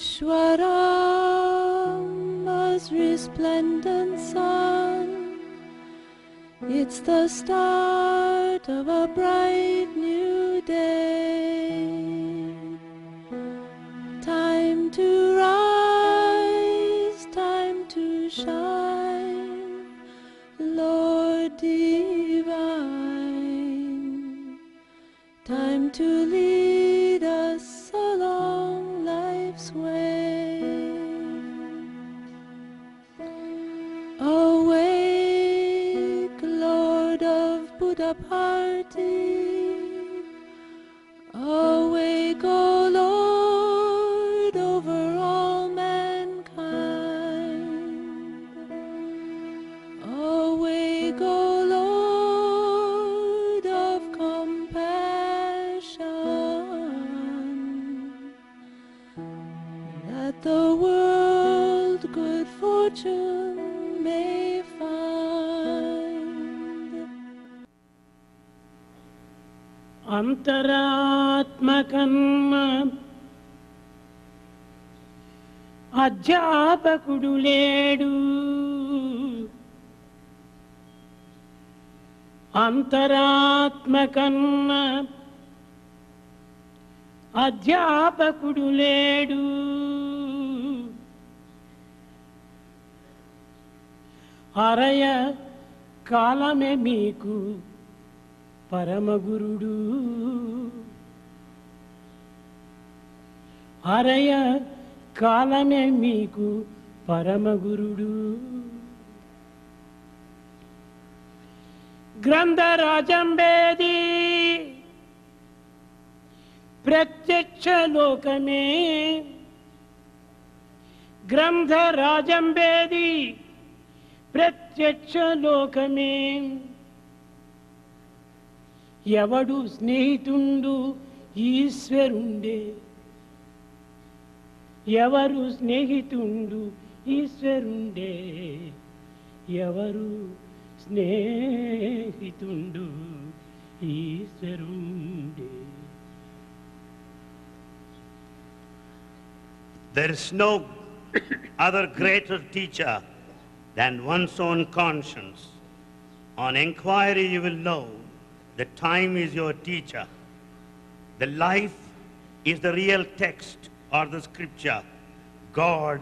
Ishwaram, as resplendent sun, it's the start of a bright new day. Time to rise, time to shine, Lord divine. Time to lead us along life's way. Awake, Lord of Buddha party. Awake, O Lord, over all mankind. Awake, O Lord of compassion, that the world good fortune may find. అంతరాత్మకర్మ అధ్యాపకుడు లేడు. అంతరాత్మకర్మ అధ్యాపకుడు లేడు. అరయ కాలమే మీకు పరమగురుడు. అరయ కాలమే మీకు పరమగురుడు. గ్రంథరాజంబేది ప్రత్యక్ష లోకమే. గ్రంథరాజంబేది ప్రత్యక్ష లోకమే. ఎవడు స్నేహితుండు ఈశ్వరుండే. ఎవరు స్నేహితుండు ఈశ్వరుండే. ఎవరు స్నేహితుండు ఈశ్వరుండే. There is no other greater teacher than one's own conscience. On inquiry you will know that time is your teacher. The life is the real text or the scripture. God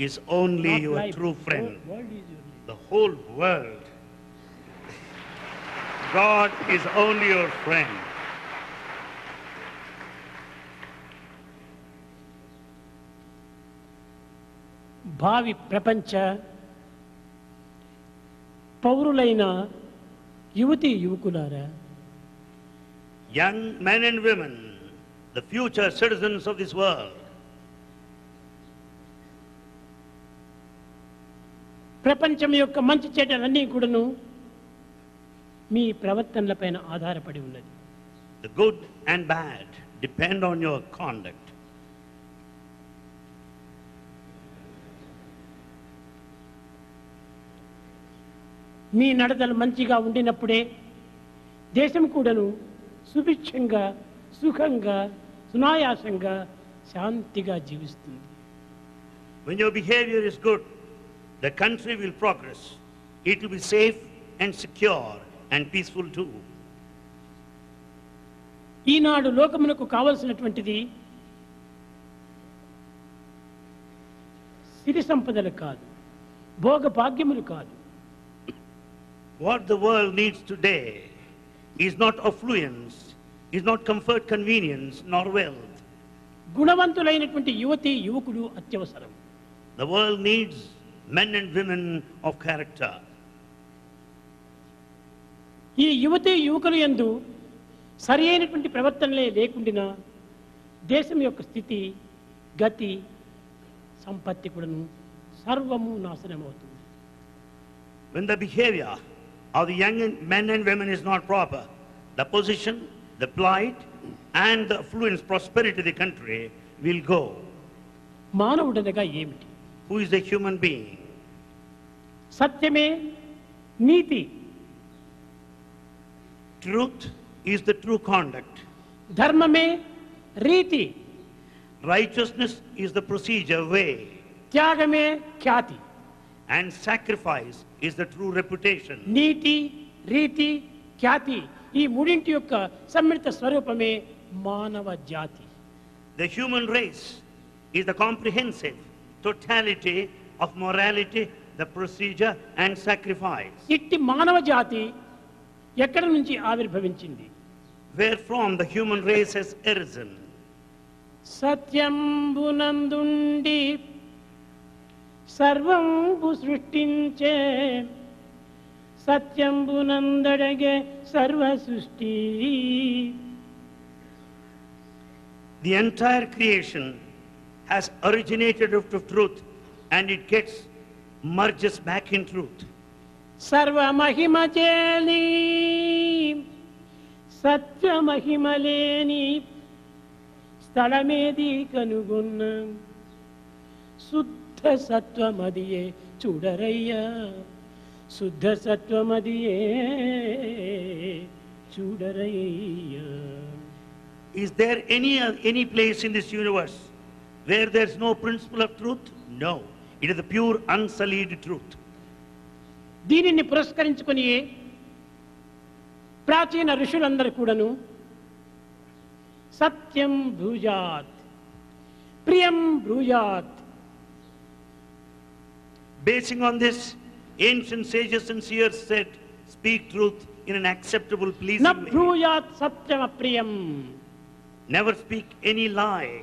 is only Not your life. true friend. The whole world is your life. The whole world. God is only your friend. భావి ప్రపంచ పౌరులైన యువతి యువకులారా, Young men and women, the future citizens of this world, ప్రపంచం యొక్క మంచి చెడ్డలన్నీ కూడాను మీ ప్రవర్తనలపైన ఆధారపడి ఉన్నది. the good and bad depend on your conduct. మీ నడతలు మంచిగా ఉండినప్పుడే దేశం కూడాను సుభిక్షంగా, సుఖంగా, సునాయాసంగా, శాంతిగా జీవిస్తుంది. When your behavior is good, the country will progress. It will be safe and secure and peaceful too. ఈనాడు లోకమునకు కావలసినటువంటిది సిరి సంపదలు కాదు, భోగ భాగ్యములు కాదు. What the world needs today is not affluence, is not comfort, convenience, nor wealth. గుణవంతులైనటువంటి యువతి యువకుడు అత్యవసరం. The world needs men and women of character. ఈ యువతి యువకులు యందు సరి అయినటువంటి ప్రవర్తనలే లేకుండినా దేశం యొక్క స్థితి, గతి, సంపత్తి కూడాను సర్వము నాశనమవుతుంది. When the behavior of the young men and women is not proper, the position, the plight, and the affluence, prosperity of the country will go. మానవుడనగా ఏమిటి? Who is the human being? సత్యమే నీతి. Truth is the true conduct. ధర్మమే రీతి. Righteousness is the procedure way, త్యాగమే Khyati. and sacrifice is the true reputation. నీతి, రీతి, ఖ్యాతి ఈ మూడింటి యొక్క సమ్మిళిత స్వరూపమే మానవ జాతి. The human race is the comprehensive totality of morality, the procedure, and sacrifice. ఇట్టి మానవ జాతి ఎక్కడి నుంచి ఆవిర్భవించింది? Wherefrom the human race has arisen. సత్యంబునందుండి సర్వంబు సృష్టించే సత్యంబునందడగే సర్వ సృష్టి. The entire creation has originated out of truth, and it merges back in truth. సర్వ మహిమ చేలి సత్య మహిమలేని స్థలమేది కనుగొన్న శుద్ధ సత్వమదియే చూడరయ్యా, శుద్ధ సత్వమదియే చూడరయ్యా. Is there any place in this universe where there is no principle of truth? No. It is the pure, unsullied truth. దీనిని పురస్కరించుకొని ప్రాచీన ఋషులందరూ కూడాను సత్యం బ్రూయాత్, ప్రియం బ్రూయాత్. Basing on this, ancient sages and seers said, speak truth in an acceptable, న pleasing way. బ్రూయాత్ Satyam అప్రియం. Never speak any lie.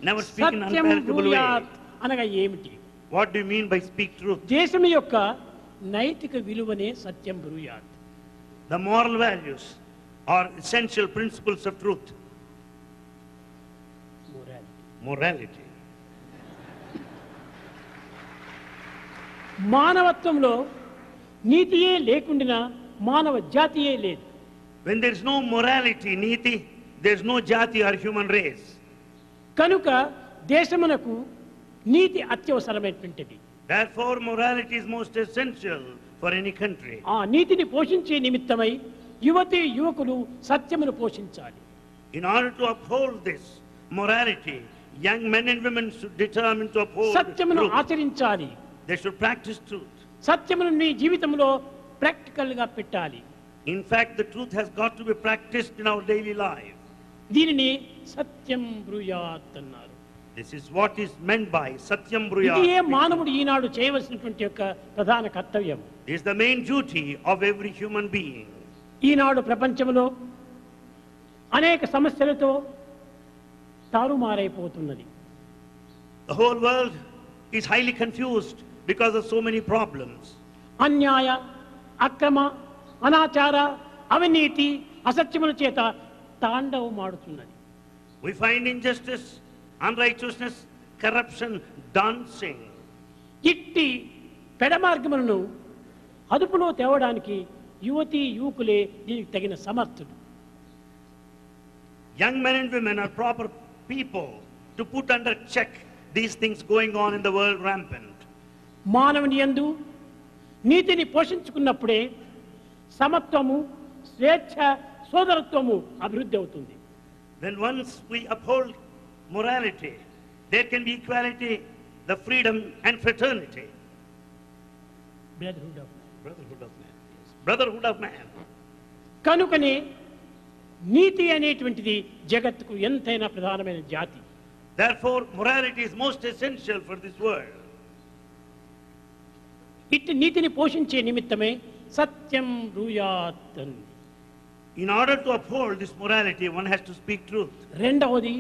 Never speak in an Satyam unpalatable way. బ్రూయాత్ అనగా ఏమిటి? What do you mean by speak truth? దేశం యొక్క నైతిక విలువనే సత్యం బ్రూయాత్. The moral values are essential principles of truth. Morality. మానవత్వంలో నీతియే లేకుండా మానవ జాతియే లేదు. When there is no morality, niti, there is no jati or human race. కనుక దేశమునకు నీతి అత్యవసరమైనటువంటిది. Therefore, morality is most essential for any country. ఆ నీతిని పోషించే నిమిత్తమై యువతి యువకులు సత్యమును పోషించాలి. In order to uphold this morality, young men and women should determine to uphold సత్యమును truth. ఆచరించాలి. They should practice truth. సత్యమును నీ జీవితంలో ప్రాక్టికల్ గా పెట్టాలి. In fact, the truth has got to be practiced in our daily life. దీనిని సత్యం బ్రూయాత్ అన్నారు. This is what is meant by Satyam ఇది ఏ Bruyat. మానవుడు ఈనాడు చేయవలసినటువంటి యొక్క ప్రధాన కర్తవ్యం. This is the main duty of every human being. ఈనాడు ప్రపంచంలో అనేక సమస్యలతో తారుమారైపోతున్నది. The whole world is highly confused because of so many problems. అన్యాయ, అక్రమ, అనాచార, అవినీతి, అసత్యముల చేత తాండవమాడుతున్నది. We find injustice, unrighteousness, corruption dancing. ఇట్టి పెడమార్గములను అదుపులో తేవడానికి యువతి యువకులే దీనికి తగిన సమర్థులు. Young men and women are proper people to put under check these things going on in the world rampant. మానవుని యందు నీతిని పోషించుకున్నప్పుడే సమత్వము, స్వేచ్ఛ, సోదరత్వము అభివృద్ధి అవుతుంది. When once we uphold morality, there can be equality, the freedom and fraternity. Brotherhood of man. Brotherhood of man. Yes. Brotherhood of man. కనుకనే నీతి అనేటువంటిది జగత్తుకు ఎంతైనా ప్రధానమైన జాతి. Therefore, morality is most essential for this world. ఇట్టి నీతిని పోషించే నిమిత్తమే సత్యం బ్రూయాత్ అంది. In order to uphold this morality, one has to speak truth. రెండవది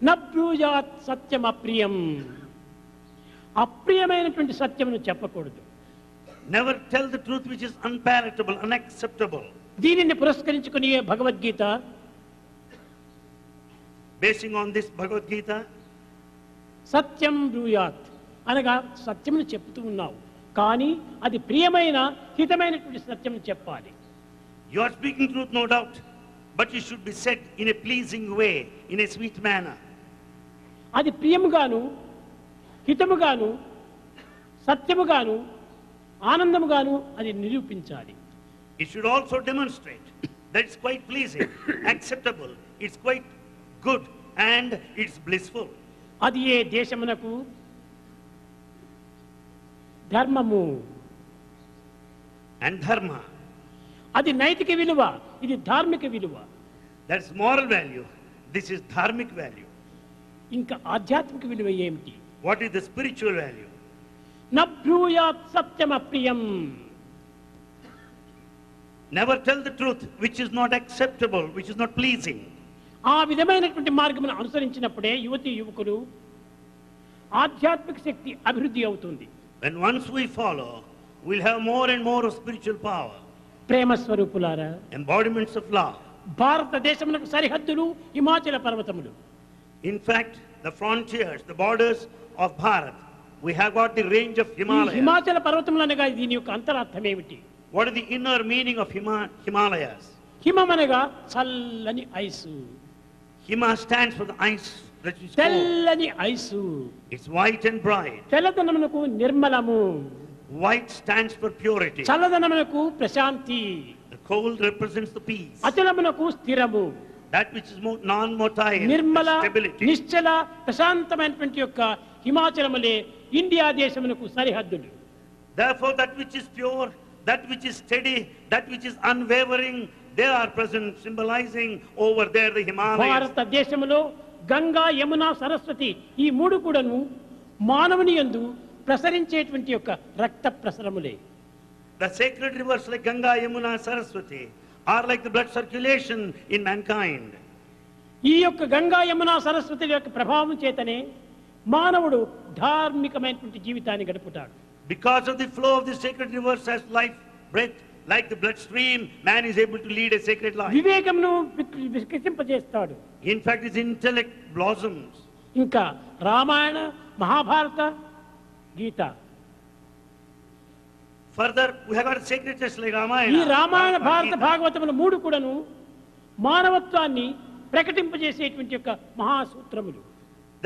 నబ్రూయాత్ సత్యం అప్రియం. అప్రియమైనటువంటి సత్యమును చెప్పకూడదు. Never tell the truth which is unpalatable, unacceptable. దీనిని పురస్కరించుకుని Bhagavad Gita Basing on this Bhagavad Gita, సత్యం బ్రూయాత్ అనగా సత్యమును చెప్తూ ఉన్నావు, కానీ అది ప్రియమైన హితమైనటువంటి సత్యం చెప్పాలి. you are speaking truth, no doubt, but it should be said in a pleasing way, in a sweet manner. అది ప్రియముగాను, హితముగాను, సత్యముగాను, ఆనందముగాను అది నిరూపించాలి. It should also demonstrate that it's quite pleasing, acceptable, it's quite good, and it's blissful. అది ఏ దేశమునకు ధర్మము. And dharma. అది నైతిక విలువ, ఇది ధార్మిక విలువ. That's moral value. This is dharmic value. ఇంకా ఆధ్యాత్మిక విలువ ఏమిటి? What is the spiritual value? నబ్రూయాత్ సత్యమప్రియం. Never tell the truth which is not acceptable, which is not pleasing. ఆ విధమైనటువంటి మార్గమును అనుసరించినప్పుడే యువతి యువకులు ఆధ్యాత్మిక శక్తి అభివృద్ధి అవుతుంది. When once we follow, we'll have more and more of spiritual power. ప్రేమ స్వరూపులారా, Embodiments of love. భారతదేశమునకు సరిహద్దులు హిమాచల పర్వతములు. In fact, the frontiers, the borders of Bharat, we have got the range of ఈ Himalayas. హిమాచల పర్వతములు అనగా దీని యొక్క అంతరార్థం ఏమిటి? What is the inner meaning of Himalayas? హిమం అనగా చల్లని ice, Hima stands for the ice that is cold. తెల్లని ice. It's white and bright. తెల్లదనమునకు నిర్మలము, White stands for purity. చల్లదనమునకు ప్రశాంతి, The cold represents the peace. అచలమునకు స్థిరము. That which is non-motile, నిర్మల stability. నిశ్చల ప్రశాంతమైనటువంటి యొక్క హిమాచలములే ఇండియా దేశమునకు సరిహద్దులు. Therefore, that which is pure, that which is steady, that which is unwavering, they are present, symbolizing over there the Himalayas. భారతదేశములో Ganga, Yamuna, Saraswati ఈ మూడు కూడాను మానవుని యందు ప్రసరించేటువంటి యొక్క రక్త ప్రసరములే. The sacred rivers like Ganga, Yamuna, Saraswati are like the blood circulation in mankind. ఈ యొక్క గంగా, యమున, సరస్వతి యొక్క ప్రభావం చేతనే మానవుడు ధార్మికమైనటువంటి జీవితాన్ని గడుపుతాడు. Because of the flow of the sacred rivers as life breath, like the bloodstream, man is able to lead a sacred life. వివేకమును వికసింపజేస్తాడు. In fact, his intellect blossoms. ఇంకా రామాయణ, మహాభారత, గీత, Further, we have got a sacred text like ఈ Ramayana. Ramayana, Bhagavad భారత, Gita. భాగవతములు మూడు కూడాను మానవత్వాన్ని ప్రకటింపజేసేటువంటి యొక్క మహాసూత్రములు.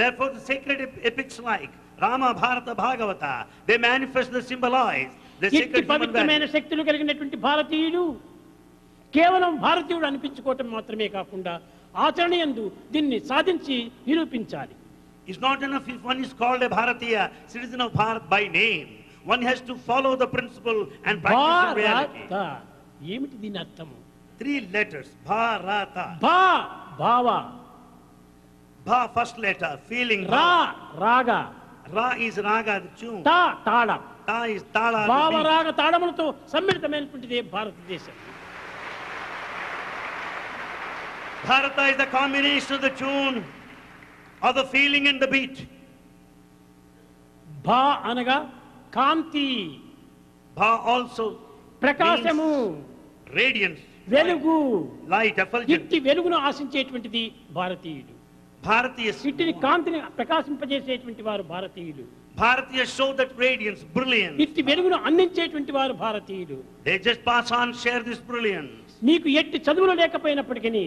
Therefore, the sacred epics like Rama, Bharata, Bhagavata, they manifest, they symbolize the ఇట్టి sacred human పవిత్రమైన value. శక్తులు కలిగినటువంటి భారతీయుడు కేవలం భారతీయుడు అనిపించుకోవటం మాత్రమే కాకుండా ఆచరణయందు దీన్ని సాధించి నిరూపించాలి. It's not enough if one is called a Bharatiya, citizen of Bharat by name. One has to follow the principle and practice in reality. భారత ఏమిటి దీని అర్థము? 3 letters, Bharata. భా భావ, Bha, first letter, feeling. రా రాగ, Ra is Raga, the tune. తా తాళం. Ta is Tala, భావ the beat. రాగ తాళములతో సమ్మిళితమైనటువంటిదే భారతదేశం. Bharata is the combination of the tune, of the feeling and the beat. భా అనగా కాంతి, Bha also ప్రకాశము, means radiance, వెలుగు. light, effulgence. ఇట్టి వెలుగును ఆశించేటువంటిది భారతీయుడు. Bharatiya, ఇట్టిని కాంతిని ప్రకాశింపజేసేటువంటి వారు భారతీయులు. Bharatiya show that radiance, brilliance. ఇట్టి వెలుగును అందించేటువంటి వారు భారతీయులు. They just pass on, share this brilliance. నీకు ఎట్టి చదువులు లేకపోయినప్పటికీ,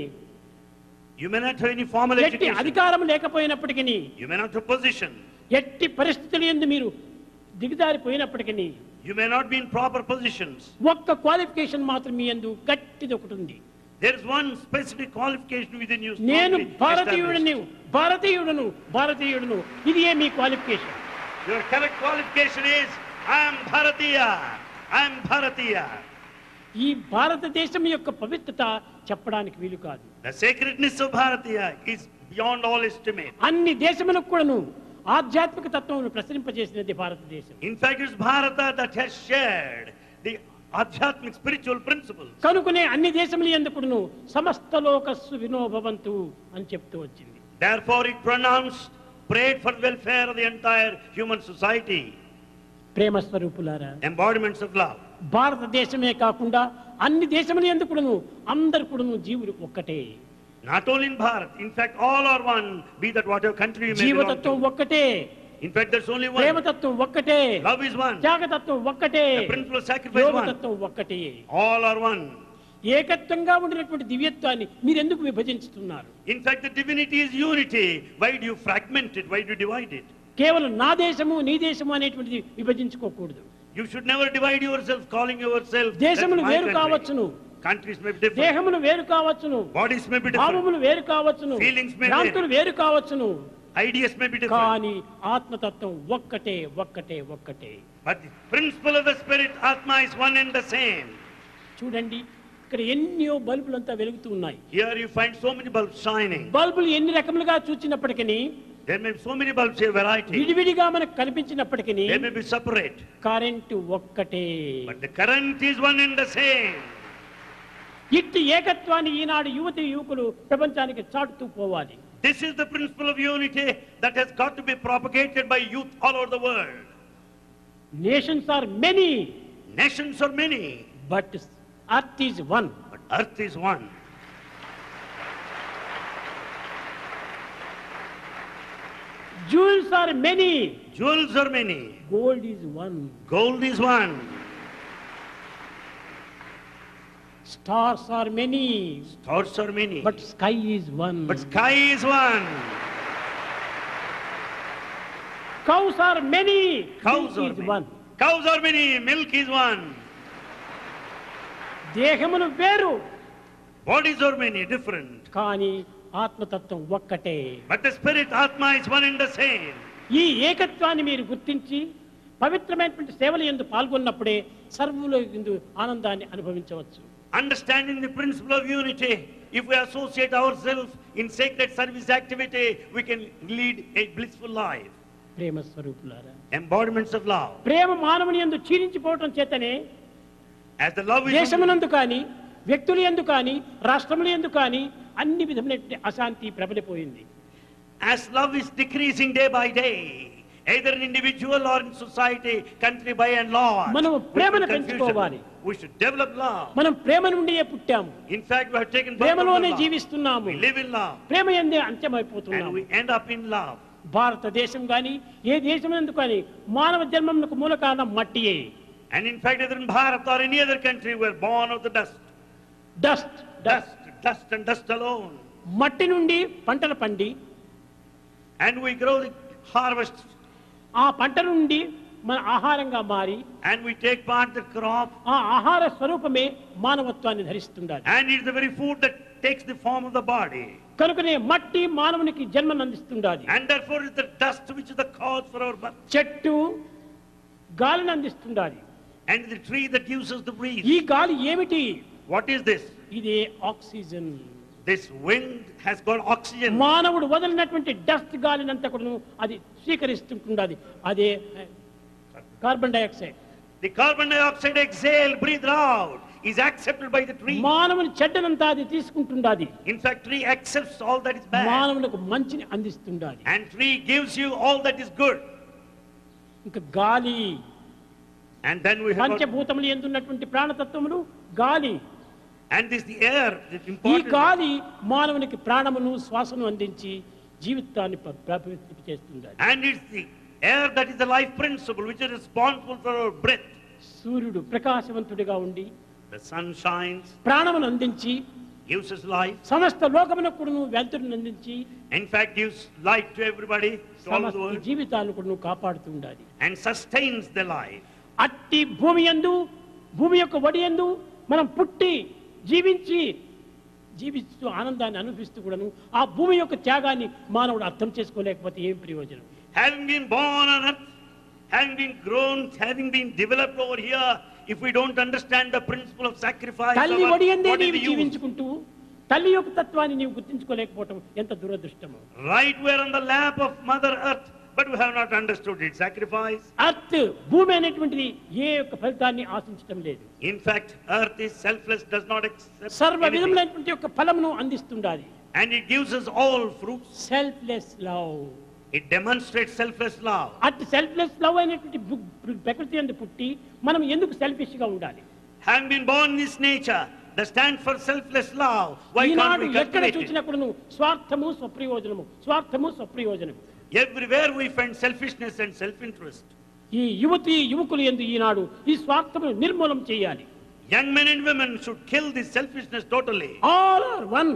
You may not have any formal ఎట్టి education. అధికారం లేకపోయినప్పటికీ, You may not have position. ఎట్టి పరిస్థితులు యందు మీరు దిగజారిపోయినప్పటికీ You may not be in proper positions. ఒక్క క్వాలిఫికేషన్ మాత్రం మీ యందు గట్టిది ఒకటి ఉంది. There is one specific qualification within you. నేను strongly భారతీయుడను, established. భారతీయుడను, భారతీయుడను. ఇది ఏ మీ qualification? Your correct qualification is, I am Bharatiya. I am Bharatiya. ఈ భారతదేశం యొక్క పవిత్రత చెప్పడానికి వీలు కాదు. The sacredness of Bharatiya is beyond all estimate. అన్ని దేశములకు కూడాను ఆధ్యాత్మిక తత్వమును ప్రసరింపజేసినది భారతదేశం. In fact, it's Bharata that has shared the Adhyatmic spiritual principles. కనుకనే అన్ని దేశముల యందు కూడాను సమస్త లోకస్సు వినోభవంతు అని చెప్తూ వచ్చింది. Therefore, it pronounced, prayed for the welfare of the entire human society. ప్రేమ స్వరూపులారా, Embodiments of love. భారతదేశమే కాకుండా అన్ని దేశముల యందు కూడాను అందరు కూడాను జీవులు ఒక్కటే. Not only in Bharat, in fact, all are one, be that whatever country you may belong జీవతత్వం to. ఒక్కటే, In fact, there's only one. ప్రేమతత్వం ఒక్కటే, Love is one. త్యాగతత్వం ఒక్కటే, The principle of sacrifice is one. యోగతత్వం ఒక్కటే. All are one. ఏకత్వంగా ఉండినటువంటి దివ్యత్వాన్ని మీరెందుకు విభజించుతున్నారు? In fact, the divinity is unity. Why do you fragment it? Why do you divide it? కేవలం నా దేశము నీ దేశము అనేటువంటిది విభజించుకోకూడదు. You should never divide yourself, calling yourself. "That's దేశములు my వేరు country." కావచ్చును, Countries may be different. దేహములు వేరు కావచ్చును, Bodies may be different. భావములు వేరు కావచ్చును, Feelings may భ్రాంతులు వేరు కావచ్చును, Ideas may be different. కానీ ఆత్మతత్వం ఒక్కటే ఒక్కటే ఒక్కటే. But the principle of the spirit, Atma, is one and the same. చూడండి, ఇక్కడ ఎన్నో బల్బులంతా వెలుగుతూ ఉన్నాయి. Here you find so many bulbs shining. బల్బులు ఎన్ని రకములుగా చూచినప్పటికీ, There may be so many bulbs here, variety. విడివిడిగా మనకు కనిపించినప్పటికీ They may be separate. Current ఒక్కటే. But the current is one and the same. ఇట్టి ఏకత్వాన్ని ఈనాడు యువతి యువకులు ప్రపంచానికి చాటుతూ పోవాలి. This is the principle of unity that has got to be propagated by youth all over the world. Nations are many, Nations are many, but earth is one. but earth is one. Jewels are many, Jewels are many. gold is one. Gold is one. Stars are many, Stars are many. but sky is one. But sky is one. Cows are many, Cows milk are is many. one. Cows are many. Milk is one. దేహములు వేరు, Bodies are many, different. కానీ ఆత్మతత్వం ఒక్కటే. But the spirit, Atma, is one and the same. ఈ ఏకత్వాన్ని మీరు గుర్తించి పవిత్రమైనటువంటి సేవలు యందు పాల్గొన్నప్పుడే సర్వుల యందు ఆనందాన్ని అనుభవించవచ్చు. Understanding the principle of unity, if we associate ourselves in sacred service activity, we can lead a blissful life. ప్రేమ స్వరూపులారా, Embodiments of love. ప్రేమ మానవుని యందు క్షీణించిపోవటం చేతనే As the love is దేశమునందు కానీ, వ్యక్తుల యందు కానీ, రాష్ట్రముల యందు కానీ అన్ని విధమైనటువంటి అశాంతి ప్రబలిపోయింది. as love is decreasing day by day, either in individual or in society, country by and large, మనము we ప్రేమను should confusion. పెంచుకోవాలి. We should develop love. మనం ప్రేమ నుండియే పుట్టాము, In fact, we have taken birth from ప్రేమలోనే love. జీవిస్తున్నాము, We live in love Prema యందే and అంత్యమైపోతున్నాము. we end up in love. భారతదేశం కానీ ఏ దేశం కానీ మానవ జన్మమునకు మూల కారణం మట్టియే. And in fact, either in Bharat or any other country, we are born of the dust. Dust dust Dust and dust alone. మట్టి నుండి పంటలు పండి And we grow the harvest ఆ పంట నుండి మన ఆహారంగా మారి and we take part the crop, ఆ ఆహార స్వరూపమే మానవత్వాన్ని ధరిస్తుండాలి. and it's the very food that takes the form of the body. కనుకనే మట్టి మానవునికి జన్మను అందిస్తుండాలి. And therefore it's the dust which is the cause for our birth. చెట్టు గాలిని అందిస్తుండాలి. And the tree that gives us the breeze. ఈ గాలి ఏమిటి? What is this? ఇదే oxygen. This wind has got oxygen. మానవుడు వదిలినటువంటి డస్ట్ గాలినంతా కూడా అది స్వీకరిస్తుంటున్నది. అదే carbon dioxide. The carbon dioxide exhaled, breathed out, is accepted by the tree. మానవుని చెడ్డనంతా అది తీసుకుంటున్నది. In fact, tree accepts all that is bad. మానవునికి మంచిని అందిస్తుండాలి. And tree gives you all that is good. ఇంకా గాలి, And then we have got, పంచభూతములు ఎందున్నటువంటి ప్రాణతత్వములు గాలి. and this the air, the ఈ important. గాలి మానవునికి ప్రాణమును శ్వాసను అందించి జీవితాన్ని ప్రభావితం చేస్తుంది. And it's the air that is the life principle which is responsible for our breath. సూర్యుడు ప్రకాశవంతుడిగా ఉండి The sun shines, ప్రాణమును అందించి gives us life. సమస్త లోకమునకు కూడాను వెలుతురును అందించి In fact, gives light to everybody, to all of the సమస్త world, జీవితాలను కూడాను కాపాడుతూ ఉండాలి. and sustains the life. అట్టి భూమి యందు, భూమి యొక్క వడి యందు మనం పుట్టి జీవిస్తూ ఆనందాన్ని అనుభవిస్తూ కూడాను ఆ భూమి యొక్క త్యాగాన్ని మానవుడు అర్థం చేసుకోలేకపోతే ఏం ప్రయోజనం? Having been born on earth, having been grown, having been developed over here, if we don't understand the principle of sacrifice, తల్లి what వడి యందే is నీవు the use? జీవించుకుంటూ తల్లి యొక్క తత్వాన్ని నీవు గుర్తించుకోలేకపోవటం ఎంత దురదృష్టమో. Right, we are on the lap of Mother Earth, but we have not understood its sacrifice. Earth భూమి అనేటువంటిది ఏ యొక్క ఫలితాన్ని ఆశించటం లేదు. In fact, earth is selfless, does not accept సర్వ anything. విధములైనటువంటి యొక్క ఫలమును అందిస్తుండాలి. And it gives us all fruits. Selfless love. It demonstrates selfless love. అట్టి సెల్ఫ్లెస్ లవ్ అనేటువంటి ప్రకృతి యందు పుట్టి మనం ఎందుకు సెల్ఫిష్ గా ఉండాలి? Having been born in this nature, that stands for selfless love. Why can't Eenadu we ఎక్కడ cultivate it? చూసినప్పుడు స్వార్థము స్వప్రయోజనము, స్వార్థము స్వప్రయోజనము. Everywhere we find selfishness and self-interest. ఈ యువతి యువకులు యందు ఈనాడు ఈ స్వార్థమును నిర్మూలం చేయాలి. Young men and women should kill this selfishness totally. All are one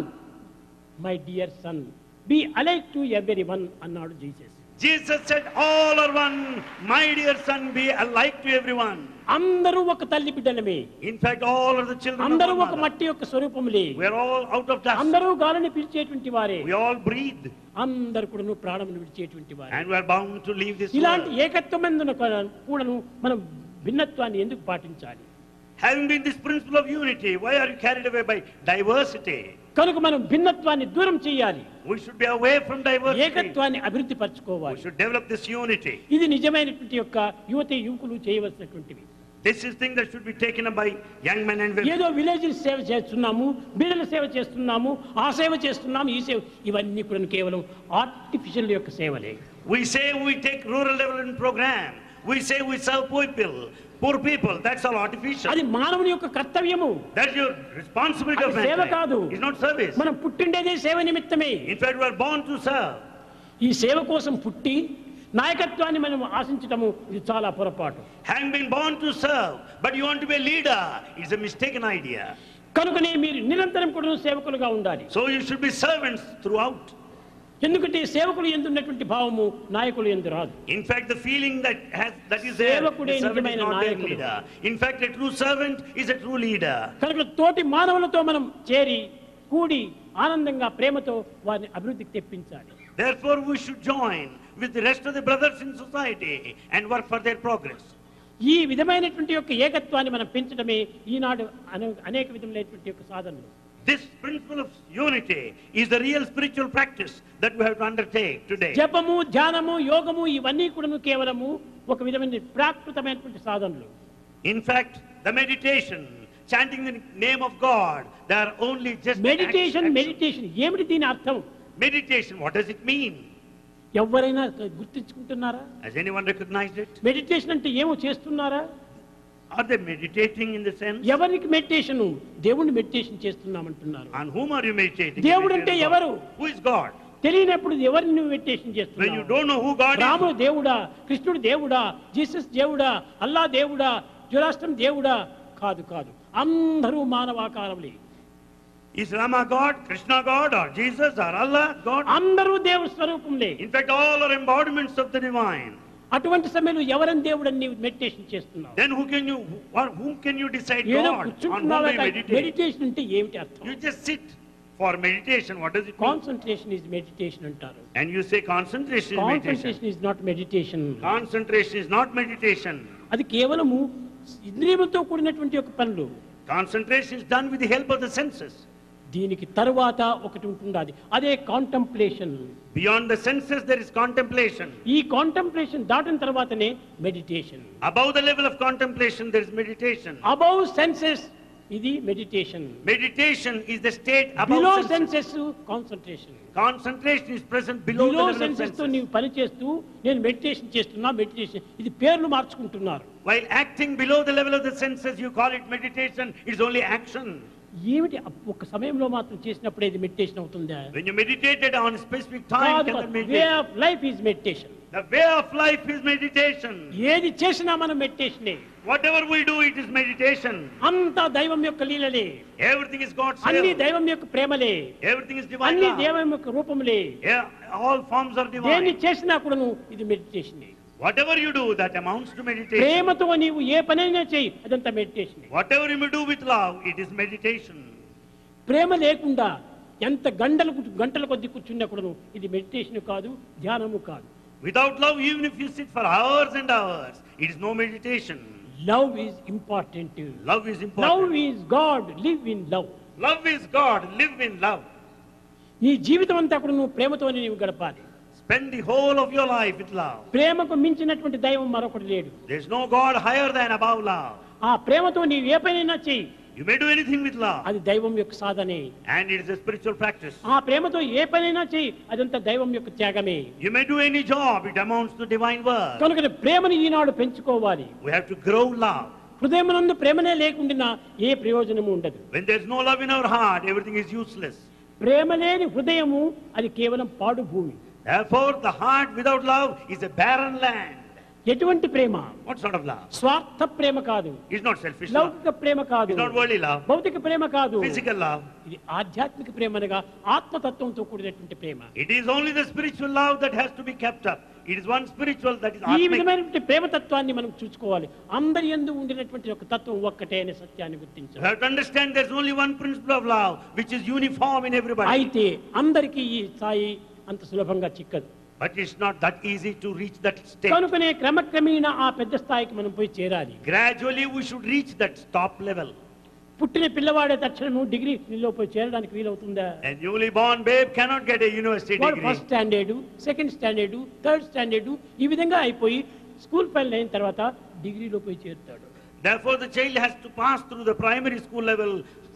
my dear son, be alike to everyone అన్నాడు Jesus. Jesus said, all are one. My dear son, be alike to everyone. అందరూ ఒక తల్లి బిడ్డలమే. In fact, all are the children అందరూ of ఒక one mother. మట్టి యొక్క స్వరూపములే. We are all out of dust. అందరూ గాలిని పీల్చేటువంటి వారే. We all breathe. అందరూ కూడాను ప్రాణమును విడిచేటువంటి వారే. And we are bound to leave this ఇలాంటి world. ఏకత్వమందున కూడాను మనం భిన్నత్వాన్ని ఎందుకు పాటించాలి? Having been this principle of unity, why are you carried away by diversity? కనుక మనం భిన్నత్వాన్ని దూరం చేయాలి. We should be away from diversity. ఏకత్వాన్ని అభివృద్ధి We పరచుకోవాలి. should develop this unity. ఇది నిజమైనటువంటి యొక్క యువకులు చేయవలసినటువంటివి. This is thing that should be taken up by young men and women. ఏదో విలేజ్ సేవ చేస్తున్నాము, బిడ్డల సేవ చేస్తున్నాము, ఆ సేవ చేస్తున్నాము, ఈ సేవ, ఇవన్నీ కూడా కేవలం ఆర్టిఫిషియల్ యొక్క సేవలే. We say we take rural development program. We say we serve poor people. That's all artificial. అది మానవుని యొక్క కర్తవ్యము. That's your responsibility of అది సేవ కాదు. mankind. It's not service. మనం పుట్టిండేదే సేవ నిమిత్తమే. In fact, we are born to serve. ఈ సేవ కోసం పుట్టి నాయకత్వాన్ని మనం ఆశించటము ఇది చాలా పొరపాటు. Having been born to serve, but you want to be a leader, it's a mistaken idea. కనుకనే మీరు నిరంతరం కూడా సేవకులుగా ఉండాలి. So you should be servants throughout. ఎందుకంటే సేవకులు ఎందు ఉన్నటువంటి భావము నాయకులు ఎందు రాదు. In fact, the feeling that is there, సేవకుడే the servant is నిజమైన not their నాయకుడు. leader. In fact, a true servant is a true leader. కనుక తోటి మానవులతో మనం చేరి కూడి ఆనందంగా ప్రేమతో వారిని అభివృద్ధికి తెప్పించాలి. Therefore, we should join with the rest of the brothers in society and work for their progress. ఈ విధమైనటువంటి యొక్క ఏకత్వాన్ని మనం పెంచడమే ఈనాడు అనేక విధములైనటువంటి యొక్క సాధనలు. This principle of unity is the real spiritual practice that we have to undertake today. జపము, ధ్యానము, యోగము ఇవన్నీ కూడా కేవలము ఒక విధమైన ప్రాకృతమైనటువంటి సాధనలు. In fact, the meditation, chanting the name of God, they are only just meditation actions. Meditation ఏమిటి దీని అర్థం? Meditation, what does it mean? ఎవరైనా గుర్తించుకుంటున్నారా? Has anyone recognized it? Meditation అంటే ఏమో చేస్తున్నారా? Are they meditating in the sense? ఎవరికి meditation? దేవుణ్ణి meditation చేస్తున్నామంటున్నారు. On whom are you meditating? దేవుడు అంటే Meditate on ఎవరు? God. Who is God? తెలియనప్పుడు ఎవరిని నువ్వు మెడిటేషన్ When you చేస్తున్నావు? don't know who God రాముడు is, దేవుడా, కృష్ణుడు దేవుడా, జీసస్ దేవుడా, అల్లా దేవుడా, జురాష్ట్రం దేవుడా? కాదు కాదు, అందరూ మానవాకారములే. is Rama God, Krishna God, or Jesus, or Allah God? అందరూ దేవుడి స్వరూపంలే. In fact, all are embodiments of the divine. అటువంటి సమయంలో ఎవరని దేవుడని నీవు మెడిటేషన్ చేస్తున్నావు? Then whom can you decide ఏదో God on whom కూర్చుంటున్నావా? you meditate? Meditation అంటే ఏమిటి అర్థం? You just sit for meditation. What does it mean? Concentration is meditation అంటారు. And you say concentration is meditation. Concentration is not meditation. Concentration is not meditation. అది కేవలము ఇంద్రియములతో కూడినటువంటి ఒక పనులు. Concentration is done with the help of the senses. దీనికి తరువాత ఒకటి ఉంటుండాలి, అదే contemplation. Beyond the senses, there is contemplation. ఈ కాంటంప్లేషన్ దాటిన తర్వాతనే meditation. Above the level of contemplation, there is meditation. Above senses ఇది meditation. Meditation is the state above below senses. Senses concentration. Concentration is present below the below level of senses తో senses. నీవు పని చేస్తూ నేను meditation చేస్తున్నా, meditation ఇది పేర్లు మార్చుకుంటున్నారు. While acting below the level of the senses, you call it meditation. It's only action. ఏమిటి ఒక సమయంలో మాత్రం చేసినప్పుడు ఇది మెడిటేషన్ అవుతుందా? When you meditated on a specific time, కాదు, can that way meditation? Of life is meditation. The way of life is meditation. ఏది చేసినా మనం మెడిటేషనే. Whatever we do, it is meditation. అంతా దైవం యొక్క లీలలే, Everything is God's అన్ని will. దైవం యొక్క ప్రేమలే, Everything is divine అన్ని love. దైవం యొక్క రూపములే. Yeah, all forms are దేన్ని divine. చేసినా కూడాను ఇది మెడిటేషనే. Whatever you do, that amounts to meditation. ప్రేమతో నీవు ఏ పనైనా చేయి, అదంతా meditation. Whatever you may do with love, it is meditation. ప్రేమ లేకుండా ఎంత గంటల కొద్ది కూర్చున్నా కూడాను ఇది మెడిటేషన్ కాదు, ధ్యానము కాదు. Without love, even if you sit for hours and hours, it is no meditation. Love is important. Love is love important. Is God, live in love. Love is God. Live in love. నీ జీవితం అంతా కూడా నువ్వు ప్రేమతోనే నీవు గడపాలి. Spend the whole of your life with love. ప్రేమకు మించినటువంటి దైవం మరొకటి లేడు. There is no God higher than above love. ఆ ప్రేమతో నీవు ఏ పనైనా చెయ్యి, You may do anything with love, అది దైవం యొక్క సాధనే. and it is a spiritual practice. ఆ ప్రేమతో ఏ పనైనా చెయ్యి, అదంతా దైవం యొక్క త్యాగమే. You may do any job, it amounts to divine work. కనుక ప్రేమని ఈనాడు పెంచుకోవాలి. We have to grow love. హృదయమునందు ప్రేమనే లేకుండా ఏ ప్రయోజనము ఉండదు. When there is no love in our heart, everything is useless. ప్రేమ లేని హృదయము అది కేవలం పాడు భూమి. Therefore, the heart without love is a barren land. ఎటువంటి ప్రేమ? What sort of love? స్వార్థ ప్రేమ కాదు, It's not selfish love. లౌకిక ప్రేమ కాదు, It's not worldly love. భౌతిక ప్రేమ కాదు, Physical love. ఇది ఆధ్యాత్మిక ప్రేమ అనగా ఆత్మతత్వంతో కూడినటువంటి ప్రేమ. It is only the spiritual love that has to be kept up. It is one spiritual that is ఈ atmic. విధమైనటువంటి ప్రేమ తత్వాన్ని మనం చూసుకోవాలి. అందరి యందు ఉండినటువంటి ఒక తత్వం ఒక్కటే అనే సత్యాన్ని You గుర్తించాలి. have to understand there's only one principle of love which is uniform in everybody. అయితే అందరికీ ఈ స్థాయి అంత సులభంగా చిక్కదు. But it's not that easy to reach that state. కనుకనే క్రమక్రమేణా ఆ పెద్ద స్థాయికి మనం పోయి చేరాలి. Gradually we should reach that top level. పుట్టిన పిల్లవాడే తక్షణము డిగ్రీలో పోయి చేరడానికి వీలవుతుందా? A newly born babe cannot get a university వాడు degree. First standard, second standard, third standard ఈ విధంగా అయిపోయి స్కూల్ ఫెయిల్ అయిన తర్వాత డిగ్రీలో పోయి చేరుతాడు. Therefore the child has to pass through the primary school level,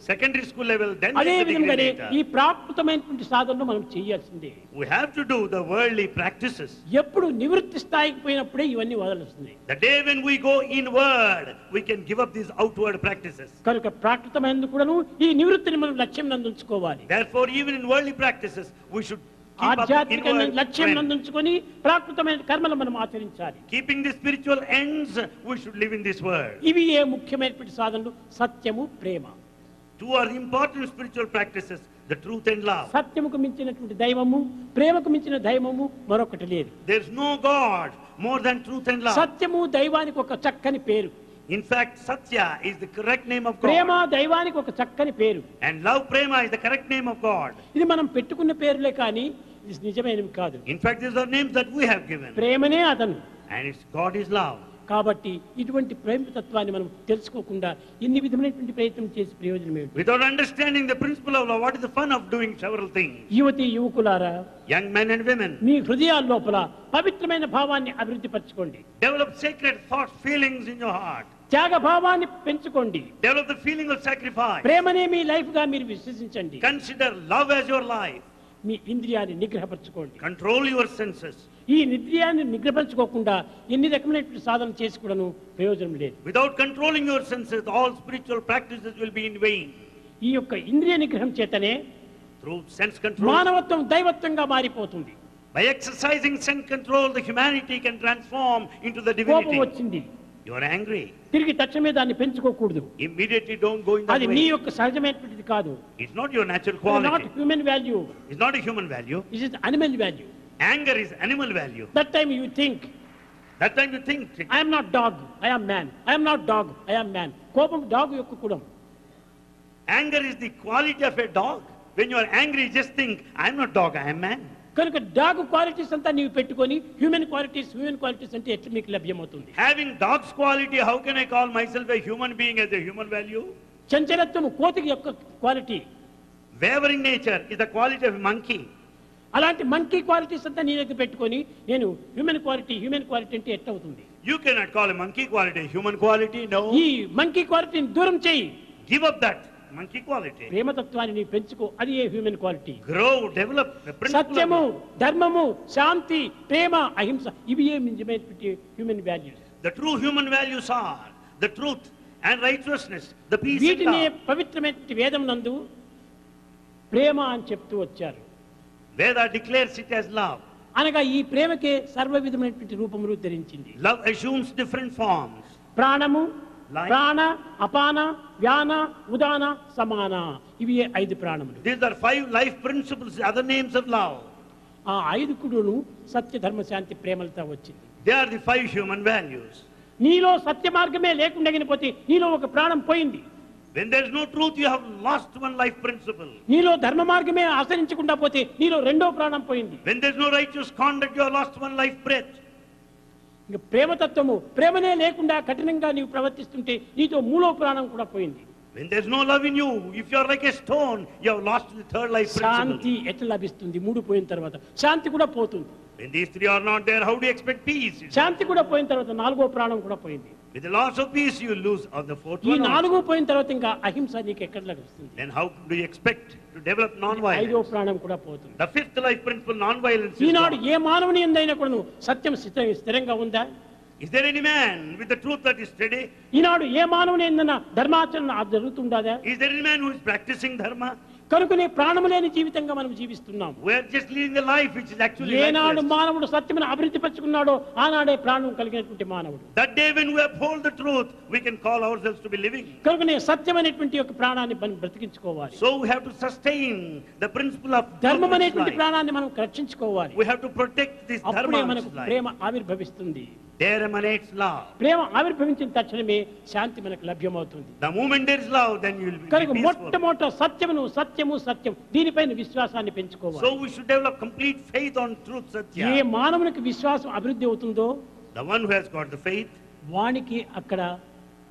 secondary school level, then అదే get the degree విధంగానే later. ఈ ప్రాకృతమైనటువంటి సాధనలు మనం చేయాల్సిందే. We have to do the worldly practices. ఎప్పుడు నివృత్తి స్థాయికి పోయినప్పుడే ఇవన్నీ వదలుస్తుంది. The day when we go inward, we can give up these outward practices. కనుక ప్రాకృతమైనందుకు కూడాను ఈ నివృత్తిని మనం లక్ష్యం నందుంచుకోవాలి. Therefore, even in worldly practices, we should keep up the ఆధ్యాత్మిక inward లక్ష్యం trend. నందుంచుకొని ప్రాకృతమైన కర్మలు మనం ఆచరించాలి. Keeping the spiritual ends, we should live in this world. ఇవి ఏ ముఖ్యమైనటువంటి సాధనలు? సత్యము, ప్రేమ. Two are the important spiritual practices, the truth and love. సత్యముకు మించినటువంటి దైవము, ప్రేమకు మించిన దైవము మరొకటి లేదు. There's no God more than truth and love. సత్యము దైవానికి ఒక చక్కని పేరు, In fact, Satya is the correct name of Prema God. దైవానికి ఒక చక్కని పేరు. And love, prema, is the correct name of God. ఇది మనం పెట్టుకున్న పేర్లే కానీ ఇది నిజమైనవి కాదు. In fact, these are names that we have given. ప్రేమనే అతను. And it's God is love. కాబట్టి ఇటువంటి ప్రేమ తత్వాన్ని మనం తెలుసుకోకుండా ఎన్ని విధమైనటువంటి ప్రయత్నం చేసి ప్రయోజనం ఏమిటి? Without understanding the principle of love, what is the fun of doing several things? యువతి యువకులారా, Young men and women, మీ హృదయాల లోపల పవిత్రమైన భావాన్ని అభివృద్ధి పరచుకోండి. develop sacred thoughts, feelings in your heart. త్యాగ భావాన్ని పెంచుకోండి. Develop the feeling of sacrifice. ప్రేమనే మీ లైఫ్ గా మీరు విశ్వసించండి. Consider love as your life. Me ఇంద్రియాన్ని నిగ్రహపరచుకోండి. Control your senses. ఈ ఇంద్రియాన్ని నిగ్రహించుకోకుండా ఎన్ని రకమైనటువంటి సాధన చేసి కూడాను ప్రయోజనం లేదు. Without controlling your senses, all spiritual practices will be in vain. ఈ యొక్క ఇంద్రియ నిగ్రహం చేతనే Through sense control, మానవత్వం దైవత్వంగా మారిపోతుంది. by exercising sense control, the humanity can transform into the కోపం divinity. వచ్చింది, You are angry. తిరిగి తక్షణమే దాన్ని పెంచుకోకూడదు. Immediately don't go in that అది నీ way. యొక్క సహజమైనటువంటిది కాదు. It's not your natural not quality. Human value, It's not a human value. It is animal value. Anger is animal value. That time you think That time you think, I'm not dog, I'm man, I'm not dog, I'm man. కోపం dog యొక్క కులం. anger is the quality of a dog. When you are angry, just think, I'm not dog, I am man. కనుక dog qualities అంతా నీవు పెట్టుకొని human qualities అంటే ఎట్లా మీకు లభ్యమవుతుంది? Having dog's quality, how can I call myself a human being as a human value? చంచలత్వము కోతికి యొక్క quality. Wavering nature is the quality of a monkey. అలాంటి మంకీ క్వాలిటీస్ అంతా నీ దగ్గర పెట్టుకొని నేను హ్యూమన్ క్వాలిటీ అంటే ఎట్లా అవుతుంది? You cannot call a monkey quality a human quality, no. ఈ మంకీ క్వాలిటీని దూరం చేయి. Give up that monkey quality. ప్రేమతత్వాన్ని నీ పెంచుకో, అది a human quality. Grow, develop the principle. సత్యము, of love. ధర్మము, శాంతి, ప్రేమ, అహింస ఇవి ఏ నిజమైనటువంటి human values. The true human values are the truth and righteousness, the peace and వీటిని love. పవిత్రమైనటువంటి వేదం నందు ప్రేమ అని చెప్తూ వచ్చారు. Veda declares it as love. అనగా ఈ ప్రేమకే సర్వ విధమైనటువంటి రూపములు ధరించింది. Love assumes different forms. ప్రాణము, Life. ప్రాణ, అపాన, వ్యాన, ఉదాన, సమాన ఇవి 5 ప్రాణములు. These are 5 life principles, other names of love. ఆ 5 కుడును సత్య, ధర్మ, శాంతి, ప్రేమలతో వచ్చింది. They are the 5 human values. నీలో సత్య మార్గమే లేకుండా పోతే నీలో ఒక ప్రాణం పోయింది. When there is no truth, you have lost one life principle. నీలో ధర్మ మార్గమే ఆచరించకుండా పోతే నీలో రెండో ప్రాణం పోయింది. When there is no righteous conduct, you have lost one life breath. ఇంకా ప్రేమతత్వము, ప్రేమనే లేకుండా కఠినంగా నీవు ప్రవర్తిస్తుంటే నీతో మూడో ప్రాణం కూడా పోయింది. When there is no love in you, if you are like a stone, you have lost the 3rd life Shanti principle. ఎట్లా లభిస్తుంది? 3 పోయిన తర్వాత శాంతి కూడా పోతుంది. When these 3 are not there, how do you expect peace? శాంతి కూడా పోయిన తర్వాత 4వ ప్రాణం కూడా పోయింది. With the loss of peace, you lose on the 4th ఈ one. 4 పోయిన తర్వాత ఇంకా అహింస నీకు ఎక్కడ లభిస్తుంది? Then how do you expect to develop 5వ non-violence? ప్రాణం కూడా పోతుంది. The 5th life principle, non-violence, is Eenadu gone. ఏ మానవుని ఎందైనా కూడా సత్యం స్థిరంగా ఉందా? Is there any man with the truth that is steady? ఈనాడు ఏ మానవుని ఎందైనా ధర్మాచరణ జరుగుతుండదా? Is there any man who is practicing dharma? కనుకనే ప్రాణము లేని జీవితంగా మనం జీవిస్తున్నాం. We are just living a life which is actually ఏనాడు lifeless. మానవుడు సత్యమును అభివృద్ధి పరుచుకున్నాడో ఆనాడే ప్రాణం కలిగినటువంటి మానవుడు. That day when we uphold the truth, we can call ourselves to be living. కనుకనే సత్యమైనటువంటి యొక్క ప్రాణాన్ని మనం బ్రతికించుకోవాలి. So we have to sustain the principle of ధర్మం truth in అనేటువంటి life. ప్రాణాన్ని మనం రక్షించుకోవాలి. We have to protect this అప్పుడే dharma in మనకు life. Prema ఆవిర్భవిస్తుంది. There emanates love. ప్రేమ ఆవిర్భవించిన తక్షణమే శాంతి మనకు లభ్యమవుతుంది. The moment there is love, then you will be కనుక peaceful. మొట్టమొదట సత్యము సత్యం దీనిపైన విశ్వాసాన్ని పెంచుకోవాలి. So we should develop complete faith on truth, A Satya. మానవునికి విశ్వాసం అభివృద్ధి అవుతుందో The one who has got the faith, వానికి అక్కడ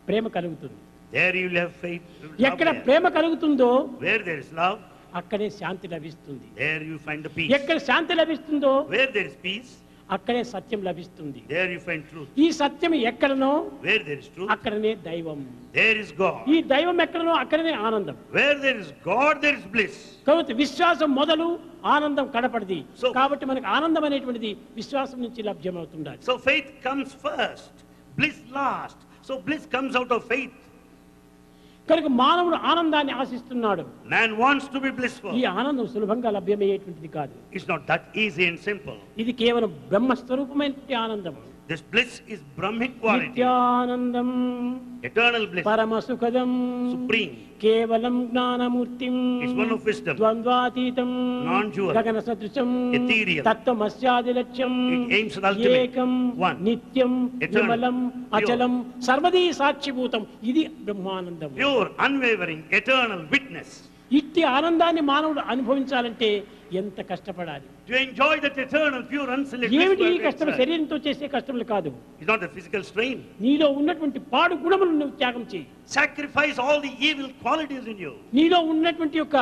ప్రేమ కలుగుతుంది. there you will have faith. love ఎక్కడ there. ప్రేమ కలుగుతుందో Where there is love, అక్కడే శాంతి లభిస్తుంది. there you find the peace. ఎక్కడ శాంతి లభిస్తుందో Where there is peace, అక్కడే సత్యం లభిస్తుంది. there you find truth. ఈ సత్యం ఎక్కడనో Where there is truth, అక్కడనే దైవం. there is God. ఈ దైవం ఎక్కడనో అక్కడనే ఆనందం. Where there is God, there is bliss. కాబట్టి విశ్వాసం మొదలు ఆనందం కడపడిది. So- కాబట్టి మనకు ఆనందం అనేటువంటిది విశ్వాసం నుంచి లభ్యమవుతుండాలి. So faith comes first, bliss last. So bliss comes out of faith. కనుక మానవుడు ఆనందాన్ని ఆశిస్తున్నాడు. Man wants to be blissful. ఈ ఆనందం సులభంగా లభ్యమయ్యేటువంటిది కాదు. It's not that easy and simple. ఇది కేవలం బ్రహ్మస్వరూపమైనటువంటి ఆనందం. This bliss is Brahmic quality, Nityanandam eternal bliss, పరమ సుఖదం supreme. కేవలం జ్ఞానమూర్తిం It's one of wisdom, ద్వంద్వాతీతం non-dual, గగన సదృశం ethereal. తత్వమస్యాది లక్ష్యం It aims at ultimate, ఏకం one, నిత్యం eternal, విమలం pure. అచలం సర్వదీ సాక్షిభూతం. ఇది Brahmanandam. pure, unwavering, eternal witness. ఇట్టి ఆనందాన్ని మానవుడు అనుభవించాలంటే ఎంత కష్టపడాలి. To enjoy that eternal, pure, unselected ఏమిటి ఈ bliss, కష్టం? శరీరంతో చేసే కష్టములు కాదు. it's not the physical strain. నీలో ఉన్నటువంటి పాడు గుణములను నువ్వు త్యాగం చేయి. Sacrifice all the evil qualities in you. నీలో ఉన్నటువంటి యొక్క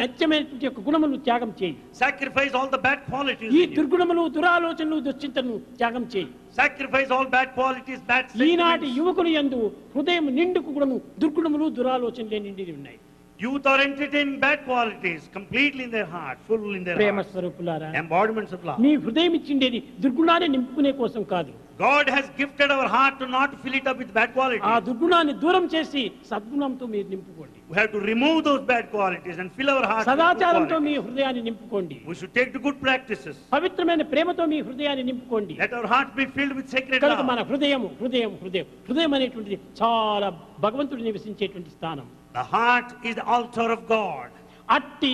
అత్యమైనటువంటి యొక్క గుణములను త్యాగం చేయి. Sacrifice all the bad qualities ఈ in you. దుర్గుణములు దురాలోచనలు దుశ్చింతను త్యాగం చేయి. Sacrifice all bad qualities, bad ఈనాటి sentiments. యువకులు యందు హృదయం నిండుకు గుణము దుర్గుణములు దురాలోచనలే నిండి ఉన్నాయి. Youth are entertaining bad qualities completely in their heart, full in their Prema heart. స్వరూపులారా, Embodiments of love. మీ హృదయం ఇచ్చిండేది దుర్గుణాన్ని నింపుకునే కోసం కాదు. God has gifted our heart to not fill it up with bad ఆ qualities. దుర్గుణాన్ని దూరం చేసి సద్గుణంతో మీరు నింపుకోండి. We have to remove those bad qualities and fill our heart with good సదాచారంతో me qualities. హృదయాన్ని నింపుకోండి. We should take the good practices. పవిత్రమైన ప్రేమతో మీ హృదయాన్ని నింపుకోండి. Let our hearts be filled with sacred కనుక మన love. హృదయం అనేటువంటిది చాలా భగవంతుడు నివసించేటువంటి స్థానం. The heart is the altar of God. అట్టి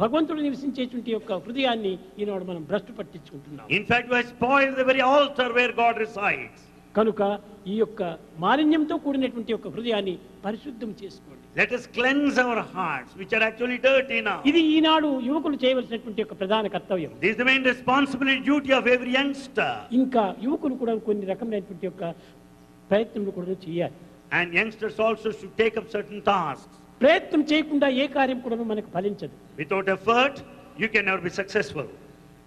భగవంతుడు నివసించేటువంటి యొక్క హృదయాన్ని ఈనాడు మనం భ్రష్టు పట్టించుకుంటున్నాం. In fact, we have spoiled the very altar where God resides. కనుక ఈ యొక్క మాలిన్యంతో కూడినటువంటి యొక్క హృదయాన్ని పరిశుద్ధం చేసుకోండి. Let us cleanse our hearts, which are actually dirty now. ఇది ఈనాడు యువకులు చేయవలసినటువంటి యొక్క ప్రధాన కర్తవ్యం. This is the main responsibility, duty of every youngster. ఇంకా యువకులు కూడా కొన్ని రకమైనటువంటి యొక్క ప్రయత్నములు కూడా చేయాలి. And youngsters also should take up certain tasks. ప్రయత్నం చేయకుండా ఏ కార్యం కూడా మనకు ఫలించదు. Without effort, you can never be successful.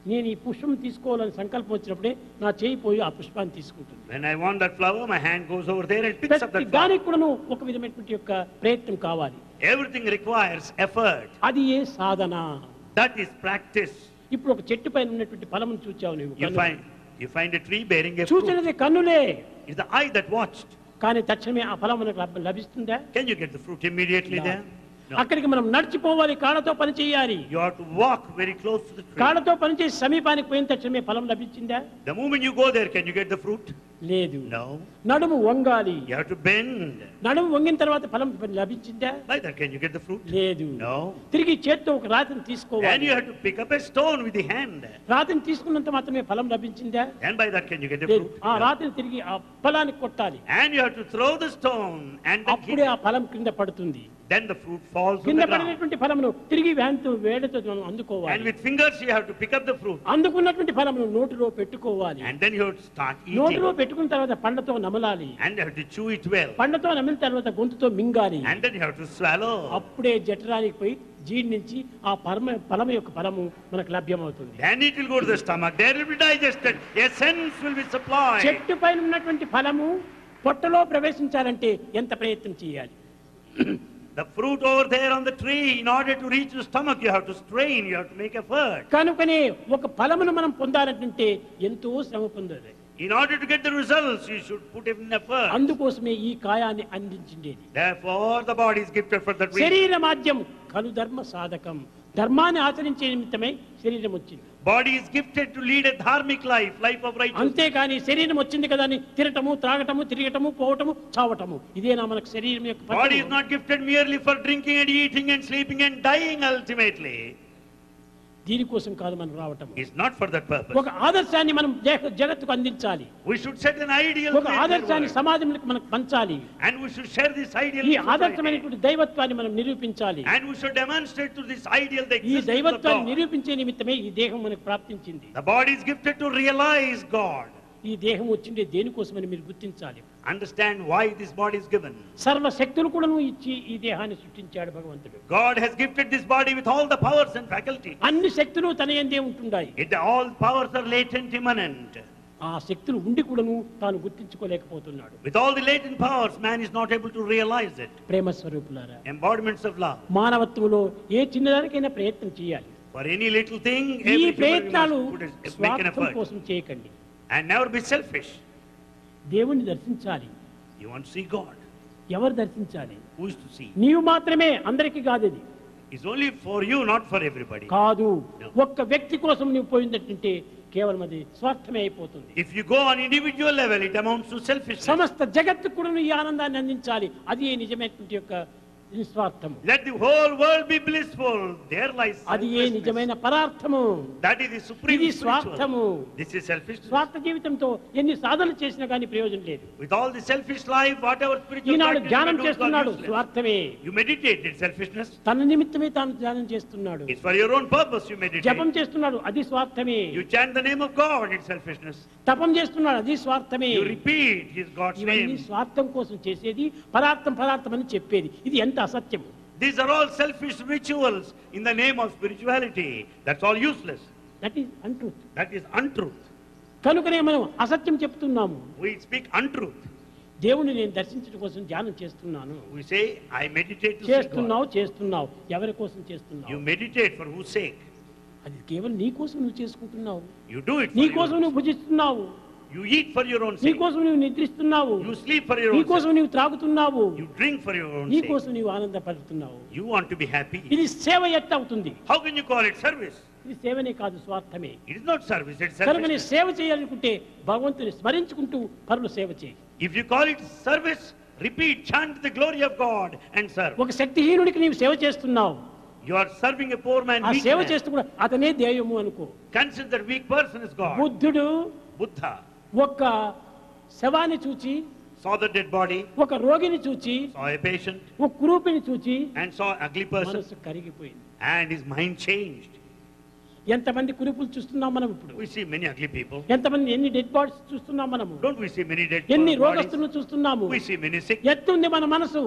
నేను ఈ పుష్పం తీసుకోవాలని సంకల్పం వచ్చినప్పుడే నా చేయి పోయి ఆ పుష్పాన్ని తీసుకుంటుంది. When I want that flower, my hand goes over there and picks up ప్రతి that flower. దానికి కూడాను ఒక విధమైనటువంటి యొక్క ప్రయత్నం కావాలి. Everything requires effort. అది ఏ సాధన. That is practice. ఇప్పుడు ఒక చెట్టు పైన ఉన్నటువంటి ఫలమును చూచావు నువ్వు. You find a tree bearing a fruit. చూసినది కన్నులే. It's the eye that watched. కానీ తక్షణమే ఆ ఫలం మనకు లభిస్తుందా? Can you get the fruit immediately there? No. అక్కడికి మనం నడిచిపోవాలి, కాళ్ళతో పని చేయాలి. You have to walk very close to the tree. కాళ్ళతో పని చేసి సమీపానికి పోయిన తక్షణమే ఫలం లభించిందా? The moment you go there, can you get the fruit? లేదు. No. నడుము వంగాలి. You have to bend. నడుము వంగిన తర్వాత ఫలం లభించిందా? Like that, can you get the fruit? లేదు. No. తిరిగి చేత్తో ఒక రాతిని And తీసుకోవాలి. you have to pick up a stone with the hand. రాతిని తీసుకున్నంత మాత్రమే ఫలం లభించిందా? And by that, can you get the లేదు. fruit? ఆ No. రాతిని తిరిగి ఆ ఫలానికి కొట్టాలి. And you have to throw the stone and then అప్పుడే hit ఆ ఫలం కింద పడుతుంది. Then the fruit falls on కింద the ground. పడినటువంటి ఫలమును తిరిగి వేడతో మనం And అందుకోవాలి. with fingers, you have to pick up the fruit. అందుకున్నటువంటి ఫలమును నోటిలో పెట్టుకోవాలి. And then you have to start నోటిలో eating. పెట్టుకున్న తర్వాత పండ్లతో నమలాలి. And you have to chew it well. పండ్లతో నమిలిన తర్వాత గొంతుతో మింగాలి. And then you have to swallow. అప్పుడే జఠరానికి పోయి జీర్ణించి ఆ ఫలం యొక్క ఫలము మనకు లభ్యమవుతుంది. Then it will go to the stomach. There will be digested. Essence will be supplied. చెట్టు పైన ఉన్నటువంటి ఫలము పొట్టలో ప్రవేశించాలంటే ఎంత ప్రయత్నం చేయాలి? The fruit over there on the tree, in order to reach the stomach, you have to strain, you have to make effort. కనుకనే ఒక ఫలమును మనం పొందాలంటే ఎంతో శ్రమ పొందాలి. In order to get the results, you should put in effort. అందుకోసమే ఈ కాయాన్ని అందించిండేది. Therefore, the body is gifted for that reason. శరీర మాధ్యం ఖలు ధర్మ సాధకం. ధర్మాన్ని ఆచరించే నిమిత్తమై శరీరం వచ్చింది. Body is gifted to lead a dharmic life, life of righteousness. అంతేకాని శరీరం వచ్చింది కదా అని తిరగటము, త్రాగటము, తిరగటము, పోవటము, చావటము ఇదేనా మనకు శరీరం యొక్క Body is పద్ధతి? not gifted merely for drinking and eating and sleeping and dying ultimately. దీనికోసం కాదు మనం రావటము. It's not for that purpose. ఒక ఆదర్శాన్ని మనం జగత్తుకు అందించాలి. We should set an ideal ఒక in their ఆదర్శాన్ని world. సమాజంలో మనకు పంచాలి. And we should share this ideal ఈ in society. ఆదర్శమైనటువంటి దైవత్వాన్ని మనం నిరూపించాలి. And we should demonstrate to this ideal the ఈ existence of దైవత్వాన్ని God. నిరూపించే నిమిత్తమే ఈ దేహం మనకు ప్రాప్తించింది. The body is gifted to realize God. ఈ దేహం వచ్చిండే దేనికోసమని మీరు గుర్తించాలి. Understand why this body is given. సర్వ శక్తులు కూడా ఇచ్చి ఈ దేహాన్ని సృష్టించాడు భగవంతుడు. God has gifted this body with all the powers and faculties. అన్ని శక్తులు తన యందే ఉంటున్నాయి. All powers are latent, immanent. ఆ శక్తులు ఉండి కూడాను తాను గుర్తించుకోలేకపోతున్నాడు. With all the latent powers, man is not able to realize it. ప్రేమ స్వరూపులారా, Embodiments of love. మానవత్వంలో ఏ చిన్నదానికైనా ప్రయత్నం చేయాలి. For any little thing, ఈ every human ప్రయత్నాలు must make an స్వార్థం effort. కోసం చేయకండి. And never be selfish. దేవుణ్ణి దర్శించాలి. You want to see God. ఎవరు దర్శించాలి? Who is to see? నీవు మాత్రమే, అందరికీ కాదు. అది It's only for you, not for everybody. కాదు. No. ఒక్క వ్యక్తి కోసం నువ్వు పోయిందంటే కేవలం అది స్వార్థమే అయిపోతుంది. If you go on individual level, it amounts to selfishness. సమస్త జగత్తు కూడా నువ్వు ఈ ఆనందాన్ని అందించాలి. అది నిజమైనటువంటి యొక్క నిస్వార్థము. Let the whole world be blissful. There lies అది selfishness. నిజమైన పరార్థము. That is the supreme ఇది spiritual. స్వార్థము. This is selfishness. స్వార్థ జీవితంతో ఎన్ని సాధనలు చేసినా కానీ ప్రయోజనం లేదు. With all the selfish life, whatever spiritual Eenadu practice ధ్యానం you do, చేస్తున్నాడు, God useless. స్వార్థమే. You meditate, it's selfishness. తన నిమిత్తమే తాను ధ్యానం చేస్తున్నాడు. It's for your own purpose you meditate. జపం చేస్తున్నాడు, అది స్వార్థమే. You chant the name of God, it's selfishness. తపం చేస్తున్నాడు, అది స్వార్థమే. You repeat His God's ఇవన్నీ name. స్వార్థం కోసం చేసేది, పరార్థం అని చెప్పేది. ఇది ఎంత అసత్యము. These are all selfish rituals in the name of spirituality. That's all useless. That is untruth. That is untruth. కనుకనే మనం అసత్యం చెప్తున్నాము. We speak untruth. దేవుని నేను దర్శించడం కోసం ధ్యానం చేస్తున్నాను. We say, I meditate to see God. చేస్తున్నావు. ఎవరి కోసం You చేస్తున్నావు? meditate for whose sake? అది కేవలం నీ కోసం నువ్వు చేసుకుంటున్నావు. You do it నీ for కోసం your నువ్వు భుజిస్తున్నావు. You eat for your own నీ sake. కోసం నువ్వు నిద్రిస్తున్నావు. You sleep for your నీ own కోసం sake. నువ్వు త్రాగుతున్నావు. You drink for your own నీ sake. కోసం నువ్వు ఆనందపడుతున్నావు. You want to be happy. ఇది సేవ ఎట్ట అవుతుంది? How can you call it service? ఇది సేవనే కాదు, స్వార్థమే. It is not service, it's కనుక నీ selfishness. సేవ చేయాలనుకుంటే భగవంతుని స్మరించుకుంటూ పరుల సేవ చేయి. If you call it service, repeat, chant the glory of God and serve. ఒక శక్తిహీనుడికి నీవు సేవ చేస్తున్నావు. You are serving a poor man, ఆ weak సేవ man. చేస్తూ కూడా అతనే దైవము అనుకో. Consider that weak person is God. బుద్ధుడు Buddha ఒక శవాన్ని చూచి, saw the dead body, ఒక రోగిని చూచి, saw a patient, ఒక కురూపిని చూచి and saw an ugly person, మనసు కరిగిపోయింది. and his mind changed. ఎంతమంది కురుపులు చూస్తున్నాం మనం ఇప్పుడు? We see many ugly people. ఎంతమంది ఎన్ని డెడ్ బాడీస్ చూస్తున్నాం మనము? Don't we see many dead ఎన్ని bodies? రోగస్తులను చూస్తున్నాము? We see many sick. ఎత్తుంది మన మనసు,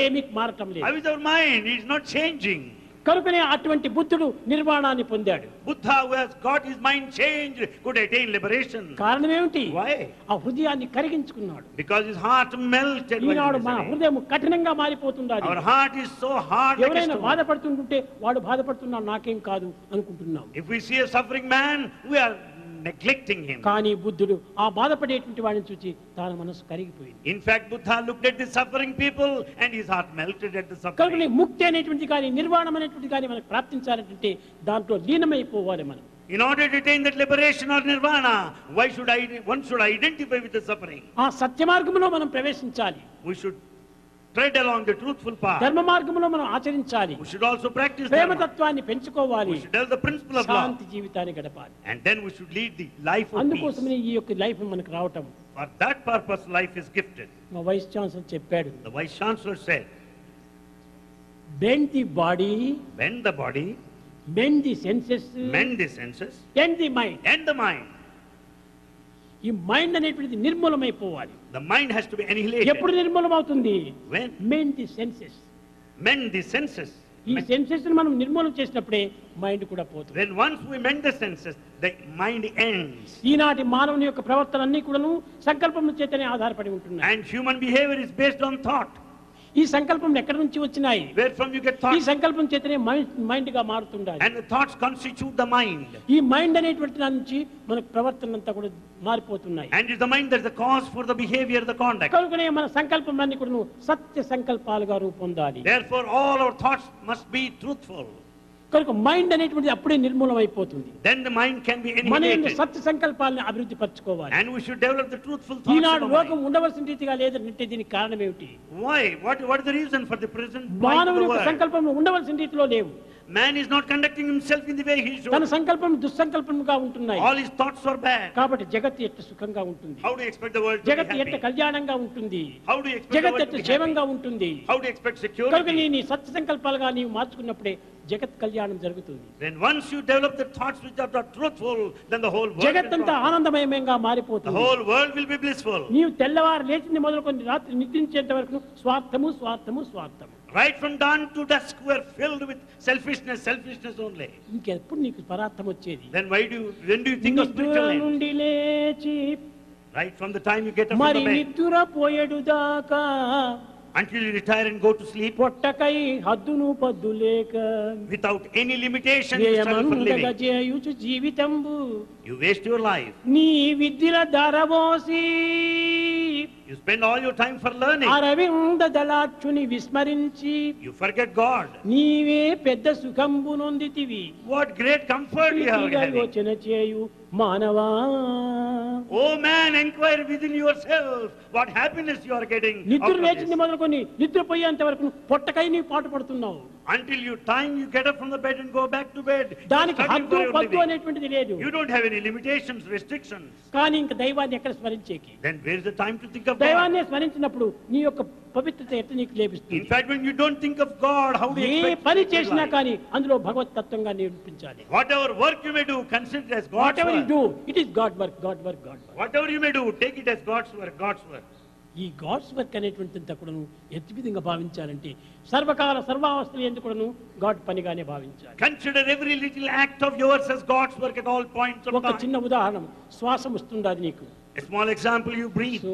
ఏమీ మారటం How లేదు. is our mind? It is not changing. కనుకనే అటువంటి బుద్ధుడు నిర్వాణాన్ని పొందాడు. Buddha, who has got his mind changed, could attain liberation. కారణం ఏమిటి? Why? ఆ హృదయాన్ని కరిగించుకున్నాడు. Because his heart melted. when he Eenadu was మన away. హృదయం కఠినంగా మారిపోతున్నది. Our heart is so hard like a ఎవరైనా stone. బాధపడుతుంటే వాడు బాధపడుతున్నాడు, నాకేం కాదు అనుకుంటున్నాం. If we see a suffering man, we are neglecting him. కానీ బుద్ధుడు ఆ బాధపడేటువంటి వాడిని చూసి తన మనసు కరిగిపోయింది. In fact, Buddha looked at the suffering people and his heart melted at the కనుక suffering. ముక్తి అనేటువంటి కానీ నిర్వాణం అనేటువంటి కానీ మనకు ప్రాప్తించాలంటే దాంట్లో లీనమైపోవాలి మనం. In order to attain that liberation or nirvana, one should identify with the suffering. ఆ సత్య మార్గంలో మనం ప్రవేశించాలి. We should tread along the truthful path. ధర్మ మార్గంలో మనం ఆచరించాలి. We should also practice dharma. ప్రేమతత్వాన్ని పెంచుకోవాలి. We should have the principle of love. శాంతి జీవితాన్ని గడపాలి. And then we should lead the life of peace. అందుకోసమే ఈ యొక్క లైఫ్ మనకు రావటం. For that purpose, life is gifted. మా వైస్ ఛాన్సలర్ చెప్పాడు, The Vice Chancellor said, bend the body, bend the body, mend the senses, mend the senses, end the mind. and the mind. ఈ mind అనేటువంటిది నిర్మూలమైపోవాలి. The mind has to be annihilated. ఎప్పుడు నిర్మూలమవుతుంది? When? Mend the senses. Mend the senses. ఈ senses మనం నిర్మూలన చేసినప్పుడే mind కూడా పోతుంది. When once we mend the senses, the mind ends. ఈనాటి మానవుని యొక్క ప్రవర్తన అన్ని కూడాను సంకల్పం చేతనే ఆధారపడి ఉంటున్నాయి. And human behavior is based on thought. ఈ సంకల్పం ఎక్కడి నుంచి వచ్చినాయి? Where from you get ఈ thoughts? సంకల్పం చేతనే మైండ్ గా మారుతుండాలి. And the thoughts constitute the mind. ఈ మైండ్ అనేటువంటి దాని నుంచి మన ప్రవర్తన అంతా కూడా మారిపోతున్నాయి. And it's the mind that's the cause for the behavior, the conduct. కనుకనే మన సంకల్పం కూడా సత్య సంకల్పాలుగా రూపొందాలి. Therefore, all our thoughts must be truthful. కనుక మైండ్ అనేటువంటిది అప్పుడే నిర్మూలం అయిపోతుంది. Then the mind can be మన annihilated. సత్య సంకల్పాలను అభివృద్ధి పరచుకోవాలి. And we should develop the truthful thoughts of Eenadu the లోకం mind. ఉండవలసిన రీతిగా లేదంటే దీనికి కారణం ఏమిటి? Why? What is the reason for the present plight of మానవుని the యొక్క world? సంకల్పం ఉండవలసిన రీతిలో లేవు. Man is not conducting himself in the way he తన should. సంకల్పం దుస్సంకల్పంగా ఉంటున్నాయి. All his thoughts are bad. కాబట్టి జగత్తు ఎట్ట సుఖంగా ఉంటుంది, How do you expect the world to be జగత్తు ఎట్ట happy? కళ్యాణంగా ఉంటుంది, How do you expect the జగత్తు world ఎట్ట to be క్షేమంగా happy? ఉంటుంది. How do you expect కనుక security? నీ సత్య సంకల్పాలుగా నీవు మార్చుకున్నప్పుడే జగత్ కళ్యాణం జరుగుతుంది. Then once you develop the thoughts which are not truthful, then the whole world will జగత్తంతా prosper. ఆనందమయంగా The మారిపోతుంది. whole world will be blissful. నీవు తెల్లవారు లేచింది మొదలుకొని రాత్రి నిద్రించేంత వరకు స్వార్థము స్వార్థము స్వార్థము. Right from dawn to dusk, we are filled with selfishness, selfishness only. ఇంకెప్పుడు నీకు పరార్థం వచ్చేది? Then when do you think of నిద్ర spiritual life? నుండి లేచి Right from the time you get up from మరి the bed నిద్ర పోయేడు దాకా until you retire and go to sleep పొట్టకై హద్దును పద్దు లేక without any limitation, you struggle for వ్యయమందగ living. చేయుచు జీవితంబు You waste your life. నీ విద్యల ధరబోసి You spend all your time for learning. Aravinda దళాక్షుని విస్మరించి You forget God. నీవే పెద్ద సుఖంబు నొందితివి. What great comfort you have having. యోచన చేయు మానవా, Oh man, inquire within yourself what happiness you are getting నిద్ర out of లేచింది this. మొదలుకొని నిద్రపోయేంత వరకు పొట్టకై నీ పాటు పడుతున్నావు. Until you get up from the bed and go back to bed. దానికి You're struggling హద్దు for your పద్దు living. అనేటువంటిది లేదు. You don't have any limitations, restrictions. కానీ ఇంక దైవాన్ని ఎక్కడ స్మరించేకి? Then where is the time to think of God? దైవాన్ని స్మరించినప్పుడు నీ యొక్క పవిత్రత ఎట్లా నీకు In లభిస్తుంది? fact, when you don't think of God, how do you A expect పని spiritual చేసినా life? కానీ అందులో భగవత్ తత్వంగా నిరూపించాలి. Whatever work you may do, consider it as what God's ever you work. Do it is God work, God work, God work. Whatever you may do, take it as God's work, God's work. ఈ God's work అనేటువంటింత కూడాను ఎట్టి విధంగా భావించాలంటే సర్వకాల సర్వావస్థలు ఎందుకు కూడాను God పనిగానే భావించాలి. Consider every little act of yours as God's work at all points of ఒక time. చిన్న ఉదాహరణ, శ్వాసం వస్తుండాది నీకు. A small example, you breathe. So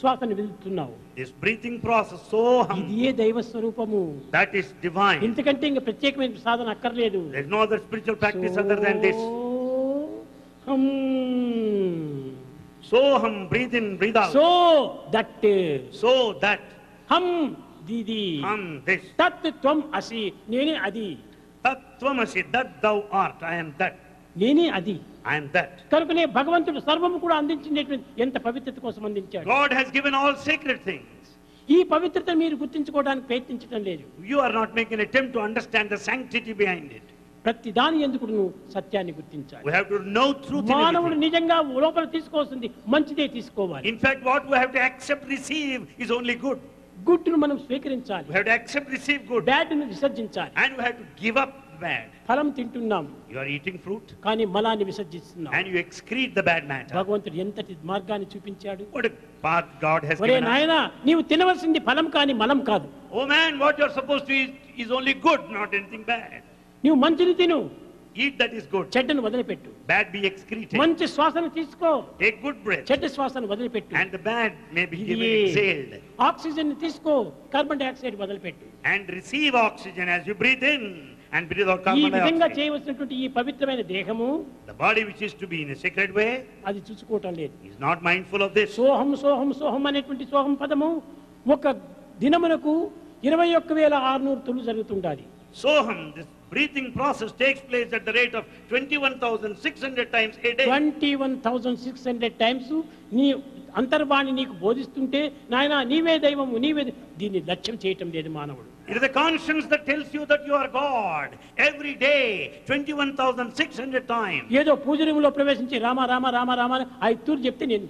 శ్వాసను వెళ్తున్నావు. This breathing process, so ఇది ఏ దైవ స్వరూపము. that is divine. ఇంతకంటే ఇంకా ప్రత్యేకమైన సాధన అక్కర్లేదు. There is no other spiritual practice other than this. Soham, breathe in, breathe out. So that So that, హం దీది this. తత్ త్వం అసి, నేనే అది, Tattvamasi, that thou art, I am that, నేనే అది. I am that. కనుకనే భగవంతుడు సర్వము కూడా అందించినటువంటి ఎంత పవిత్రత కోసం అందించాడు. God has given all sacred things. ఈ పవిత్రత మీరు గుర్తించుకోవడానికి ప్రయత్నించడం లేదు. You are not making an attempt to understand the sanctity behind it. ప్రతి దాని ఎందుకు నువ్వు సత్యాన్ని గుర్తించాలి. We have to know truth in మానవుడు everything. నిజంగా లోపల తీసుకోవాల్సింది మంచిదే తీసుకోవాలి. In fact, what we have to accept, receive is only good. Good ను మనం స్వీకరించాలి, We have to accept, receive good. Bad ను విసర్జించాలి. And we have to give up bad. ఫలం తింటున్నాం You are eating fruit కానీ మలాన్ని విసర్జిస్తున్నాం. and you excrete the bad matter. భగవంతుడు ఎంతటి మార్గాన్ని చూపించాడు. What a path God has ఒరే given us. నాయనా, నీవు తినవలసింది ఫలం కానీ మలం కాదు. Oh man, what you are supposed to eat is only good, not anything bad. నీవు మంచిని తిను, Eat that is good. చెడ్డను వదిలిపెట్టు. Bad be excreted. మంచి శ్వాసను తీసుకో, Take good breath. చెడ్డ శ్వాసను వదిలిపెట్టు. And the bad may be given ఇది exhaled. ఆక్సిజన్ తీసుకో, కార్బన్ డైఆక్సైడ్ వదిలిపెట్టు. And receive oxygen as you breathe in and breathe out ఈ carbon విధంగా dioxide. చేయవలసినటువంటి ఈ పవిత్రమైన దేహము The body which is to be in a sacred way అది చూసుకోవటం లేదు. is not mindful of this. సోహం సోహం సోహం అనేటువంటి సోహం పదము ఒక దినమునకు 21,600 తులు జరుగుతుండాలి. Soham, this breathing process takes place at the rate of 21,600 times a day. 21,600 times నీ అంతర్వాణి నీకు బోధిస్తుంటే నాయనా నీవే దైవము, నీవే దీన్ని లక్ష్యం చేయటం లేదు మానవుడు. It is the conscience that tells you that you are God. Every day, 21,600 times. ఏదో పూజ రూములో ప్రవేశించి రామ రామ రామ రామ అని 5 తూర్లు చెప్తే నేను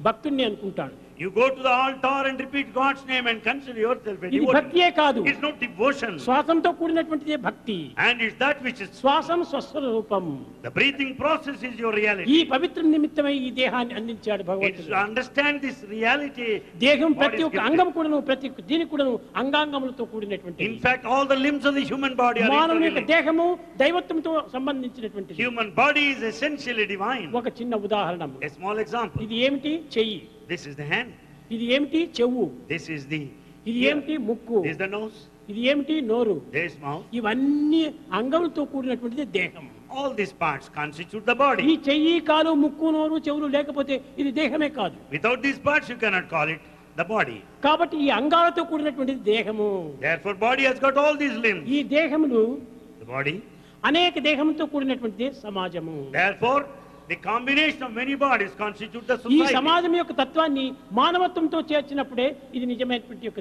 భక్తుడిని అనుకుంటాడు. You go to the altar and repeat God's name and consider yourself a ఇది devotee. భక్తియే కాదు, It's not devotion. శ్వాసంతో కూడినటువంటిదే భక్తి. And it's that which is శ్వాసం స్వస్వరూపం. the breathing process is your ఈ reality. పవిత్ర నిమిత్తమై ఈ దేహాన్ని అందించాడు It's భగవంతుడు. to understand this reality. దేహం God ప్రతి is ఒక్క gifted. అంగం కూడాను ప్రతి దీనికి కూడాను అంగాంగములతో కూడినటువంటి. In fact, all the limbs of the human body are మానవుని యొక్క interlinked. దేహము దైవత్వంతో సంబంధించినటువంటిది. Human body is essentially divine. ఒక చిన్న ఉదాహరణ, A small example. ఇది ఏమిటి? చెయ్యి. This is the hand. ఇది ఏమిటి చెవు, This is the ఇది ear. ఏమిటి ముక్కు, This is the nose. ఇది ఏమిటి నోరు. There is mouth. ఇవన్నీ అంగములతో కూడినటువంటిది దేహం. All these parts constitute the ఈ body. చెయ్యి, కాలు, ముక్కు, నోరు, చెవులు లేకపోతే ఇది దేహమే కాదు. Without these parts, you cannot call it the body. కాబట్టి ఈ అంగాలతో కూడినటువంటిది దేహము. Therefore, body has got all these limbs. ఈ దేహములు The body. అనేక దేహంతో కూడినటువంటిది సమాజము. Therefore, the combination of many bodies constitute the ఈ society. సమాజం యొక్క తత్వాన్ని మానవత్వంతో చేర్చినప్పుడే ఇది నిజమైనటువంటి యొక్క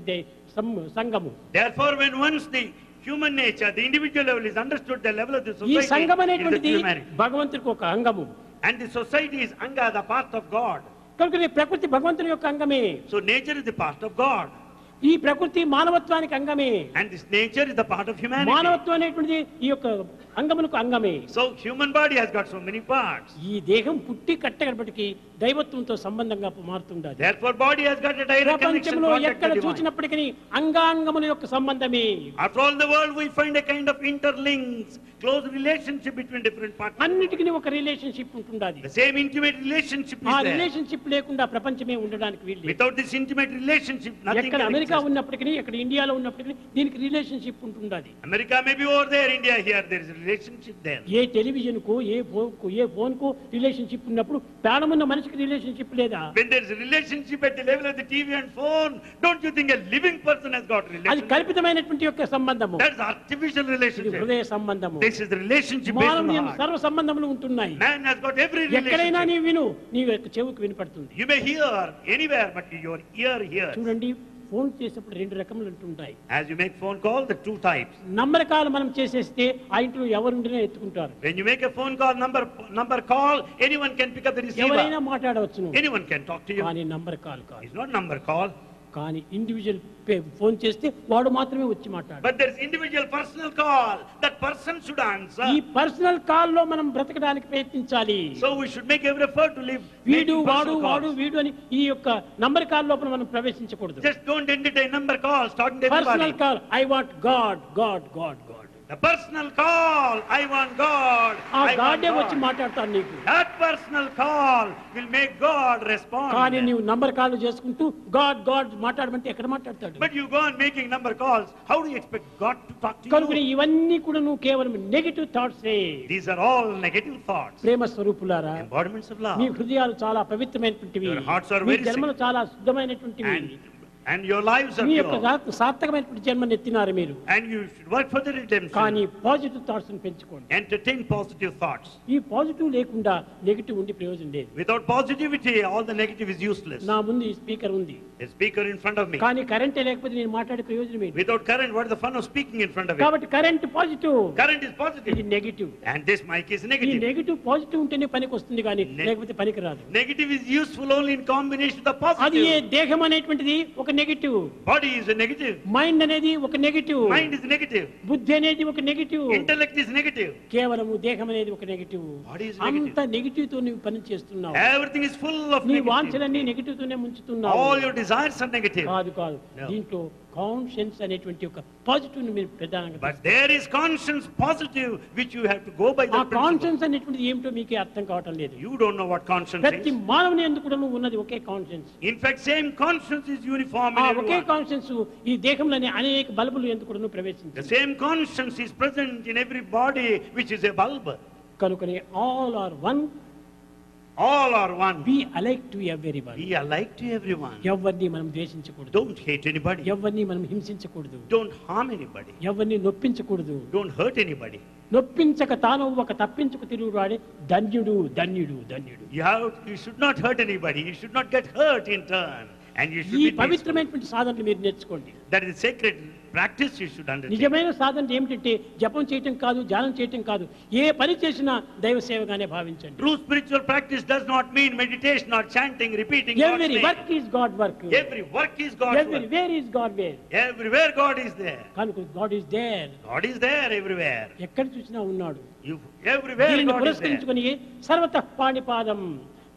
సంఘము. Therefore, when once the human nature, the individual level is understood, the level of the ఈ society సంఘం is the అనేటువంటిది humanity. భగవంతుడికి ఒక అంగము. And the society is anga, the part of God. కనుక ఈ ప్రకృతి భగవంతుని యొక్క అంగమే. So nature is the part of God. ఈ ప్రకృతి మానవత్వానికి అంగమే. And this nature is the part of humanity. మానవత్వం అనేటువంటిది ఈ యొక్క అంగమునకు అంగమే. So human body has got so many parts. ఈ దేహం పుట్టి కట్టగడపటికి దైవత్వంతో సంబంధంగా మారుతుండాలి. Therefore body has got a direct connection ప్రపంచంలో contact ఎక్కడ with divine. చూసినప్పటికీ అంగాంగముల యొక్క సంబంధమే. After all the world we find a kind of interlinks, close relationship between different parts. అన్నిటికీ ఒక రిలేషన్షిప్ ఉంటుండాలి. The same intimate relationship ఆ is there. రిలేషన్షిప్ లేకుండా ప్రపంచమే ఉండడానికి వీల్లేదు. Without this intimate relationship, nothing ఎక్కడ can అమెరికా exist. ఉన్నప్పటికీ, ఎక్కడ ఇండియాలో ఉన్నప్పటికీ దీనికి రిలేషన్షిప్ ఉంటుండాలి. America may be over there, India here, there is a relationship there. A television కు, ఏ ఫోన్ కు రిలేషన్షిప్ ఉన్నప్పుడు ప్రాణమున్న మనిషికి రిలేషన్షిప్ లేదా? When there is a relationship at the level of the TV and phone, don't you think a living person has got అది relationship? కల్పితమైనటువంటి యొక్క సంబంధము. That is artificial ఇది relationship. హృదయ సంబంధము. This is the relationship based on మానవుని the యందు heart. సర్వ సంబంధములు ఉంటున్నాయి. Man has got every ఎక్కడైనా relationship. నీ విను, నీ యొక్క చెవుకు వినపడుతుంది. You may hear anywhere, but your ear hears. చూడండి, ఫోన్ చేసేప్పుడు రెండు రకములు ఉంటుంటాయి. As you make phone call, the two types. నంబరకాలు మనం చేసేస్తే ఆ ఇంట్లో ఎవరుండినా ఎత్తుకుంటారు. When you make a phone call, number call, anyone can pick up the receiver. ఎవరైనా మాట్లాడవచ్చును. Anyone can talk to you. కానీ నంబర్ కాల్ కాదు. It's not number call. కానీ individual phone చేస్తే వాడు మాత్రమే వచ్చి మాట్లాడు. But there's individual personal call. That person should answer. ఈ పర్సనల్ కాల్ లో మనం బ్రతకడానికి ప్రయత్నించాలి. So we should make every effort to live. వీడు, making వాడు, personal వాడు, calls. వీడు అని ఈ యొక్క నంబర్ కాల్ లోపల మనం ప్రవేశించకూడదు. Just don't entertain number calls talking to everybody. Personal call, I want God, God, God, God. The personal call, I want God. ఆ I want గాడే వచ్చి God. మాట్లాడతాను నీకు. That personal call will make God respond. కానీ నీవు number call చేసుకుంటూ God God మాట్లాడమంటే ఎక్కడ మాట్లాడతాడు? But you go on making number calls. How do you expect God to talk to కనుక you? ఇవన్నీ కూడా నువ్వు కేవలం negative thoughts. These are all negative thoughts. ప్రేమ స్వరూపులారా, Embodiments of love. మీ హృదయాలు చాలా పవిత్రమైనటువంటివి. Your hearts are me very జన్మలు చాలా శుద్ధమైనటువంటివి. And your lives are మీ యొక్క pure. సార్థకమైనటువంటి జన్మను ఎత్తినారు మీరు. And you should work for the కానీ redemption. పాజిటివ్ థాట్స్ పెంచుకోండి. Entertain positive thoughts. ఈ పాజిటివ్ లేకుండా నెగటివ్ ఉండి ప్రయోజనం లేదు. Without positivity, all the negative is useless. నా ముందు ఈ స్పీకర్ ఉంది, A speaker in front of me. కానీ కరెంటే లేకపోతే నేను మాట్లాడే ప్రయోజనం ఏంటి? Without current, what is the fun of speaking in front of it? కాబట్టి current positive, Current is positive. ఇది negative. And this mic is ఈ negative. నెగటివ్ పాజిటివ్ ఉంటేనే పనికి వస్తుంది, కానీ లేకపోతే పనికి రాదు. Negative is useful only in combination with the అది ఏ positive. దేహం అనేటువంటిది ఒక negative, Body is a negative. Mind అనేది ఒక నెగటివ్, Mind is negative. బుద్ధి అనేది ఒక నెగటివ్, Intellect is negative. కేవలము దేహం అనేది ఒక నెగటివ్. Body is negative. అంత నెగటివ్ తో నువ్వు పని చేస్తున్నావు. Everything is full of నీ negative. వాంఛలన్నీ నెగటివ్ తోనే ముంచుతున్నావు. All your desires are negative. కాదు కాదు, No. దీంట్లో కాన్షియన్స్ అనేటువంటి ఒక పాజిటివ్ ని మీరు ప్రధానంగా But there is conscience positive which you have to go by ఆ the principle. కాన్షియన్స్ అనేటువంటిది ఏమిటో మీకే అర్థం కావటం లేదు. You don't know what conscience ప్రతి is. మానవుని ఎందుకు కూడా ఉన్నది ఒకే conscience. In fact, same conscience is uniform ఆ in ఒకే everyone. కాన్షియన్స్ ఈ దేహంలోని అనేక బల్బులు ఎందుకు కూడా The ప్రవేశించింది. same conscience is present in every body which is a bulb. కనుకనే all are one, All are one. Be alike to Be alike to everyone. ఎవరిని మనం ద్వేషించకూడదు, Don't hate anybody. ఎవరిని మనం హింసించకూడదు, Don't harm anybody. ఎవరిని నొప్పించకూడదు. Don't hurt anybody. నొప్పించక తాను ఒక తప్పించుకు తిరుగువాడే ధన్యుడు, ధన్యుడు, ధన్యుడు. You should not hurt anybody. You should not get hurt in turn. And you should ఈ be peaceful. పవిత్రమైనటువంటి సాధనలు మీరు నేర్చుకోండి. That is sacred practice you should undertake. నిజమైన సాధన ఏమిటంటే జపం చేయటం కాదు, ధ్యానం చేయటం కాదు, ఏ పని చేసినా దైవ సేవగానే భావించండి. True spiritual practice does not mean meditation or chanting, repeating God's ఎవరి name. Work is God work, Every work is God's ఎవరి work. Where is God where. Everywhere God is there. కనుక God is there. God is there everywhere. ఎక్కడ చూసినా ఉన్నాడు. Everywhere దీనిని God is there. పురస్కరించుకొని సర్వతః పాణిపాదం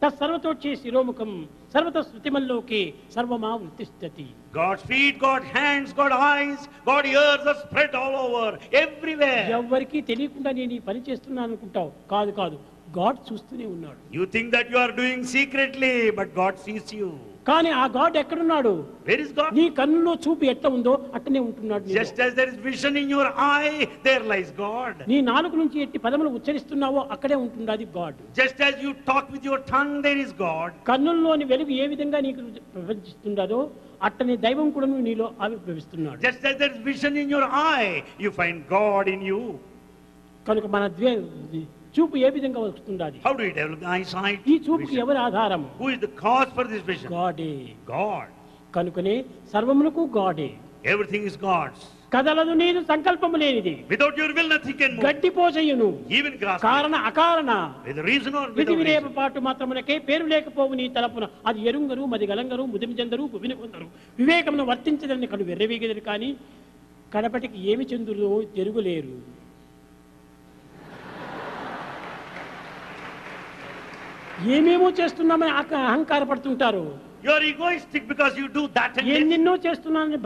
తత్సర్వతోచ్చి శిరోముఖం సర్వత శృతిమల్లోకి సర్వమా వృత్తిష్టతి. God's feet, God's hands, God's eyes, God's ears are spread all over, everywhere. ఎవరికి తెలియకుండా నేను ఈ పని చేస్తున్నాను అనుకుంటావు. కాదు కాదు, గాడ్ చూస్తూనే ఉన్నాడు. You think that you are doing secretly, but God sees you. కానీ ఆ గాడ్ ఎక్కడున్నాడు? Where is God? నీ కన్నులో చూపు ఎట్లా ఉందో అట్టనే ఉంటున్నాడు నీలో. Just as there is vision in your eye, there lies God. నీ నాలుక నుంచి ఎట్టి పదములు ఉచ్చరిస్తున్నావో అక్కడే ఉంటున్నది God. Just as you talk with your tongue, there is God. కన్నుల్లోని వెలుగు ఏ విధంగా నీకు ప్రపంచిస్తుందో అట్టనే దైవం కూడా నీలో ఆవిర్భవిస్తున్నాడు. Just as there is vision in your eye, you find God in you. కనుక మన చూపు ఏ విధంగా వస్తుండాలి? How do you develop the eyesight? ఈ చూపుకి ఎవరు ఆధారం? Who is the cause for this vision? గాడే. God. కనుకనే సర్వమునకు గాడే. Everything is God's. కదలదు నీరు సంకల్పము లేనిది. Without your will, nothing can move. గడ్డిపోజయును. Even grass. కారణ అకారణ. With reason or విధి without విరేప reason. పాటు మాత్రమునకే పేరు లేకపోవు నీ తలపున అది ఎరుంగరు మది గలంగరు ముదిమిజందరు భువిని కొందరు వివేకమును వర్తించదని కడు వెర్రవీగెదరు కానీ కడపటికి ఏమి చెందులో తెరుగులేరు. ఏమేమో చేస్తున్నామని అహంకారపడుతుంటారు. You are egoistic because you do that and this. ఎన్నెన్నో చేస్తున్నానని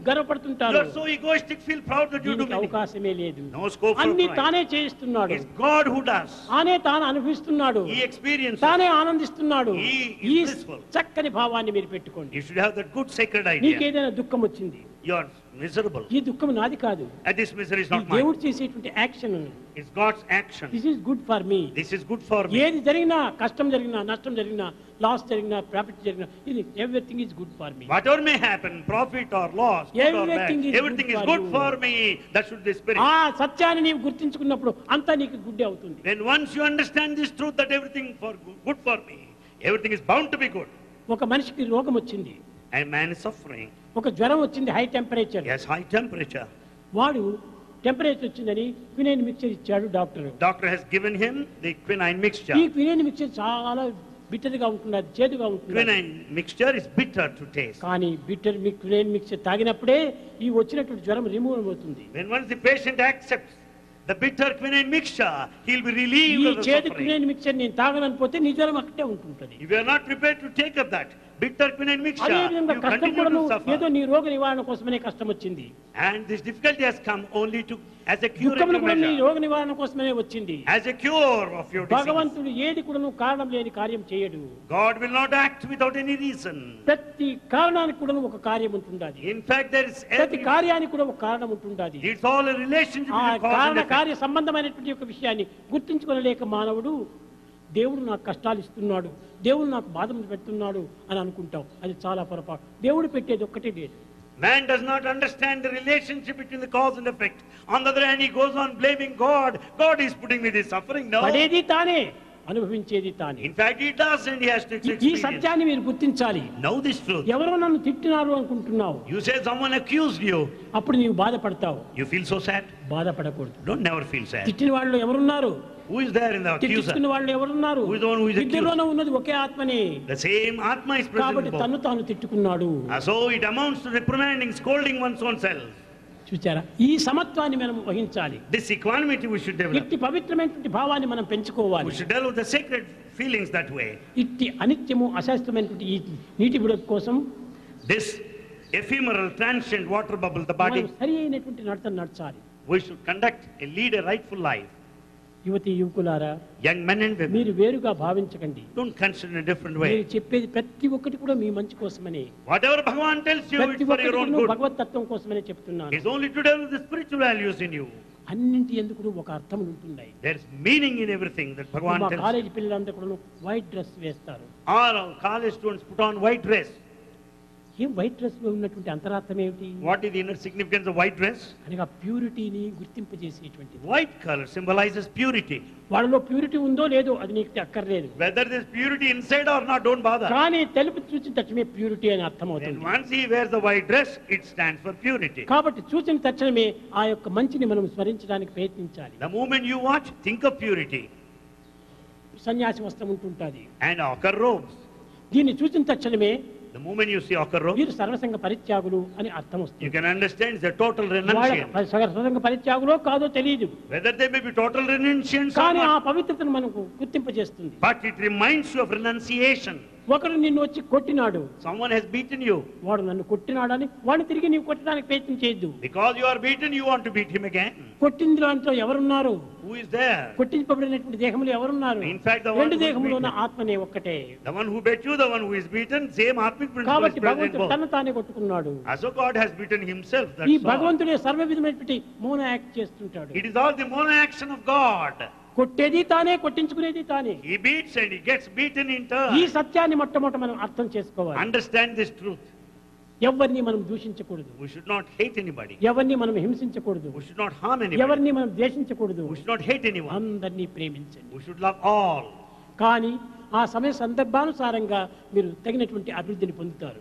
గర్వపడుతుంటారు. You are so egoistic, feel proud that you do దీనికి many. అవకాశమే లేదు. No scope for అన్ని pride. తానే చేయిస్తున్నాడు. It's God who does. తానే తాను అనుభవిస్తున్నాడు. He experiences. తానే ఆనందిస్తున్నాడు. He is ఈ blissful. చక్కని భావాన్ని మీరు పెట్టుకోండి. You should have that good sacred idea. నీకేదైనా దుఃఖం వచ్చింది, You are miserable. ఈ దుఃఖం నాది కాదు, And this misery is ఈ not mine. దేవుడు చేసేటువంటి action. It's God's action. This is good for me. This is good for me. ఏది జరిగినా, కష్టం జరిగినా, నష్టం జరిగినా, లాస్ జరిగినా, ప్రాఫిట్ జరిగినా, ఇది everything is good for me. Whatever may happen, profit or loss, good or bad, Everything is everything good is for good you. for me. That should be spirit. ఆ సత్యాన్ని నీవు గుర్తించుకున్నప్పుడు అంతా నీకు గుడ్డే అవుతుంది. When once you understand this truth that everything for good for me, everything is bound to be good. ఒక మనిషికి రోగం వచ్చింది, And man is suffering. ఒక జ్వరం వచ్చింది, high temperature. He has high temperature. వాడు టెంపరేచర్ వచ్చిందని క్వినైన్ మిక్చర్ ఇచ్చాడు doctor. Doctor has given him the quinine mixture. ఈ క్వినైన్ మిక్చర్ చాలా బిట్టర్గా ఉంటున్నది, చేదుగా ఉంటున్నది. Quinine mixture is bitter to taste. కానీ బిట్టర్ క్వినైన్ మిక్చర్ తాగినప్పుడే ఈ వచ్చినటువంటి జ్వరం రిమూవ్ అవుతుంది. When once the patient accepts the bitter quinine mixture, he'll be ఈ relieved of the చేదు suffering. క్వినైన్ మిక్చర్ నేను తాగనని పోతే నీ జ్వరం అక్కడే ఉంటుంటది. If you are not prepared to take up that bitter quinine mixture, అదే విధంగా you కష్టం continue కూడా to ఏదో suffer. నీ రోగ నివారణ కోసమనే కష్టం వచ్చింది. And this difficulty has come only to as a curative దుఃఖమును కూడా నీ measure, రోగ నివారణ కోసమే వచ్చింది. as a cure of your disease. భగవంతుడు ఏది కూడా కారణం లేని కార్యం చేయడు. God will not act without any reason. ప్రతి కారణానికి కూడా ఒక కార్యం ఉంటుండాలి. In fact, there is ప్రతి కార్యానికి కూడా ఒక కారణం ఉంటుండాలి. it's all a relationship ఆ between cause and కారణ effect. కార్య సంబంధమైనటువంటి ఒక విషయాన్ని గుర్తించుకోలేక మానవుడు దేవుడు నాకు కష్టాలు ఇస్తున్నాడు, దేవుడు నాకు బాధలు పెడుతున్నాడు అని అనుకుంటాం. అది చాలా పొరపాటు. దేవుడు పెట్టేది ఒక్కటే లేదు. Man does not understand the relationship between the cause and effect. On the other hand, he goes on blaming God. God is putting me this suffering. No. పడేది తానే, అనుభవించేది తానే. In fact, he does and he has to ఈ experience. సత్యాన్ని మీరు గుర్తించాలి. Know this truth. ఎవరో నన్ను తిట్టినారు అనుకుంటున్నావు, You say someone accused you. అప్పుడు నీవు బాధపడతావు. You feel so sad. బాధపడకూడదు. Don't never feel sad. తిట్టిన వాళ్ళు ఎవరున్నారు? Who is there in the accuser? తిట్టించుకున్న వాళ్ళు ఎవరున్నారు? Who is the one who is accused? ఇద్దరిలోనే ఉన్నది ఒకే ఆత్మనే. The same Atma is present కాబట్టి in both. తను తాను తిట్టుకున్నాడు. So it amounts to reprimanding, scolding one's own self. చూచారా? ఈ సమత్వాన్ని మనం వహించాలి. This equanimity we should develop. ఇట్టి పవిత్రమైనటువంటి భావాన్ని మనం పెంచుకోవాలి. We should develop the sacred feelings that way. ఇట్టి అనిత్యము అశాస్త్రమైనటువంటి ఈ నీటి బుడగ కోసం This ephemeral, transient water bubble, the body, మనం సరి అయినటువంటి నడతను నడచాలి. we should conduct lead a rightful life. యువతి యువకులారా, Young men and women, మీరు వేరుగా భావించకండి. don't consider in a different మీరు way. చెప్పేది ప్రతి ఒక్కటి కూడా మీ మంచి కోసమనే. Whatever Bhagavan tells you, ప్రతి it's for ఒక్కటి your own కూడా good. భగవత్ తత్వం కోసమనే చెప్తున్నాను. It's only to develop the spiritual values in you. అన్నింటి ఎందుకు ఒక అర్థం ఉంటున్నాయి. There's meaning in everything that Bhagavan మా tells you. కాలేజీ పిల్లలంతా కూడా వైట్ డ్రెస్ వేస్తారు. Our college students put on white dress. ఏం వైట్ డ్రెస్ లో ఉన్నటువంటి అంతరార్థం ఏమిటి? What is the inner significance of white dress? అనగా ప్యూరిటీని గుర్తింపజేసేటువంటిది. White color symbolizes purity. వాళ్ళలో ప్యూరిటీ ఉందో లేదో అది నీకు అక్కర్లేదు. Whether there's purity inside or not, don't bother. కానీ తెలుపు చూసిన తక్షణమే ప్యూరిటీ అని అర్థం Then అవుతుంది. once he wears the white dress, it stands for purity. కాబట్టి చూసిన తక్షణమే ఆ యొక్క మంచిని మనం స్మరించడానికి ప్రయత్నించాలి. The moment you watch, think of purity. సన్యాసి వస్త్రం ఉంటుంటుంది. And ochre robes. దీన్ని చూసిన తక్షణమే The moment you see ochre robes, వీరు సర్వసంగ పరిత్యాగులు అని అర్థం you వస్తుంది. can understand it's a total వాళ్ళ renunciant. సర్వసంగ పరిత్యాగులో కాదో తెలియదు, Whether they may be total renunciants or కానీ ఆ not, పవిత్రతను మనకు గుర్తింపజేస్తుంది. but it reminds you of renunciation. ఒకరు నిన్ను వచ్చి కొట్టినాడు, Someone has beaten you. వాడు నన్ను కొట్టినాడని వాడిని తిరిగి నీవు కొట్టడానికి ప్రయత్నం చేయొద్దు. Because you are beaten, you want to beat him again. కొట్టిన దాంట్లో ఎవరున్నారు? Who is there? కొట్టించబడినటువంటి దేహంలో ఎవరున్నారు? In fact, the one రెండు who is దేహంలో ఉన్న beaten. ఆత్మనే ఒక్కటే. The one who beat you, the one who is beaten, same Atmic principle is కాబట్టి present in భగవంతుడు both. తను తానే కొట్టుకున్నాడు. As so God has beaten himself, ఈ that's all. భగవంతుడే సర్వ విధమైనటువంటి మౌన యాక్ట్ చేస్తుంటాడు. It is all the mono action of God. కొట్టేది తానే, కొట్టించుకునేది తానే. He beats and he gets beaten in ఈ turn. సత్యాన్ని మొట్టమొదట మనం అర్థం చేసుకోవాలి. Understand this truth. ఎవరిని మనం దూషించకూడదు, We should not hate anybody. ఎవరిని మనం హింసించకూడదు, We should not harm anybody. ఎవరిని మనం ద్వేషించకూడదు. We should not hate anyone. అందరినీ ప్రేమించండి. We should love all. కానీ ఆ సమయ సందర్భానుసారంగా మీరు తగినటువంటి అభివృద్ధిని పొందుతారు.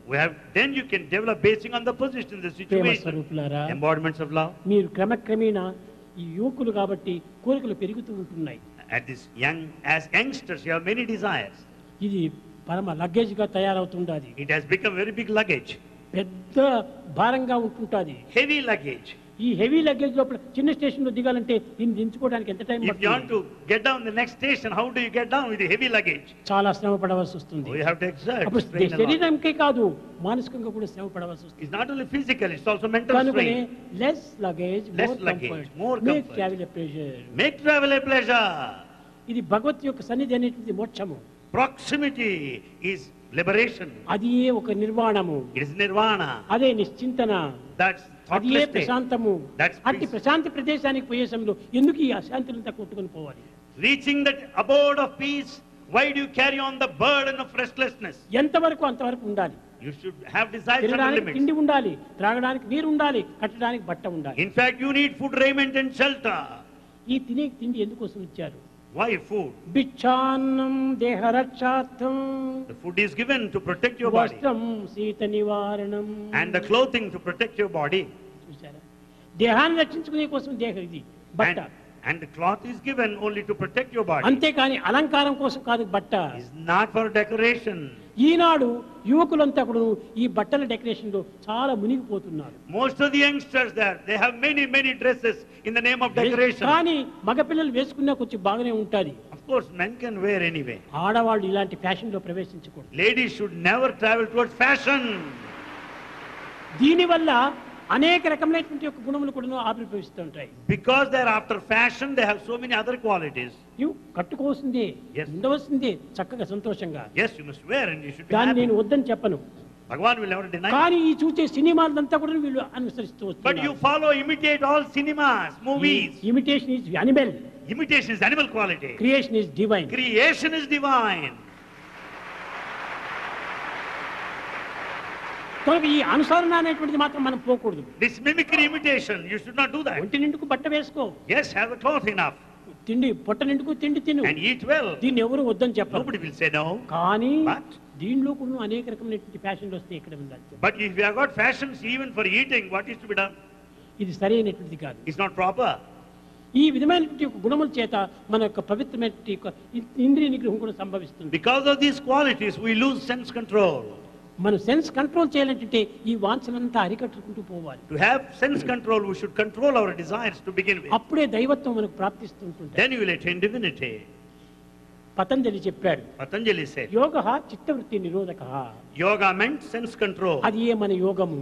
Then you can develop basing on the position, the Prema situation. స్వరూపులారా, Embodiments of love. మీరు క్రమక్రమేణా ఈ యువకులు కాబట్టి కోరికలు పెరుగుతూ ఉంటున్నాయి. As youngsters, you have many desires. ఇది పరమ లగేజ్ గా తయారవుతుండాది. It has become very big luggage, పెద్ద భారంగా ఉంటుంటాది. heavy luggage. ఈ హెవీ లగేజ్ లోపల చిన్న స్టేషన్ లో దిగాలంటే దీన్ని దించుకోవడానికి ఎంత time If you want to get down the next station, how do you get down with the heavy luggage? చాలా శ్రమ పడవలసి వస్తుంది. We have to exert. అప్పుడు strain a lot. శరీరంకే కాదు మానసికంగా కూడా శ్రమ పడవలసి వస్తుంది. It's not only physical, it's also mental కనుకనే strain. Less luggage Less more luggage, comfort more make comfort. Travel a pleasure. Make travel a pleasure. ఇది భగవత్ యొక్క సన్నిధి అనేటువంటి మోక్షము. Proximity is liberation. అది ఒక నిర్వాణము, It is nirvana. అదే నిశ్చింతన, That's అది ఏ thoughtless state. ప్రశాంతము. That's అట్టి peace. ప్రశాంతి ప్రదేశానికి పోయే సమయంలో ఎందుకు ఈ అశాంతులంతా కొట్టుకొని పోవాలి? Reaching that abode of peace, why do you carry on the burden of restlessness? ఎంతవరకు అంతవరకు ఉండాలి. You should have desires and తినడానికి limits. తిండి ఉండాలి, త్రాగడానికి నీరు ఉండాలి, కట్టడానికి బట్ట ఉండాలి. In fact, you need food, raiment and shelter. ఈ తినే తిండి ఎందుకోసం ఇచ్చారు? Why food? బిచ్ఛాన్నం దేహరక్షార్థం, The food is given to protect your body, వస్త్రం శీత నివారణం. and the clothing to protect your body, చూసారా, దేహాన్ని రక్షించుకునే కోసం దేహం ఇది బట్ట. and the cloth is given only to protect your body. అంతేకాని అలంకారం కోసం కాదు బట్ట. It's not for decoration. ఈనాడు యువకులంతా కూడా ఈ బట్టల డెకరేషన్ లో చాలా మునిగిపోతున్నారు. Most of the youngsters there, they have many dresses in the name of decoration. కానీ మగపిల్లలు వేసుకున్నా కొంచెం బాగానే ఉంటాది. Of course, men can wear anyway. ఆడవాళ్ళు ఇలాంటి ఫ్యాషన్ లో ప్రవేశించకూడదు. Ladies should never travel towards fashion. దీనివల్ల అనేక రకమైనటువంటి యొక్క గుణములు కూడా ఆవిర్భవిస్తూ ఉంటాయి. Because they're after fashion, they have so many other qualities. ఇవి కట్టుకోవాల్సిందే, Yes. ఉండవలసిందే చక్కగా సంతోషంగా. Yes, you must wear and you should be దాన్ని happy. నేను వద్దని చెప్పను. Bhagavan will never deny. కానీ ఈ చూసే సినిమాలంతా కూడా వీళ్ళు అనుసరిస్తూ But you వస్తున్నారు. follow, imitate all cinemas, movies. Imitation is animal, Imitation is animal quality. Creation is divine. Creation is divine. కనుక ఈ అనుసరణ అనేటువంటిది మాత్రం మనం పోకూడదు. This mimicry imitation, you should not do that. ఒంటి నిండుకు బట్ట వేసుకో, Yes, have the cloth enough తిండి పొట్ట నిండుకు తిండి తిను, and eat well. దీన్ని ఎవరు వద్దని చెప్పరు. Nobody will say no. కానీ But- దీనిలో కూడా అనేక రకమైనటువంటి ఫ్యాషన్లు వస్తాయి. ఇక్కడ ఉండాలి. But if you have got fashions even for eating, what is to be done? ఇది సరైనటువంటిది కాదు. It's not proper. ఈ విధమైనటువంటి యొక్క గుణముల చేత మన యొక్క పవిత్రమైనటువంటి యొక్క ఇంద్రియ నిగ్రహం కూడా సంభవిస్తుంది. Because of these qualities, we lose sense control. మనం సెన్స్ కంట్రోల్ చేయాలంటే ఈ వాంఛనంతా అరికట్టుకుంటూ పోవాలి. To have sense control, we should control our desires to begin with. అప్పుడే దైవత్వం మనకు ప్రాప్తిస్తుంటుంది. Then you will attain divinity. Patanjali చెప్పాడు, Patanjali said, యోగ చిత్తవృత్తి నిరోధక. yoga meant sense control. అది ఏ మన యోగము.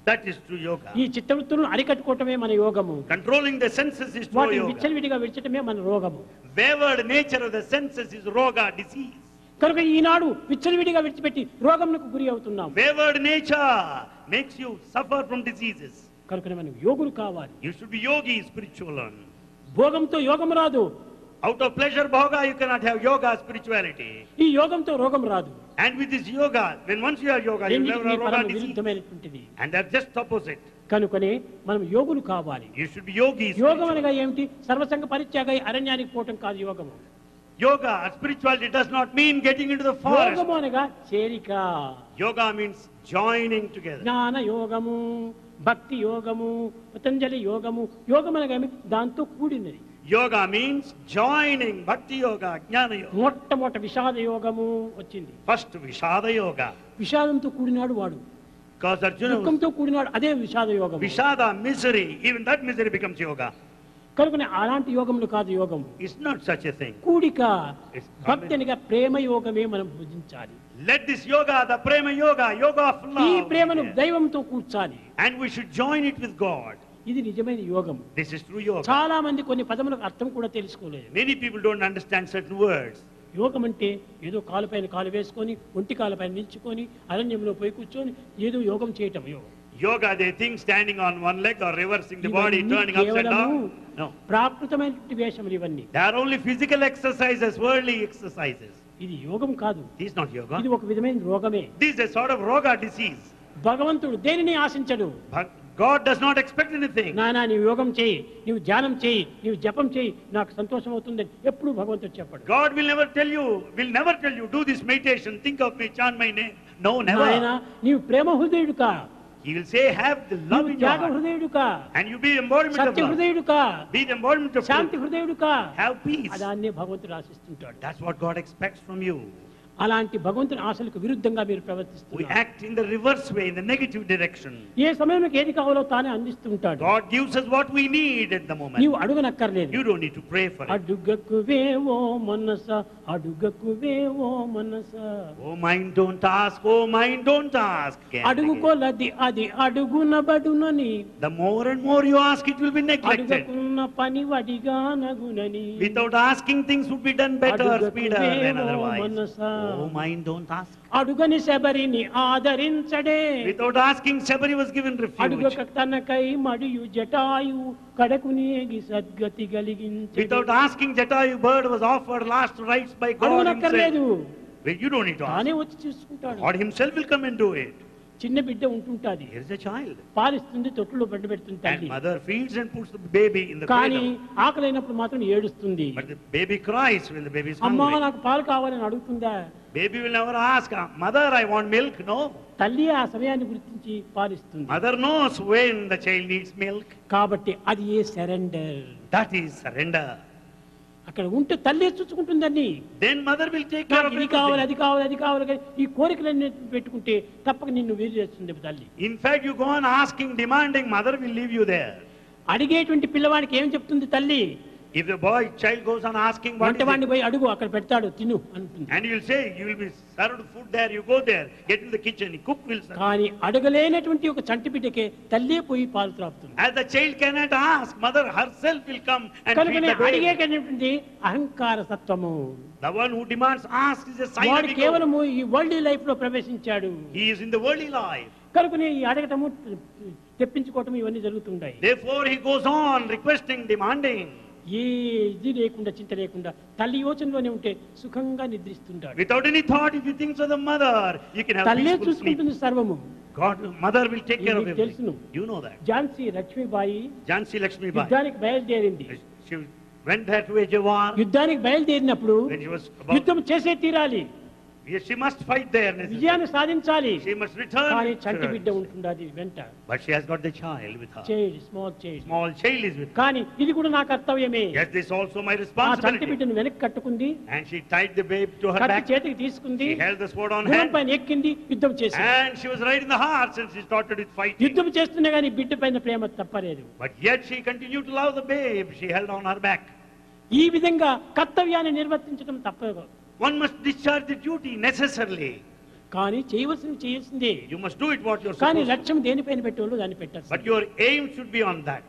That is true yoga. ఈ చిత్తవృత్తులను అరికట్టుకోవటమే మన యోగము. Controlling the senses is true వాటిని yoga. విచ్చలవిడిగా విడిచటమే మన రోగము. Wayward nature of the senses is roga, disease. కనుక ఈనాడు విచ్చలవిడిగా విడిచిపెట్టి రోగములకు గురి అవుతున్నాం. Wayward nature makes you suffer from diseases. కనుక మనం యోగులు కావాలి. You should be yogi, spiritual one. భోగంతో యోగం రాదు. Out of pleasure bhoga, you cannot have yoga, spirituality. ఈ యోగంతో రోగం రాదు. And with this yoga, when once you have yoga, you never రెండింటినీ have roga, పరమ disease. విరుద్ధమైనటువంటిది. And they're just opposite. కనుకనే మనం యోగులు కావాలి. You should be yogi, యోగం spiritual. అనగా ఏమిటి? సర్వసంగ పరిత్యాగ అరణ్యానికి పోవటం కాదు యోగము. Yoga, spirituality does not mean getting into the forest. యోగము అనగా చేరిక. Yoga means joining together. జ్ఞాన యోగము, భక్తి యోగము, పతంజలి యోగము. యోగం అనగా ఏమి? దాంతో కూడినది. Yoga means joining, bhakti yoga, jnana yoga. మొట్టమొదట విషాద యోగము వచ్చింది. First, Vishada yoga. విషాదంతో కూడినాడు వాడు, Because Arjuna was దుఃఖంతో కూడినాడు, అదే విషాద యోగం. Vishada, misery, even that misery becomes yoga. కనుక అలాంటి యోగములు కాదు యోగం. It's not such a thing. కూడిక It's భక్తి అనగా ప్రేమ యోగమే మనం భుజించాలి. Let this yoga, the prema yoga, yoga of ఈ love, ప్రేమను be there. దైవంతో కూర్చాలి. And we should join it with God. ఇది నిజమైన యోగం. This is true yoga. చాలా మంది కొన్ని పదములకు అర్థం కూడా తెలుసుకోలేదు. Many people don't understand certain words. యోగం అంటే ఏదో కాలుపైన కాలు వేసుకొని ఒంటి కాలుపైన నిల్చుకొని అరణ్యంలో పోయి కూర్చొని ఏదో యోగం చేయటం యోగం. Yoga, they think standing on one leg or reversing the body, ఇవన్నీ turning upside కేవలము down. No. ప్రాకృతమైనటువంటి వేషములు ఇవన్నీ. They are only physical exercises, worldly exercises. ఇది యోగం కాదు. This is not yoga. ఇది ఒక విధమైన రోగమే. This is a sort of roga disease. భగవంతుడు దేనిని ఆశించడు. But God does not expect anything. నానా నీవు యోగం చేయి, నీవు ధ్యానం చేయి, నీవు జపం చేయి, నాకు సంతోషం అవుతుందని ఎప్పుడు భగవంతుడు చెప్పాడు. God will never tell you, do this meditation, think of me, chant my name. No, never. నీవు ప్రేమ హృదయుడు కా, He will say, have the love in your Tyaga heart. హృదయుడు కా, And you be the embodiment of Satya love. హృదయుడు కా, Be the embodiment of Shanti truth. హృదయుడు కా. Have peace. అదాన్నే భగవంతుడు ఆశిస్తుంటాడు. That's what God expects from you. అలాంటి భగవంతుని ఆశలకు విరుద్ధంగా మీరు We ప్రవర్తిస్తున్నారు. act in the reverse way, in the negative direction. ఏ సమయంలో ఏది కావాలో తానే అందిస్తుంటాడు. God gives us what we need at the moment. నీవు అడుగనక్కర్లేదు. You don't need to pray for it. అడుగకువేవో మనస, అడుగకువేవో మనస, Oh mind, don't ask. Oh mind, don't ask. Again and again. అడుగుకోలది అది అడుగునబడునని, The more and more you ask, it will be neglected. అడుగకున్న పని వడిగా నగునని. Without asking, things would be done better, speeder than otherwise. Manasa, Oh mind, don't ask. అడుగని శబరిని ఆదరించడే. Without asking, Sabari was given refuge. అడుగక తనకై మడియు Jatayu కడకునేగి సద్గతి కలిగించే. Without asking, Jatayu bird was offered last rites by God అడుగనక్కర్లేదు, himself. Well, you don't need to ask. తానే వచ్చి చూసుకుంటాడు. God himself will come and do it. చిన్న బిడ్డ ఉంటుంటాది, Here is a child. పాలిస్తుంది, తొట్టులో బండి పెడుతుంది And తల్లి. mother feeds and puts the baby in the కానీ cradle. ఆకలైనప్పుడు మాత్రం ఏడుస్తుంది. But the baby cries when the baby is అమ్మా hungry. నాకు పాలు కావాలని అడుగుతుందా? Baby will never ask, mother, I want milk. No. తల్లి ఆ సమయాన్ని గుర్తించి పాలిస్తుంది. Mother knows when the child needs milk. కాబట్టి అది ఏ సరెండర్. That is surrender. అక్కడ ఉంటే తల్లి చూసుకుంటుందని. Then mother will take care నాకు of ఇది everything. కావాలి, అది కావాలి, అది కావాలి, కానీ ఈ కోరికలన్నీ పెట్టుకుంటే తప్పక నిన్ను వీలు చేస్తుంది తల్లి. In fact, you go on asking, demanding, mother will leave you there. అడిగేటువంటి పిల్లవాడికి ఏం చెప్తుంది తల్లి? If the child goes on asking, what is వంటవాడిని it? పోయి అడుగు, అక్కడ పెడతాడు, తిను అంటుంది. And you will say, you will be served food there, you go there, get in the kitchen, cook will serve. కానీ అడగలేనటువంటి ఒక చంటి బిడ్డకే తల్లే పోయి పాలు త్రాపుతుంది. As the child cannot ask, mother herself will come and feed కనుకనే the baby. అడిగేటువంటి అహంకార సత్వము. The one who demands asks is a sign వాడు of ego. కేవలము ఈ వరల్డ్ లైఫ్ లో ప్రవేశించాడు. He is in the worldly life. కనుకనే ఈ అడగటము తెప్పించుకోవటం ఇవన్నీ జరుగుతుంటాయి. Therefore he goes on requesting, demanding. ఏ ఇది లేకుండా, చింత లేకుండా తల్లి యోచనలోనే ఉంటే సుఖంగా నిద్రిస్తుంటాడు. Without any thought, if you think of the mother, you can have తల్లే peaceful sleep. చూసుకుంటుంది సర్వము. God, mother will take care of ఇది everything. తెలుసును. You know that. Jhansi Lakshmibai Jhansi Lakshmi Bai. యుద్ధానికి బయలుదేరింది. She went there to wage a war. యుద్ధానికి బయలుదేరినప్పుడు When she was about, యుద్ధం చేసే తీరాలి, yes, she must fight there. necessarily. విజయాన్ని సాధించాలి. She must return. కానీ to చంటి her. బిడ్డ ఉంటుండది వెంట. But she has got the child with her. Child, small child. Small child is with her. కానీ ఇది కూడా నా కర్తవ్యమే. Yes, this is also my ఆ చంటి responsibility. బిడ్డను వెనక్కి కట్టుకుంది, And she tied the babe to her కత్తి back. చేతికి తీసుకుంది, She held the sword on గుర్రం hand. పైన ఎక్కింది, యుద్ధం చేసింది. And she was riding the horse and she started with fighting. యుద్ధం చేస్తున్నా కానీ బిడ్డ పైన ప్రేమ తప్పలేదు. But yet she continued to love the babe. She held on her back. ఈ విధంగా కర్తవ్యాన్ని నిర్వర్తించడం తప్పదు. One must discharge the duty necessarily. కానీ చేయాల్సిందే. You must do it what you're కానీ supposed to. లక్ష్యం దేనిపైన పెట్టేవాళ్ళు దాన్ని పెట్టారు. But your aim should be on that.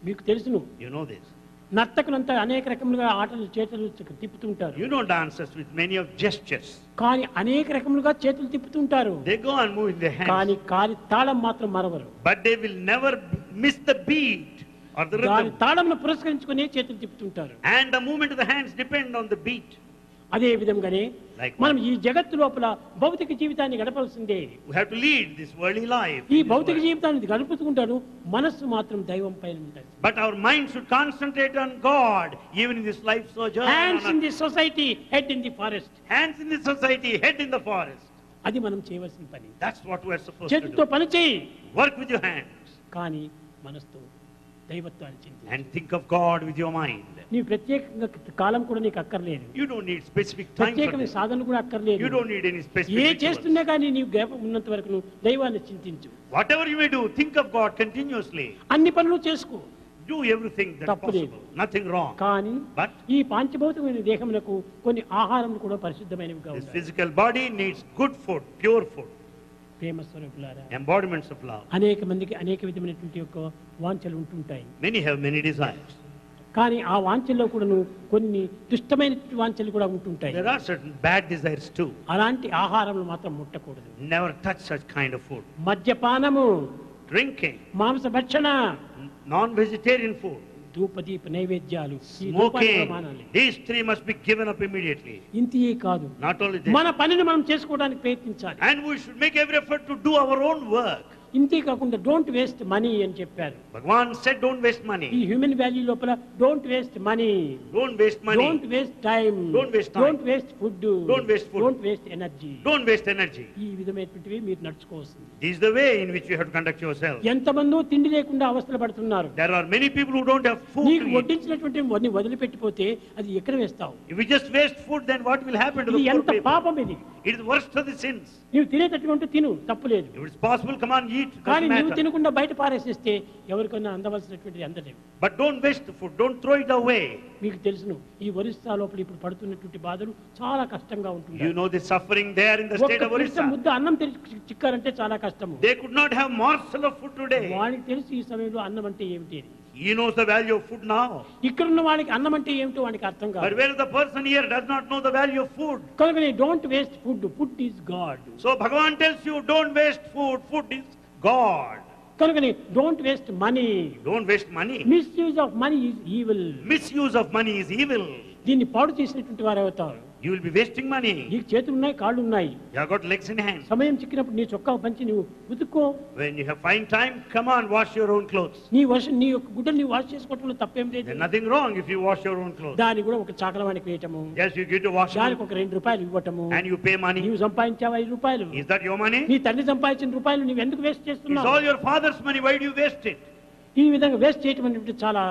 మీకు తెలుసును, You know this. నర్తకులంతా అనేక రకములుగా ఆటలు చేతులు తిప్పుతుంటారు. You know dances with many of gestures. కానీ అనేక రకములుగా చేతులు తిప్పుతుంటారు. They go on moving their కానీ hands. తాళం మాత్రం మరవరు. But they will never miss the beat or the దాని rhythm. తాళంను పురస్కరించుకునే చేతులు తిప్పుతుంటారు. And the movement of the hands depend on the beat. అదే విధంగానే Likewise. మనం ఈ జగత్తు లోపల భౌతిక జీవితాన్ని గడపాల్సిందే. We have to lead this worldly life. ఈ in this భౌతిక world. జీవితాన్ని గడుపుతుంటారు, మనస్సు మాత్రం దైవం పైన ఉంటుంది. But our mind should concentrate on God even in this life sojourn. Hands on in earth. The society, head in the forest. Hands in the society, head in the forest. అది మనం చేయవలసిన పని. That's what we're supposed to చేతితో do. పని చేయి, Work with your hands కానీ మనసుతో దైవత్వాన్ని చింతించు. and think of God with your mind. నీ ప్రత్యేకంగా కాలం కూడా నీకు అక్కర్లేదు. You don't need specific time for ప్రత్యేకమైన this. సాధన కూడా అక్కర్లేదు. You don't need any A specific rituals. చేస్తున్నా కానీ నీవు జ్ఞాపకం ఉన్నంత వరకు నువ్వు దైవాన్ని చింతించు. Whatever you may do, think of God continuously. అన్ని పనులు చేసుకో. Do everything that's తప్పులేదు. possible. Nothing wrong. కానీ But ఈ పాంచభౌతికమైన దేహమునకు కొన్ని ఆహారం కూడా పరిశుద్ధమైనవిగా this ఉంటాయి. physical body needs good food, pure food, ప్రేమ స్వరూపులారా, embodiments of love. అనేక మందికి అనేక విధమైనటువంటి యొక్క వాంఛలు ఉంటుంటాయి. Many have many desires. కానీ ఆ వాంఛల్లో కూడాను కొన్ని దుష్టమైన వాంఛలు కూడా ఉంటుంటాయి. There are certain bad desires too. అలాంటి ఆహారం మాత్రం ముట్టకూడదు. Never touch such kind of food. మద్యపానము, Drinking, మాంస భక్షణ, non-vegetarian food, ధూపదీప నైవేద్యాలు, ఈ ధూపాన్ని కూడా smoking. Manali. These three must be given up immediately. ఇంతియే కాదు, Not only this. మన పనిని మనం చేసుకోవడానికి ప్రయత్నించాలి. And we should make every effort to do our own work. ఇంతే కాకుండా డోంట్ వేస్ట్ మనీ అని చెప్పారు. Bhagwan said, don't waste money. ఈ హ్యూమన్ వాల్యూ లోపల don't waste money, Don't waste money. Don't waste time, Don't waste time. Don't waste food, Don't waste food. Don't waste energy. Don't waste energy. ఈ విధమైనటువంటివి మీరు నడుచుకోవాల్సింది. This is the way in which you have to conduct yourself. ఎంతమందో తిండి లేకుండా అవస్థలు పడుతున్నారు. There are many people who don't have food నీకు to eat. వడ్డించినటువంటి వన్ని వదిలిపెట్టిపోతే అది ఎక్కడ వేస్తావు? If we just waste food, then what will happen to ఇది the poor ఎంత people? పాపం ఇది. It is worst of the sins. నువ్వు తినేటటువంటి తిను, తప్పులేదు. If it's possible, come on, eat. కానీ Doesn't నువ్వు matter. తినకుండా బయట పారేసేస్తే ఎవరికన్నా అందవలసినటువంటిది అందలేవు. But don't waste the food. Don't throw it away. మీకు తెలుసును, ఈ ఒరిస్సా లోపల ఇప్పుడు పడుతున్నటువంటి బాధలు చాలా కష్టంగా ఉంటుంది. You know the suffering there in the state of ఒక్క Orissa. ముద్ద అన్నం చిక్కారంటే చాలా కష్టము. They could not have morsel of food today. వాడికి తెలుసు ఈ సమయంలో అన్నం అంటే ఏమిటి అని. He knows the value of food now. ఇక్కడున్న వాడికి అన్నం అంటే ఏమిటో వాడికి అర్థం But కాదు. where the person here does not know the value of food. కనుక don't waste food, food is God. So Bhagavan tells you, don't waste food. Food is God. కనుక don't waste money. Don't waste money. Misuse of money is evil. Misuse of money is evil. దీన్ని పాడు చేసినటువంటి వారు అవుతారు. You will be wasting money. నీకు చేతులు ఉన్నాయి, కాళ్ళు ఉన్నాయి. You have got legs in hands. సమయం చిక్కినప్పుడు నీ చొక్కా పంచి నువ్వు ఉతుక్కో. When you have fine time, come on, wash your own clothes. నీ యొక్క గుడ్డలు నీవు వాష్ చేసుకోవటంలో తప్పేం లేదు. There's nothing wrong if you wash your own clothes. దాన్ని కూడా ఒక చాకలవానికి వేయటము, Yes, you get to wash దానికి them ఒక 2 రూపాయలు ఇవ్వటము. and you pay money. నీవు సంపాదించావు 5 రూపాయలు. Is that your money? నీ తండ్రి సంపాదించిన రూపాయలు నువ్వు ఎందుకు వేస్ట్ It's చేస్తున్నావు? all your father's money. Why do you waste it? ఈ విధంగా వేస్ట్ చేయటం అనేది చాలా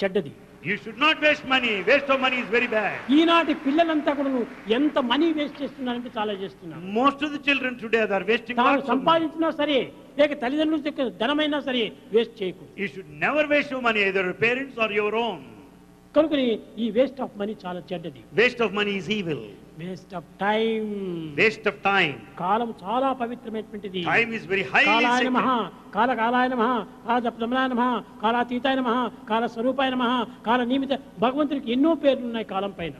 చెడ్డది. You should not waste money. Waste of money is very bad. ఈనాటి పిల్లలంతా కూడా ఎంత మనీ వేస్ట్ చేస్తున్నారంటే చాలా చేస్తున్నారు. Most of the children today are wasting తాను lots of money. సంపాదించినా సరే, లేక తల్లిదండ్రుల యొక్క ధనమైనా సరే వేస్ట్ చేయకూడదు. You should never waste your money, either your parents or your own. కనుక ఈ వేస్ట్ ఆఫ్ మనీ చాలా చెడ్డది. Waste of money is evil. Waste of time, Waste of time. కాలం చాలా పవిత్రమైనటువంటిది. Time is very highly కాలాయ నమః, sacred. కాలకాలాయ నమః, కాలదప్తమనాయ నమః, కాలాతీతాయ నమః, కాల స్వరూపాయ నమః, కాల నియమిత. భగవంతుడికి ఎన్నో పేర్లు ఉన్నాయి కాలం పైన.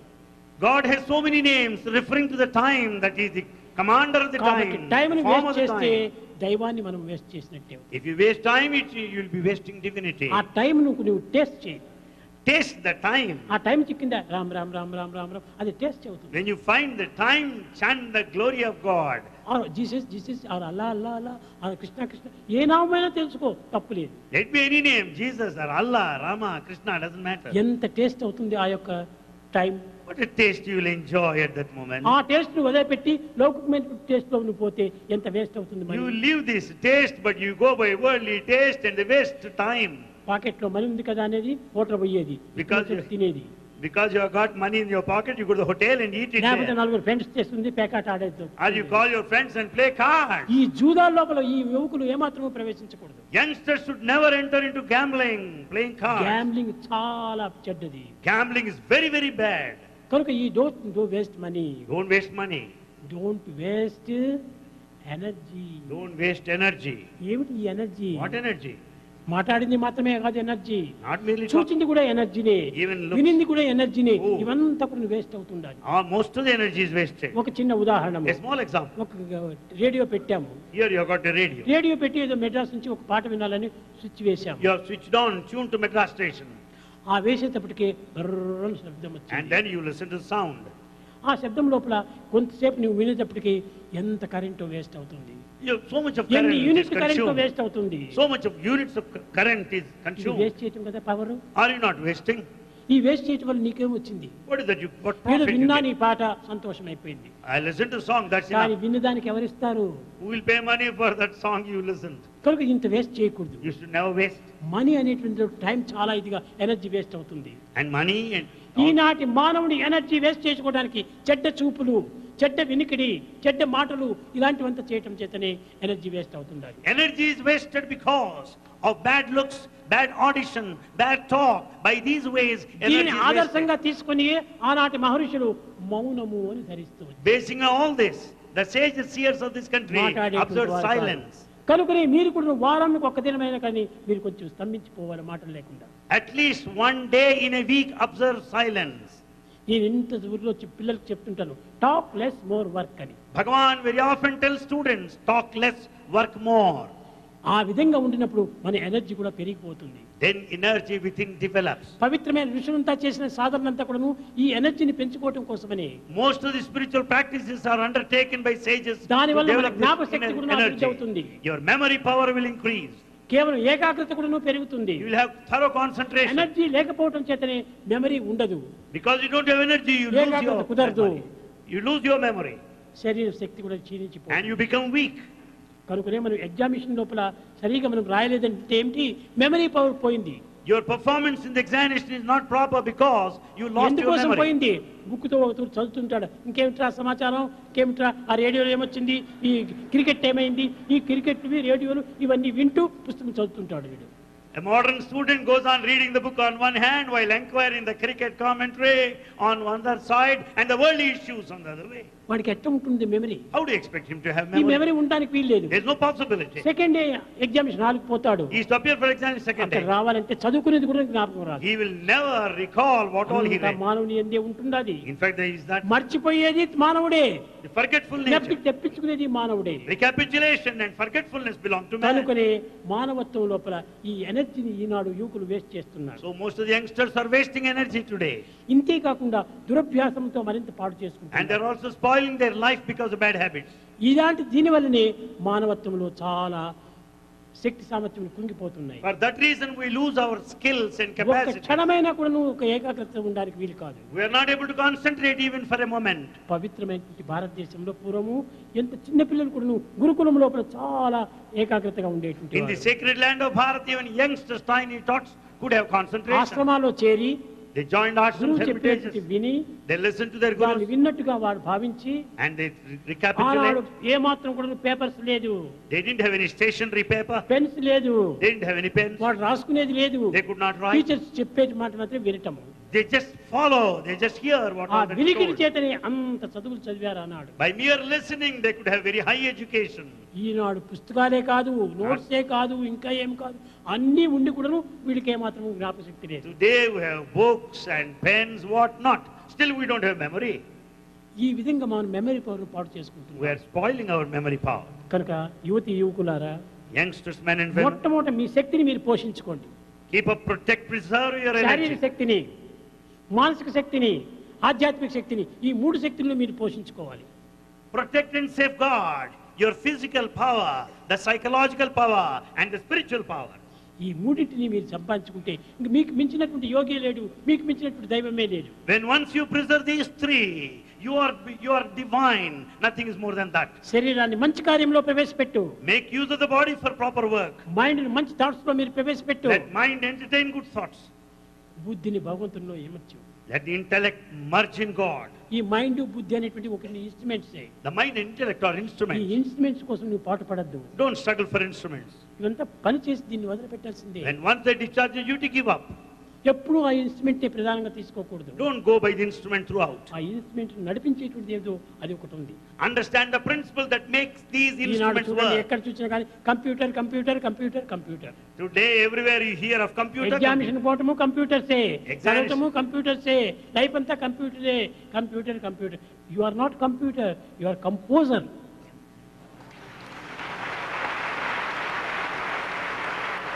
God has so many names referring to the time, that is the commander of the కాబట్టి time, టైంని form of వేస్ట్ the చేస్తే time. దైవాన్ని మనం వేస్ట్ చేసినట్టే. If you waste time, you will be wasting divinity. ఆ time నువ్వు taste చేయి. Taste the time. ఆ టైం చిక్కిందా రామ్ రామ్ రామ్ రామ్ రామ్ రామ్ అది టేస్ట్ అవుతుంది. When you find the time, chant the glory of God. Jesus Jesus or Allah Allah Allah or Krishna Krishna, ఏ నామైనా తెలుసుకో, తప్పు లేదు. Let be any name, Jesus or Allah, Rama, Krishna, doesn't matter. ఎంత టేస్ట్ అవుతుంది ఆ యొక్క time. What a taste you will enjoy at that moment. ఆ టేస్ట్ ను వదిలిపెట్టి లౌకికమైన టేస్ట్ లో నువ్వు పోతే ఎంత వేస్ట్ అవుతుంది You మరి. leave this taste, but you go by worldly taste and waste time. Pocket లో మనీ ఉంది కదా అనేది హోటల్ పోయేది, Because ఇక్కడ తినేది. Because you have got money in your pocket, you go to the hotel and eat it లేకపోతే there. 4 friends చేస్తుంది పేకాట ఆడేది. Or you call your friends and play cards. ఈ జూదాల లోపల ఈ యువకులు ఏమాత్రమూ ప్రవేశించకూడదు. Youngsters should never enter into gambling, playing cards. Gambling చాలా చెడ్డది. Gambling is very, very bad. కనుక ఈ don't waste money, Don't waste money. Don't waste energy. Don't waste energy. ఏమిటి ఈ ఎనర్జీ? What energy? మాట్లాడింది మాత్రమే కాదు ఎనర్జీ, Not merely talk. చూచింది కూడా ఎనర్జీనే, Even looks. వినింది కూడా ఎనర్జీనే. Oh. ఇవంతా కూడా waste అవుతుండాలి. Most of the energy is wasted. ఒక చిన్న ఉదాహరణ, A small example. ఒక రేడియో పెట్టాము. Here you have got a radio. Radio పెట్టి ఏదో మెడ్రాస్ నుంచి ఒక పాట వినాలని స్విచ్ వేశాము. You have switched on, tuned to Madras station. ఆ వేసేటప్పటికి బర్రని శబ్దం And వచ్చింది. then you listen to sound. ఆ శబ్దం లోపల కొంతసేపు నువ్వు వినేటప్పటికి ఎంత కరెంటు వేస్ట్ అవుతుంది, You have so much of current ఎన్ని is units current consumed. Waste అవుతుంది. So much of units of current is ఇది consumed. వేస్ట్ చేయటం కదా power. Are you not wasting? ఈ వేస్ట్ చేయటం వల్ల నీకేం వచ్చింది? What is that? What నేను profit you విన్నా get? నీ పాట సంతోషం అయిపోయింది. I listen to song, that's కానీ enough. విన్నదానికి ఎవరిస్తారు? Who will pay money for that song you listened? కనుక ఇంత వేస్ట్ చేయకూడదు. You should never waste. Money అనేటువంటి టైం చాలా ఇదిగా ఎనర్జీ వేస్ట్ అవుతుంది. And money and ఈనాటి మానవుని ఎనర్జీ వేస్ట్ చేసుకోవడానికి చెడ్డ చూపులు, చెడ్డ వినికిడి, చెడ్డ మాటలు ఇలాంటివంతా చేయటం చేతనే ఎనర్జీ వేస్ట్ అవుతుంది. Energy is wasted because of bad looks, bad audition, bad talk. By these ways, energy దీనిని is ఆదర్శంగా wasted. తీసుకొని ఆనాటి మహర్షులు మౌనము అని ధరిస్తూ వచ్చారు. Basing on all this, the sages, seers of this country మాట్లాడేటువంటి observed వారు కాదు. silence. కనుకనే మీరు కూడా వారానికి ఒక్క దినమైనా కానీ మీరు కొంచెం స్తంభించిపోవాలి మాటలు లేకుండా. At least one day in a week, observe silence. నేను ఇంత ఊరిలో పిల్లలకు చెప్తుంటాను, టాక్ లెస్ మోర్ వర్క్ అని. Bhagavan very often tells students, talk less, work more. ఆ విధంగా ఉండినప్పుడు మన ఎనర్జీ కూడా పెరిగిపోతుంది. Then energy within develops. పవిత్రమైన ఋషులంతా చేసిన సాధనంతా కూడాను ఈ ఎనర్జీని పెంచుకోవడం కోసమని. Most of the spiritual practices are undertaken by sages to దానివల్ల మన develop జ్ఞాపకశక్తి this కూడా అభివృద్ధి energy. అవుతుంది. Your memory power will increase. కేవలం ఏకాగ్రత కూడాను పెరుగుతుంది. You will have thorough concentration. Energy లేకపోవడం చేతనే మెమరీ ఉండదు. Because you don't have energy, you lose ఏకాగ్రత your కుదరదు. memory. You lose your memory శరీర శక్తి కూడా and క్షీణించిపోతుంది. you become weak. కనుకనే మనం ఎగ్జామినేషన్ లోపల సరిగా మనం రాయలేదంటే ఏమిటి, మెమరీ పవర్ పోయింది. Your performance in the examination is not proper because you lost your ఎందుకోసం memory. పోయింది? బుక్తో ఒకరు చదువుతుంటాడు, ఇంకేమిట్రా సమాచారం, ఇంకేమిట్రా ఆ రేడియోలో ఏమొచ్చింది, ఈ క్రికెట్ ఏమైంది, ఈ క్రికెట్వి రేడియోలు ఇవన్నీ వింటూ పుస్తకం చదువుతుంటాడు వీడు. A modern student goes on reading the book on one hand while inquiring the cricket commentary on one other side and the worldly issues on the other way. వాడికి ఎట్లా ఉంటుంది memory? How do you expect him to have ఈ memory? Memory ఉండడానికి వీల్లేదు. There is no possibility. Second day examination హాల్కి పోతాడు, He is to appear for exam in second అక్కడ day. రావాలంటే చదువుకునేది కూడా జ్ఞాపకం రాదు. He will never recall what all he అంతా read. మానవుని ఎందే ఉంటుండది. In fact, there is that మర్చిపోయేది మానవుడే, the forgetful nature. తెప్పించుకునేది మానవుడే. Recapitulation and forgetfulness belong to man. కనుకనే మానవత్వం లోపల ఈ ఎనర్జీని ఈనాడు యువకులు వేస్ట్ చేస్తున్నారు. So most of the youngsters are wasting energy today. ఇంతే కాకుండా దురభ్యాసంతో మరింత పాడు And they చేసుకుంటున్నారు. are also spoiling their life because of bad habits. ఇలాంటి దీనివల్లనే మానవత్వంలో చాలా శక్తి సామర్థ్యం కుంగిపోతున్నాయి. For that reason, we lose our skills and ఒక్క capacity. క్షణమైనా కూడా నువ్వు ఒక ఏకాగ్రత ఉండడానికి వీలు కాదు. We are not able to concentrate even for a moment. పవిత్రమైనటువంటి భారతదేశంలో పూర్వము ఎంత చిన్న పిల్లలు కూడా గురుకులం లోపల చాలా ఏకాగ్రతగా ఉండేటువంటి In the వారు. sacred land of Bharat, even youngsters, tiny tots could have concentration. ఆశ్రమాల్లో చేరి They joined ashrams, గురువు చెప్పేటువంటి hermitages. విని They listened to their దాన్ని gurus విన్నట్టుగా వారు భావించి and they ఆనాడు recapitulate. ఏ మాత్రం కూడా పేపర్స్ లేదు, They didn't have any stationery paper. Pens లేదు, They didn't have any pens. వాడు రాసుకునేది లేదు. They could not write. Teachers చెప్పేది మాట మాత్రం వినటము. They just follow. They just hear what ఆ all that is వినికిడి told. చేతనే అంత చదువులు చదివారు అన్నాడు. By mere listening, they could have very high education. ఈనాడు పుస్తకాలే కాదు, నోట్సే కాదు, ఇంకా ఏం కాదు, అన్నీ ఉండి కూడాను వీళ్ళకి ఏమాత్రం జ్ఞాపకశక్తి లేదు. Today we have books and pens, what not. Still we don't have memory. ఈ విధంగా మనం మెమరీ పవర్ పాటు We చేసుకుంటున్నాం. are spoiling our memory power. కనుక యువతి యువకులారా, Youngsters, men and women, మొట్టమొదటి మీ శక్తిని మీరు పోషించుకోండి. keep up, protect, preserve your శారీరక energy. శక్తిని, మానసిక శక్తిని, ఆధ్యాత్మిక శక్తిని, ఈ మూడు శక్తులను మీరు పోషించుకోవాలి. Protect and safeguard your physical power, the psychological power and the spiritual power. ఈ మూడింటిని మీరు సంపాదించుకుంటే ఇంక మీకు మించినటువంటి యోగి లేడు, మీకు మించినటువంటి దైవమే లేదు. When once you preserve these three, you are divine. Nothing is more than that. శరీరాన్ని మంచి కార్యంలో ప్రవేశపెట్టు, Make use of the body for proper work. Mind మంచి థాట్స్ లో మీరు ప్రవేశపెట్టు, Let mind entertain good thoughts. బుద్ధిని భగవంతునిలో ఏమొచ్చు. Let the intellect merge in God. ఈ mind బుద్ధి అనేటువంటి ఒక instruments. The mind and intellect are ఈ instruments. ఇన్స్ట్రుమెంట్స్ కోసం నువ్వు పాటు పడద్దు. Don't struggle for instruments. ఇవంతా పని చేసి దీన్ని వదిలిపెట్టాల్సిందే. When once they discharge you, to give up. ఎప్పుడూ ఆ ఇన్స్ట్రుమెంట్ ప్రధానంగా తీసుకోకూడదు. Don't go by the instrument throughout. ఆ ఇన్స్ట్రుమెంట్ నడిపించేటువంటి ఏదో అది ఒకటి ఉంది. Understand the principle that makes these Eenadu instruments చూడండి, work. ఎక్కడ చూసినా కానీ computer computer computer computer. Today, everywhere you hear of computer. Examination పోవటము కంప్యూటర్సే, Examination. చదవటము కంప్యూటర్సే, లైఫ్ అంతా కంప్యూటరే. Computer computer. You are not computer, you are composer.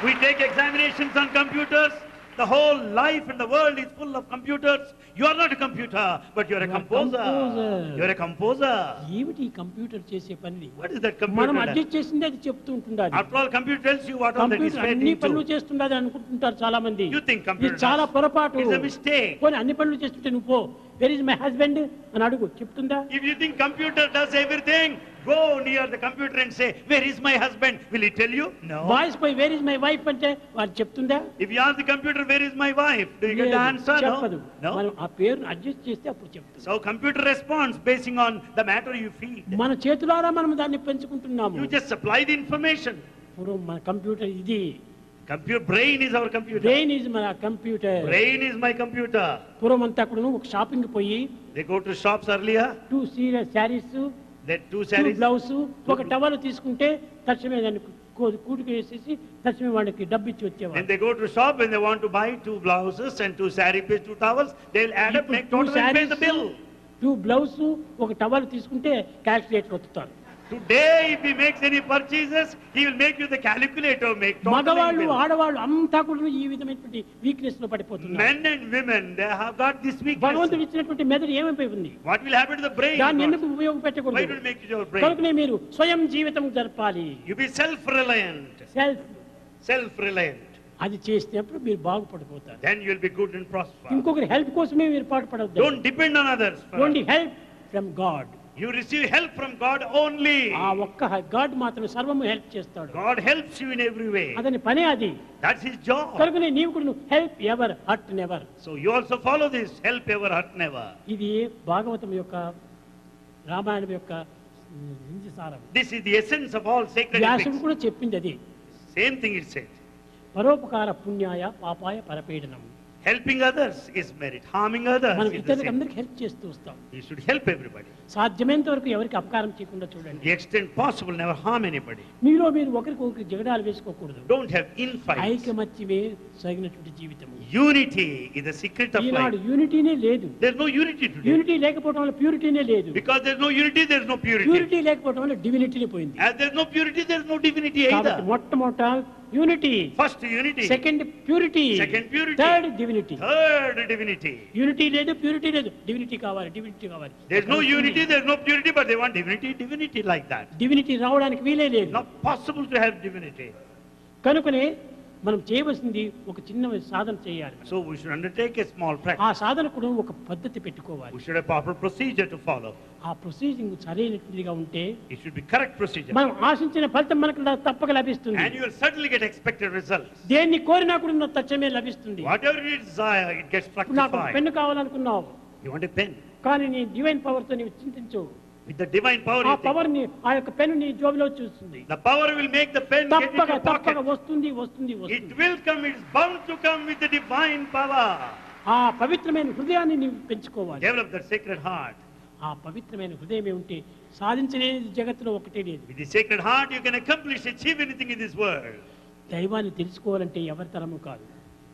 We take examinations on computers. The whole life in the world is full of computers. You are not a computer, but you are a You are composer. composer. You are a composer. ఏమిటి ఈ computer చేసే పని? What is that మనం computer? Adjust చేసింది అది చెప్తూ ఉంటుండాలి. After all, computer tells you what all that is computer fed అన్ని పనులు into. చేస్తుండదు అనుకుంటుంటారు చాలా మంది. You think computer ఇది చాలా does. పొరపాటు. It's a mistake. పోనీ అన్ని పనులు చేస్తుంటే నువ్వు పో, వెర్ ఇస్ మై హస్బెండ్ అని అడుగు, చెప్తుందా? If you think computer does everything, go near the computer and say, where is my husband? Will he tell you? No. Voice పోయి వేర్ ఇస్ మై వైఫ్ అంటే వారు చెప్తుందా? If you ask the computer, where is my wife? Do you get the answer? చెప్పదు. No. మనం ఆ పేరును adjust చేస్తే అప్పుడు చెప్తుంది. So computer responds basing on the matter you feed. మన చేతులారా మనం దాన్ని పెంచుకుంటున్నాము. You just supply the information. పూర్వం మన కంప్యూటర్ ఇది. Brain is our computer. Brain is మన computer. Brain is my computer. పూర్వం అంతా అక్కడ ఒక షాపింగ్ పోయి They go to shops earlier. 2 saris, They 2 2 sarees. Blouse, ఒక టవల్ తీసుకుంటే తక్షణమే దాన్ని కూటుకు వేసేసి తక్షణమే వాడికి డబ్బు ఇచ్చి When వచ్చేవాడు. they go to shop, when they want to buy 2 blouses and 2 saree pieces, 2 towels, they'll add up, make total and pay the bill. 2 blouse, ఒక టవల్ తీసుకుంటే calculator ఒత్తుతారు. Today, if he makes any purchases, he will make you the calculator, make total మగవాళ్ళు bill. ఆడవాళ్ళు అంతా కూడా ఈ విధమైనటువంటి weakness లో పడిపోతున్నారు. Men and women, they have got this భగవంతుడు weakness. ఇచ్చినటువంటి మెదడు ఏమైపోయి ఉంది? What will happen to the brain? దాన్ని God? ఎందుకు Why ఉపయోగపెట్టకూడదు? don't you make it your brain? కనుకనే మీరు స్వయం జీవితం జరపాలి. You be self-reliant. Self-reliant. అది చేసినప్పుడు మీరు బాగుపడిపోతారు. Then you will be good and prosper. ఇంకొకరి హెల్ప్ కోసమే మీరు పాటుపడద్దు. Don't depend on others. Only help from God. You receive help from God only. ఆ ఒక్క గాడ్ మాత్రమే సర్వము హెల్ప్ చేస్తాడు. God helps you in every way. అతని పనే అది. That's his job. కనుకనే నీవు కూడా help ever hurt never. So you also follow this, help ever, hurt never. ఇది భాగవతం యొక్క రామాయణం యొక్క నిజ సారం. This is the essence of all sacred వ్యాసుడు epics. కూడా చెప్పింది అది. Same thing it said. పరోపకార పుణ్యాయ పాపాయ పరపీడనం. Helping others is merit. Harming others మనం is the ఇతరులకు sin. అందరికి హెల్ప్ చేస్తూ వస్తాం. You should help everybody. సాధ్యమైనంత వరకు ఎవరికి అపకారం చేయకుండా చూడండి. The extent possible, never harm anybody. మీలో మీరు ఒకరికి జగడాలు వేసుకోకూడదు. Don't have infights. ఐకమత్యమే సగినటువంటి జీవితం. Unity is the secret of Eenadu life. యూనిటీనే లేదు. There's no unity today. Unity లేకపోవడం వల్ల ప్యూరిటీనే లేదు. Because there's no unity, there's no purity. Purity లేకపోవడం వల్ల డివినిటీనే పోయింది. As there's no purity, there's no divinity కాబట్టి either. మొట్టమొదట unity, First unity. Second purity, Second purity. Third divinity. Third divinity. Unity లేదు, purity లేదు, డివినిటీ కావాలి, డివినిటీ కావాలి. There's no unity, there's no purity, but they want divinity, divinity like that. Divinity రావడానికి వీలే లేదు. Not possible to have divinity. కనుకనే మనం చేయవలసింది ఒక చిన్న సాధన చేయాలి. So we should undertake a small ఆ practice. సాధనకు ఒక పద్ధతి పెట్టుకోవాలి. We should have proper procedure to follow. ఆ ప్రొసీజింగ్ సరైనటువంటిదిగా ఉంటే It should be correct procedure. మనం ఆశించిన ఫలితం మనకు తప్పక లభిస్తుంది. And you will certainly get expected results. దేన్ని కోరినా కూడా తక్షణమే లభిస్తుంది. Whatever you desire, it gets నాకు fructified. పెన్ను కావాలనుకున్నావు, You want a pen? కానీ నీ డివైన్ పవర్ తో నీవు చింతించు. With the divine power, ఆ you think. పవర్ ని, ఆ యొక్క పెన్ను నీ జోబిలో చూస్తుంది. The power will make the pen get into తప్పక your తప్పక pocket. వస్తుంది వస్తుంది It వస్తుంది. will come, it's bound to come with the divine power. ఆ పవిత్రమైన హృదయాన్ని నీవు పెంచుకోవాలి. Develop that sacred heart. ఆ పవిత్రమైన హృదయమే ఉంటే సాధించలేని జగత్తులో ఒకటే లేదు. With the sacred heart, you can accomplish, achieve anything in this world. దైవాన్ని తెలుసుకోవాలంటే ఎవరి తరము కాదు.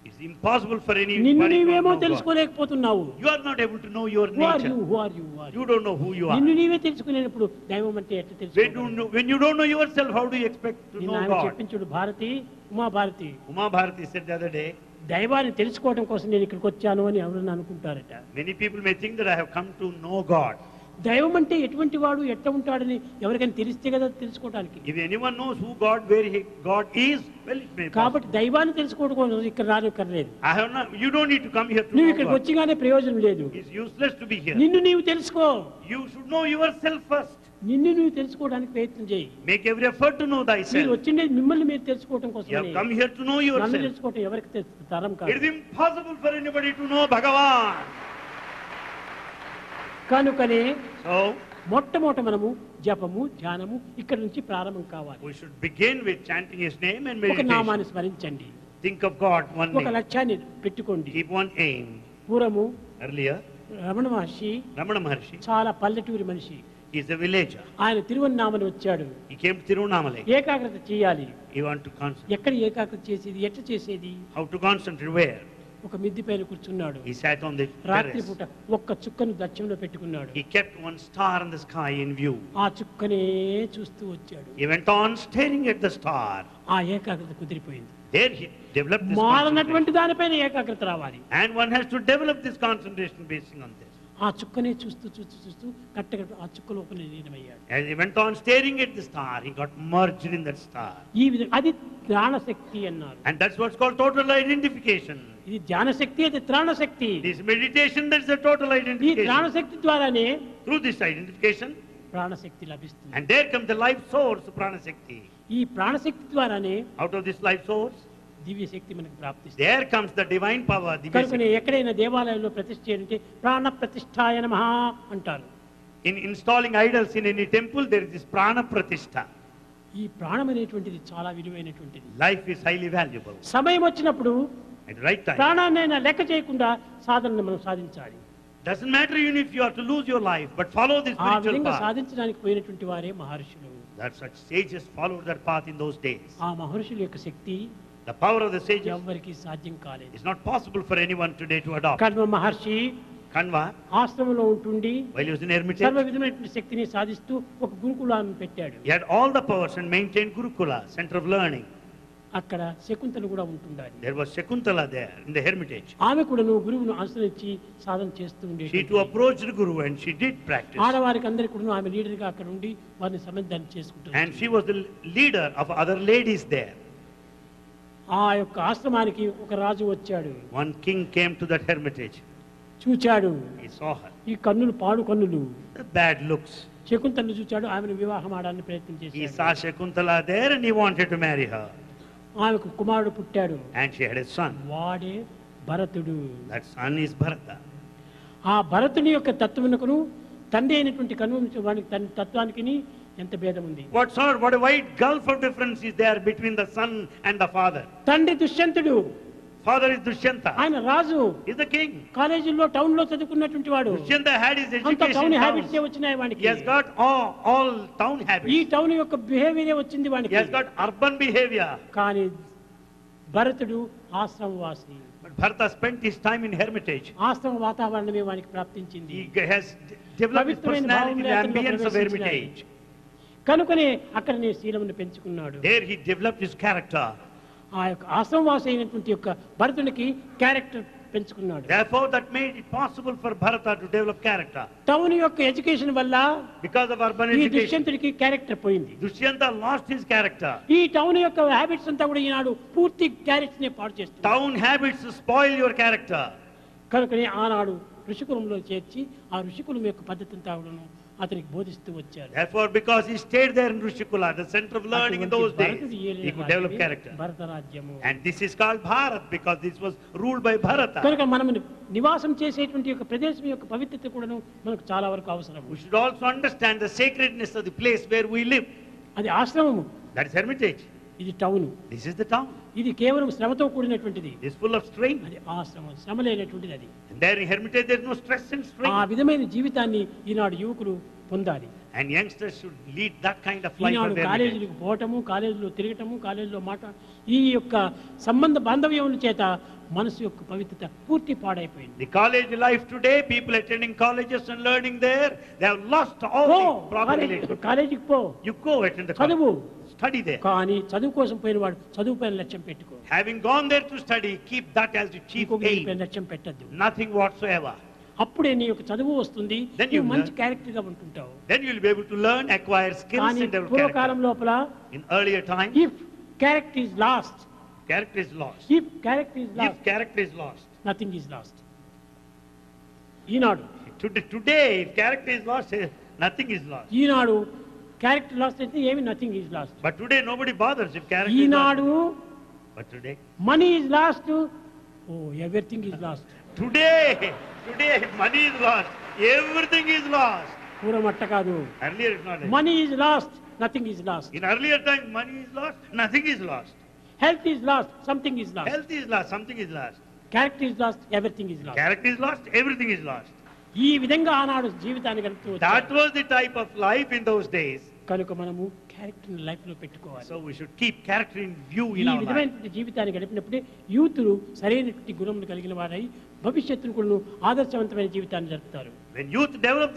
It's impossible for నిన్ను anybody to నీవేమో know God. తెలుసుకోలేకపోతున్నావు. You are not able to know your Who are nature. you? Who are you? Who are you? You don't know who you are. నిన్ను నీవే తెలుసుకునేటప్పుడు దైవం అంటే ఎట్లా తెలుసుకోవాలి? When you don't know yourself, how do you expect to నిన్న know ఆయన God? చెప్పించుడు Bharati, Uma Bharati, Uma Bharati said the other day, దైవాన్ని తెలుసుకోవడం కోసం నేను ఇక్కడికి వచ్చాను అని ఎవరైనా అనుకుంటారట. many people may think that I have come to know God. దైవం అంటే ఎటువంటి వాడు, ఎట్లా ఉంటాడని ఎవరికైనా తెలిస్తే కదా తెలుసుకోవడానికి. If anyone knows who God, where God is, well, it may be possible. కాబట్టి దైవాన్ని తెలుసుకోవడం కోసం ఇక్కడ రానక్కర్లేదు. I have not, you don't need to come here to నువ్వు know ఇక్కడికి God. వచ్చిగానే ప్రయోజనం లేదు. It's useless to be here. నిన్ను నీవు తెలుసుకో. You should know yourself first. నిన్ను నువ్వు తెలుసుకోవడానికి ప్రయత్నం చేయి. Make every effort to know మీరు thyself. వచ్చిండేది మిమ్మల్ని మీరు తెలుసుకోవడం You కోసం. have come here to know నన్ను yourself. తెలుసుకోవటం ఎవరికి తరం It కాదు. is impossible for anybody to know Bhagavan. కనుకనే So, మొట్టమొదట మనము జపము, ధ్యానము ఇక్కడ నుంచి ప్రారంభం కావాలి. we should begin with chanting His name and ఒక meditation. నామాన్ని స్మరించండి. Think of God one ఒక name. లక్ష్యాన్ని పెట్టుకోండి. Keep one aim. పూర్వము Earlier, Ramana Maharshi Ramana Maharshi చాలా పల్లెటూరి మనిషి. is a villager. ఆయన తిరువన్నామని వచ్చాడు. He came to Tiruvannamalai. ఏకాగ్రత చేయాలి. He wanted to concentrate. ఎక్కడ ఏకాగ్రత చేసేది, ఎట్లా చేసేది? How to concentrate? Where? ఒక మిద్ది పైన కూర్చున్నాడు. He sat on the రాత్రి terrace. పూట ఒక్క చుక్కను దక్షిణలో పెట్టుకున్నాడు. He kept one star in the sky in view. ఆ చుక్కనే చూస్తూ వచ్చాడు. He went on staring at the star. ఆ ఏకాగ్రత కుదిరిపోయింది. There he developed this concentration. మారనటువంటి దానిపైన ఏకాగ్రత రావాలి. And one has to develop this concentration based on this. ఆ చుక్కనే చూస్తూ చూస్తూ చూస్తూ కట్టగా ఆ చుక్క లోపల లీనమయ్యాడు. As he went on staring at the star, he got merged in that star. ఈ విధంగా అది త్రాణశక్తి అన్నారు. And that's what's called total identification. ఇది ధ్యానశక్తి, అది త్రాణశక్తి. This meditation, that's a total ఈ identification. త్రాణశక్తి ద్వారానే Through this identification, ప్రాణశక్తి లభిస్తుంది. And there comes the life source, Prana Shakti. ఈ ప్రాణశక్తి ద్వారానే Out of this life source, దివ్య శక్తి మనకు ప్రాప్తిస్తుంది. there comes the divine power, Divya కనుకనే Shakti. ఎక్కడైనా దేవాలయంలో ప్రతిష్ఠ చేయాలంటే ప్రాణ ప్రతిష్ఠాయ నమః అంటారు. In installing idols in any temple, there is this Prana Pratishtha. ఈ ప్రాణం అనేటువంటిది చాలా విలువైనటువంటిది. Life is highly valuable. సమయం వచ్చినప్పుడు At the right time. ప్రాణాన్నైనా లెక్క చేయకుండా సాధనను మనం సాధించాలి. Doesn't matter even if you are to lose your life, but follow this ఆ spiritual విధంగా path. సాధించడానికి పోయినటువంటి వారే మహర్షులు. That such sages followed that path in those days. ఆ మహర్షుల యొక్క శక్తి The power of the sages ఎవ్వరికీ సాధ్యం కాలేదు. is not possible for anyone today to adopt. కర్మ మహర్షి Kanva, ఆశ్రమంలో ఉంటుండి while he was in సర్వ hermitage, విధమైనటువంటి శక్తిని సాధిస్తూ ఒక గురుకులాన్ని పెట్టాడు. he had all the powers and maintained Gurukula, center of learning. అక్కడ శకుంతలు కూడా ఉంటుండాలి. There was Shakuntala there in the hermitage. ఆమె కూడా గురువును అనుసరించి సాధన చేస్తూ She ఉండేది. too approached the Guru and she did practice. ఆడవారికి అందరికీ కూడా ఆమె లీడర్గా అక్కడ ఉండి వారిని సమర్థాన్ని చేసుకుంటుంది. And she was the leader of other ladies there. ఆ యొక్క ఆశ్రమానికి ఒక రాజు వచ్చాడు. One king came to that hermitage. చూచాడు. He saw her. ఈ కన్నులు పాడు కన్నులు. The bad looks. శకుంతలను చూచాడు. ఆమెను వివాహం ఆడాలని ప్రయత్నం He చేశాడు. saw Shakuntala there and he wanted to marry her. ఆమెకు కుమారుడు పుట్టాడు. And she had a son. వాడే భరతుడు. That son is Bharata. ఆ భరతుని యొక్క తత్వమునకును తండ్రి అయినటువంటి కన్ను వానికి తన తత్వానికి ఎంత భేదం ఉంది. What a wide gulf of difference is there between the son and the father. తండ్రి దుష్యంతుడు. Father is Dushyanta. ఆయన రాజు. He's the king. కాలేజీలో టౌన్ లో చదువుకున్నటువంటి వాడు. Dushyanta had his అంత education town in habits town. వచ్చినాయి వానికి. He has got all town ఈ habits. టౌన్ యొక్క బిహేవియర్ వచ్చింది He వానికి. has got urban behavior. కానీ భరతుడు ఆశ్రమవాసి. But Bharata spent his time in hermitage. ఆశ్రమ వాతావరణమే వానికి ప్రాప్తించింది. He has developed his personality in the ambience of hermitage. కనుకనే అక్కడ నీ శీలమును పెంచుకున్నాడు. There he developed his character. ఆ యొక్క ఆశ్రమవాసి అయినటువంటి యొక్క భరతునికి క్యారెక్టర్ పెంచుకున్నాడు. Therefore, that made it possible for Bharata to develop character. Town యొక్క ఎడ్యుకేషన్ వల్ల Because of urban ఈ education, దుష్యంతుడికి క్యారెక్టర్ పోయింది. Dushyanta lost his character. ఈ టౌన్ యొక్క హ్యాబిట్స్ అంతా కూడా ఈనాడు పూర్తి క్యారెక్టర్ నే పాడు చేస్తుంది. Town habits spoil your character. కనుకనే ఆనాడు ఋషికులంలో చేర్చి ఆ ఋషికులం యొక్క పద్ధతి అంతా కూడాను అతనికి బోధిస్తూ వచ్చారు. Therefore, because he stayed there in Rishikula, the center of learning in those days, he could develop character. భరత రాజ్యము. And this is called Bharat because this was ruled by Bharata. కనుక మనం నివాసం చేసేటువంటి యొక్క ప్రదేశం యొక్క పవిత్రత కూడాను మనకు చాలా వరకు అవసరం. We should also understand the sacredness of the place where we live. అది ఆశ్రమము. That is hermitage. ఇది town. This is the town. ఇది కేవలం శ్రమతో కూడినటువంటిది. It is full of strain. అది ఆశ్రమం శ్రమ లేనటువంటిది అది. And there in hermitage there is no stress and strain. ఆ విధమైన జీవితాన్ని ఈనాడు యువకులు పొందాలి. And youngsters should lead that kind of life. ఈనాడు కాలేజీలకు పోవటము, కాలేజీలో తిరగటము, కాలేజీలో మాట ఈ యొక్క సంబంధ బాంధవ్యముల చేత మనసు యొక్క పవిత్రత పూర్తి పాడైపోయింది. The college life today, people attending colleges and learning there, they have lost all పో the proper relationship. కాలేజీకి పో, You go attend the చదువు. college, study there. కానీ చదువు కోసం పోయిన వాడు చదువు పైన లక్ష్యం పెట్టుకో. Having gone there to study, keep that as the chief ఇంకొక aim. పైన లక్ష్యం పెట్టద్దు. Nothing whatsoever. అప్పుడే నీ యొక్క చదువు వస్తుంది. Then నువ్వు you మంచి learn. క్యారెక్టర్ గా ఉంటుంటావు. Then you will be able to learn, acquire skills కానీ and develop పూర్వకాలం character. లోపల In earlier times, if character is lost, character is lost. If character is If lost, character is lost. Nothing is lost. ఈనాడు Today, if character is lost, nothing is lost. ఈనాడు character lost అయితే ఏమి nothing is lost. But today, nobody bothers if character is ఈనాడు lost. But today, money is lost, ఓ everything is lost. today, if money is lost, everything is lost. పూర్వం అట్ట కాదు. Earlier, it's not like money is last, nothing is last. In earlier times, money is lost, nothing is lost. Health is lost, something is lost. Health is lost, something is lost. Character is last, everything is lost. Character is lost, everything is lost. ఈ విధంగా ఆనాడు జీవితాన్ని గడుపుతూ That వచ్చారు. was the type of life in those days. కనుక మనము character life లో పెట్టుకోవాలి. So we should keep character in view ఈ in our life. విధమైనటువంటి జీవితాన్ని గడిపినప్పుడే యూతులు సరైనటువంటి గుణములు కలిగిన వారై భవిష్యత్తును కూడా ఆదర్శవంతమైన జీవితాన్ని జరుపుతారు. When youth develop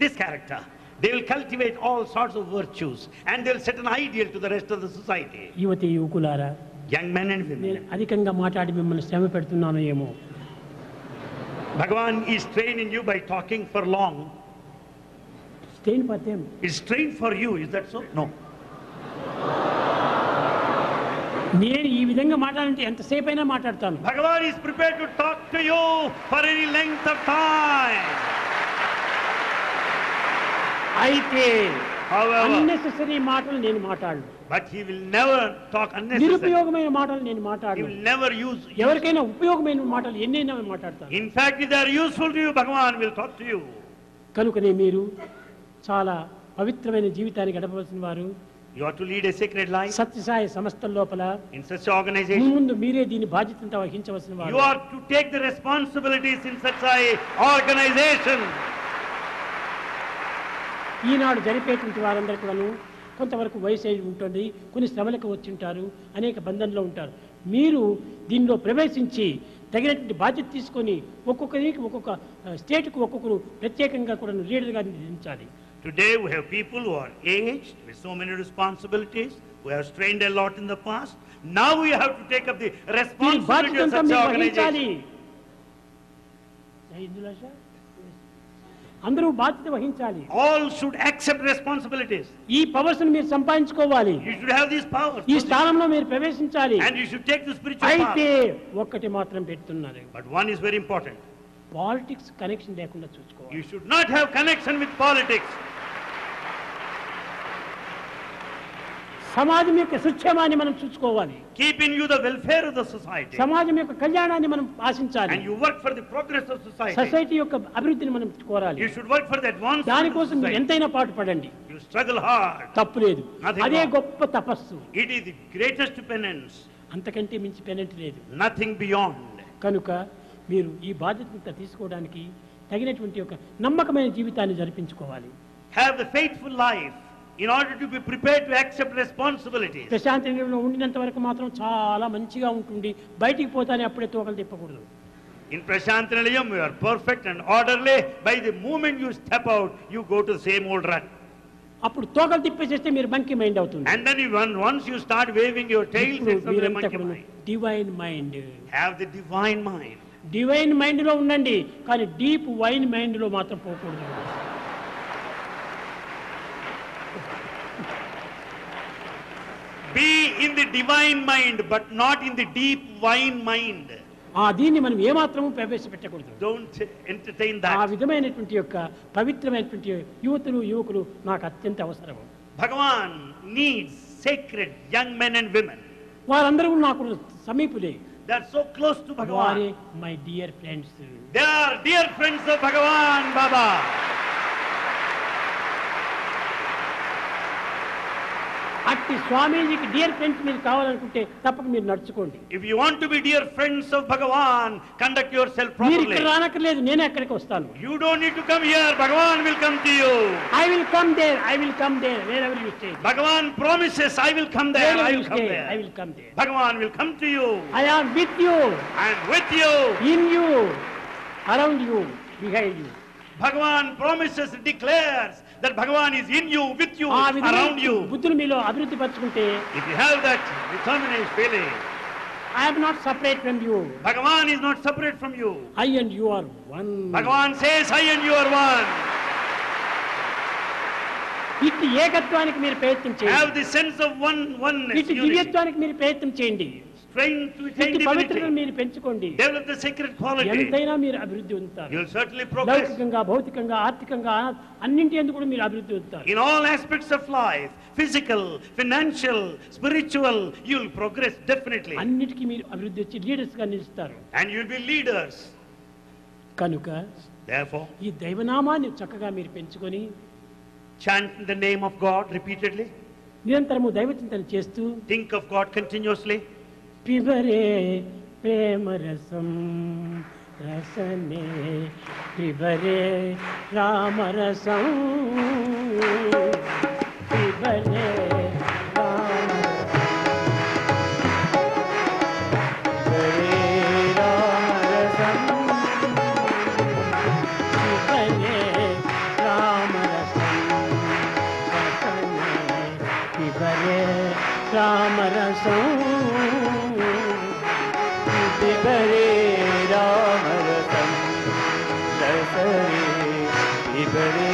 this character, they will cultivate all sorts of virtues and they will set an ideal to the rest of the society. యువతి యువకులారా, Young men and నేను women, అధికంగా మాట్లాడి మిమ్మల్ని శ్రమ పెడుతున్నాను ఏమో. Bhagavan is training you by talking for long. Stain పత్యం It's trained for you, is that so? No. నేను ఈ విధంగా మాట్లాడాలంటే ఎంతసేపు అయినా మాట్లాడతాను. Bhagavan is prepared to talk to you for any length of time. అయితే However, అన్నెసెసరీ మాటలు నేను మాట్లాడను, but he will never talk unnecessary. నిరుపయోగమైన మాటలు నేను He మాట్లాడను. will never use. ఎవరికైనా ఉపయోగమైన మాటలు ఎన్నైనా మాట్లాడతాను. In fact, if they are useful to you, Bhagavan will talk to you. కనుకనే మీరు చాలా పవిత్రమైన జీవితాన్ని గడపవలసిన వారు. You have to lead a sacred life Sathya Sai సంస్థల లోపల in such an organization. ముందు మీరే దీని బాధ్యతను వహించవలసిన You వారు. are to take the responsibilities in such an organization. ఈనాడు జరిపేటువంటి వారందరూ కూడాను కొంతవరకు వయసు అయి ఉంటుంది, కొన్ని శ్రమలకు వచ్చి ఉంటారు, అనేక బంధంలో ఉంటారు. మీరు దీనిలో ప్రవేశించి తగినటువంటి బాధ్యత తీసుకొని ఒక్కొక్కరికి ఒక్కొక్క స్టేట్కు ఒక్కొక్కరు ప్రత్యేకంగా కూడా లీడర్గా నియమించాలి. Today we have people who are aged with so many responsibilities, who have strained a lot in the past. Now we have to take up the ఈ responsibility of బాధ్యతంతా such an మీరు వహించాలి. organization. అందరూ బాధ్యత వహించాలి. All should accept responsibilities. ఈ powers మీరు సంపాదించుకోవాలి. You should have these powers. ఈ స్థానంలో మీరు ప్రవేశించాలి. And you should take the spiritual అయితే power. ఒక్కటి మాత్రం పెడుతున్నారు, But one is very important. Politics connection లేకుండా చూసుకోవాలి. You should not have connection with politics. సమాజం యొక్క సుక్షేమాన్ని మనం చూసుకోవాలి. Keep in you the welfare of the society. సమాజం యొక్క కళ్యాణాన్ని మనం ఆశించాలి. And you work for the progress of society. Society యొక్క అభివృద్ధిని మనం కోరాలి. You should work for the advancement of దానికోసం మీరు society. ఎంతైనా పాటు పడండి, You struggle hard. తప్పు లేదు. Nothing అదే wrong. గొప్ప తపస్సు, It is the greatest penance. అంతకంటే మించి పెనంటి లేదు. Nothing beyond. కనుక మీరు ఈ బాధ్యత తీసుకోవడానికి తగినటువంటి ఒక నమ్మకమైన జీవితాన్ని జరిపించుకోవాలి. Have the faithful life in order to be prepared to accept responsibilities. ప్రశాంతంగా ఉండినంత వరకు మాత్రం చాలా మంచిగా ఉంటుంది, బయటికి పోతానే అప్పుడే తోకలు తిప్పకూడదు. In Prashantanilayam, you are perfect and orderly. By the moment you step out, you go to the same old rut. అప్పుడు తోకలు తిప్పేసేస్తే మీరు మంకీ మైండ్ అవుతుంది. And then once you start waving your tails, ఇప్పుడు it's a మీరంతా monkey కూడా mind. Divine mind, Have the divine mind. Divine mind లో ఉండండి, కానీ డీప్ వైన్ మైండ్ లో మాత్రం పోకూడదు. Be in the divine mind, but not in the deep wine mind. దీన్ని మనం ఏమాత్రము ప్రవేశపెట్టకూడదు. Don't entertain ఆ that. విధమైనటువంటి యొక్క పవిత్రమైనటువంటి యువకులు నాకు అత్యంత అవసరం. Bhagavan needs sacred young men and women. వారందరూ నాకు సమీపులే. They are so close to వారే Bhagavan. My dear friends. They are dear friends of Bhagavan, Baba. అట్టి స్వామీజీకి డియర్ ఫ్రెండ్స్ మీరు కావాలనుకుంటే తప్పక మీరు నడుచుకోండి. If you want to be dear friends of Bhagavan, conduct yourself మీరు properly. ఇక్కడ రానక్కర్లేదు, నేనే అక్కడికి వస్తాను. You don't need to come here. Bhagavan will come to you. I will come there, I will come there, wherever you stay. Bhagavan promises, I will come there, I will come I there. Will come there. Bhagavan will come to you. I am with you, And with you. In you, around you, behind you. Bhagavan promises, declares that Bhagavan is in you, with you, ఆ around విధమైన you. బుద్ధులు మీలో అభివృద్ధి పరచుకుంటే If you have that determined feeling, I am not separate from you, Bhagavan is not separate from you. I and you are one. Bhagavan says, I and you are one. ఇట్టి ఏకత్వానికి మీరు ప్రయత్నం Have చేయండి. the sense of oneness, ఇట్టి unity. దివ్యత్వానికి మీరు ప్రయత్నం చేయండి. Strain to attain ఇట్టి పవిత్రతను divinity. మీరు పెంచుకోండి. Develop the sacred quality. ఎంతైనా మీరు అభివృద్ధి ఉంటారు. You will certainly progress. లౌకికంగా, భౌతికంగా, ఆర్థికంగా, అన్నింటి ఎందుకు కూడా మీరు అభివృద్ధి అవుతారు. In all aspects of life, physical, financial, spiritual, you will progress definitely. అన్నిటికీ మీరు అభివృద్ధి వచ్చి లీడర్స్ గా నిలుస్తారు. And you will be leaders. కనుక Therefore, ఈ దైవనామాన్ని చక్కగా మీరు పెంచుకొని chant the name of God repeatedly. నిరంతరము దైవచింతన చేస్తూ Think of God continuously. పిబరే ప్రేమ రసం రసనే పిబరే రామరసం పిబరే రామరసం పిబరే రామరసం రసరే పిబరే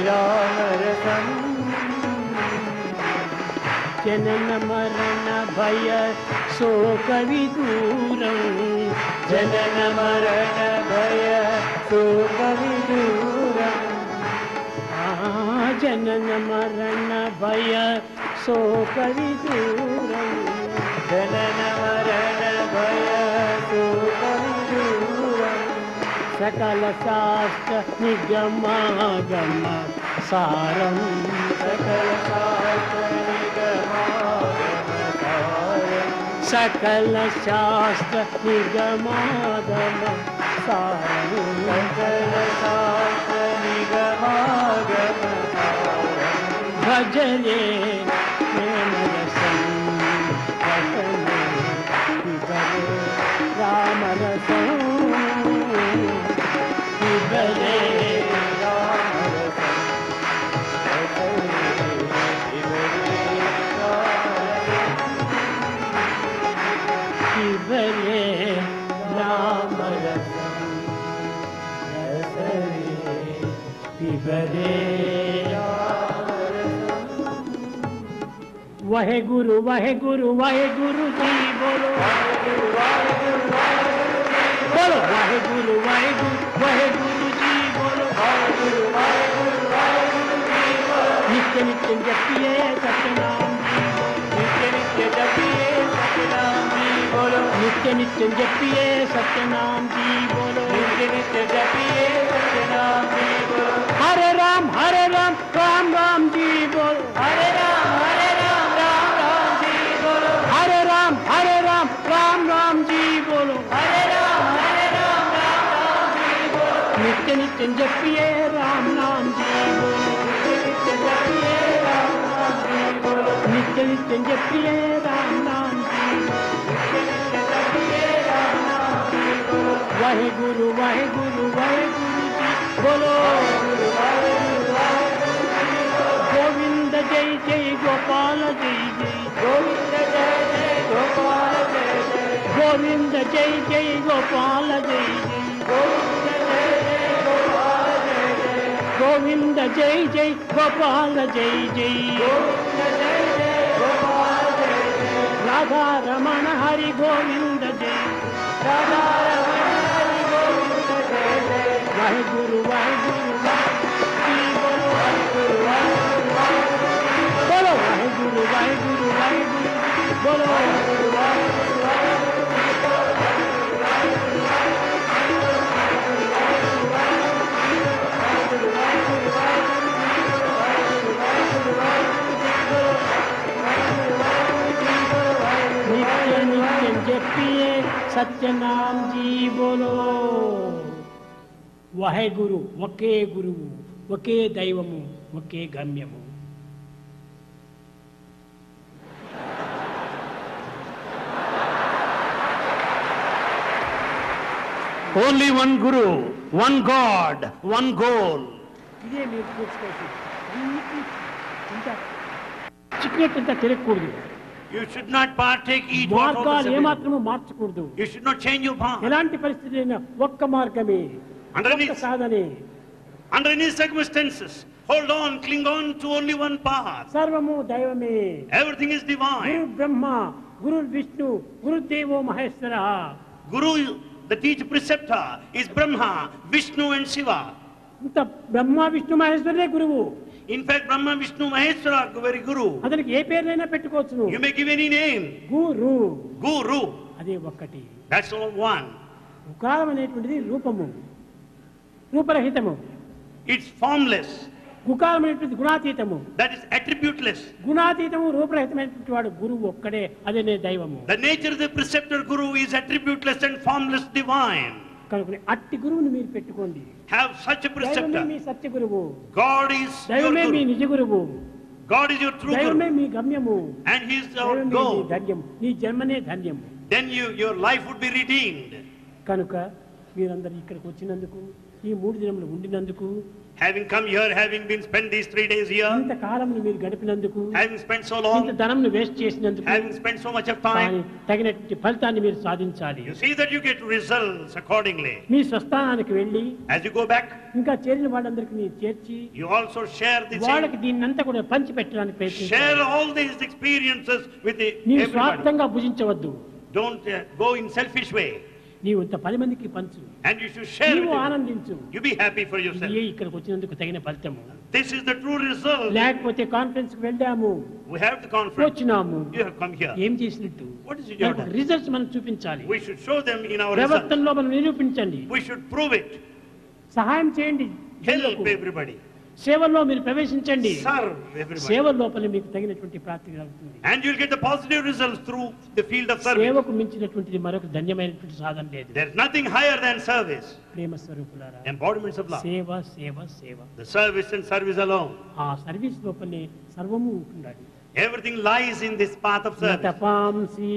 రామరసం జనన మరణ భయ శోక విదూరం జనన మరణ భయ శోక విదూరం జనన మరణ భయ శోకవి దూరం జనన మరణ భయ శోకవి దూరం సకల శాస్త్ర నిగమాగమ సారం సకల శాస్త్ర నిగమాగమ సారం సకల శాస్త్ర నిగమాగమ సారం సకల శాస్త్ర నిగమాగమ సారం భజరే ప్రేమరసం రసనే పిబరే రామరసం పిబరే పిబరే రామరసం రసనే పిబరే वहे गुरु जी बोलो वाहे गुरु जी बोलो नित्य नित्य जपिए सतनाम नित्य नित्य जपिए सतनाम जी बोलो नित्य नित्य जपिए सतनाम जी बोलो नित्य नित्य जपिए सतनाम जी बोलो हरे राम राम राम जी बोलो हरे राम राम राम जी बोलो हरे राम राम राम जी बोलो हरे राम राम जी बोलो नित्य नित्य जपिए राम नाम जी बोलो नित्य नित्य जपिए राम नाम जी बोलो नित्य नित्य जपिए राम नाम जी नित्य नित्य जपिए राम नाम जी बोलो वाहे गुरु जी बोलो गोविंद जय जय गोपाल जय जय गोविंद जय जय गोपाल जय जय गोविंद जय जय गोपाल जय जय गोविंद जय जय गोपाल जय जय गोविंद जय जय गोपाल जय जय राधा रमण हरि गोविंद जय राधा रमण हरि गोविंद जय जय वाहे गुरु जी बोलो बोलो वाहे गुरु बोलो नित्य नित्य जपिए सत्यनाम जी बोलो వహే గురు ఒకే గురువు ఒకే దైవము ఒకే గమ్యము Only one Guru, one God, one goal. ఇదే మీరు చూసుకోవచ్చు అన్నిటి ఇంత చిక్కినట్టు తిరగకూడదు You should not partake, eat what మార్గాలు offers ఏమాత్రము మార్చకూడదు You should not change your path. ఎలాంటి పరిస్థితి అయినా ఒక్క మార్గమే Under ఒక్క సాధనే Under any circumstances, hold on, cling on to only one path. సర్వము దైవమే Everything is Guru divine. Brahma Guru Vishnu గురుదేవో Maheshwara Guru, the teacher preceptor, is Brahma, Vishnu and Shiva. ఇంత బ్రహ్మ విష్ణు మహేశ్వరుడే గురువు In fact, Brahma, Vishnu, Maheshwara are very Guru. అతనికి ఏ పేరునైనా పెట్టుకోవచ్చును You may give any name. Guru Guru. అదే ఒక్కటి That's all one. ఉకారం అనేటువంటిది రూపము రూపరహితము It's formless. గుకారం అనేటువంటిది గుణాతీతము That is attributeless. గుణాతీతము రూపరహితమైనటువంటి వాడు గురువు ఒక్కడే అదే దైవము The nature of the preceptor Guru is attributeless and formless divine. కనుక అట్టి గురువుని మీరు పెట్టుకోండి Have such a దైవమే preceptor. మీ సత్య గురువు God is your దైవమే మీ Guru. నిజ గురువు God is your true దైవమే Guru. మీ గమ్యము And He is our దైవమే మీ goal. ధన్యం నీ జన్మనే ధన్యం Then your life would be redeemed. కనుక మీరందరూ ఇక్కడికి వచ్చినందుకు ఈ 3 దినములు ఉండినందుకు Having come here, having been spent these 3 days here, ఇంత కాలంను మీరు గడిపినందుకు having spent so ఇంత long, ధనంను వేస్ట్ చేసినందుకు having spent so much of కానీ time, తగినటువంటి ఫలితాన్ని మీరు సాధించాలి you see that you get results accordingly. మీ స్వస్థానానికి వెళ్ళి As you go back, ఇంకా చేరిన వాళ్ళందరికీ మీరు చేర్చి you also share the వాళ్ళకి same, దీన్నంతా కూడా పంచి పెట్టడానికి ప్రయత్నించాలి share all these experiences with నీవు everybody. స్వార్థంగా భుజించవద్దు Don't go in selfish way. నీవు ఇంత 10 మందికి పంచు, And you should share నీవు with them. ఆనందించు. You be happy for yourself. ఇదే ఇక్కడికి వచ్చినందుకు తగిన ఫలితము. This is the true result. లేకపోతే కాన్ఫరెన్స్ కి వెళ్ళాము, We have the conference. వచ్చినాము, You have come here. ఏం చేసినట్టు? What is it you have done? Results మనం చూపించాలి. We should show them in our results. ప్రవర్తనలో మనం నిరూపించండి. We should prove it. సహాయం చేయండి, Help everybody. సేవల్లో మీరు ప్రవేశించండి. Serve everybody. సేవ లోపల మీకు తగినటువంటి ప్రాప్తి కలుగుతుంది. And you'll get the positive results through the field of service. సేవకు మించినటువంటిది మరొక ధన్యమైనటువంటి సాధన లేదు. There's nothing higher than service. ప్రేమ స్వరూపులారా, Embodiments of love. సేవ సేవ సేవ. The service and service alone. ఆ సర్వీస్ లోపలనే సర్వము ఉంటుండాలి. Everything lies in this path of service. తపాంసి,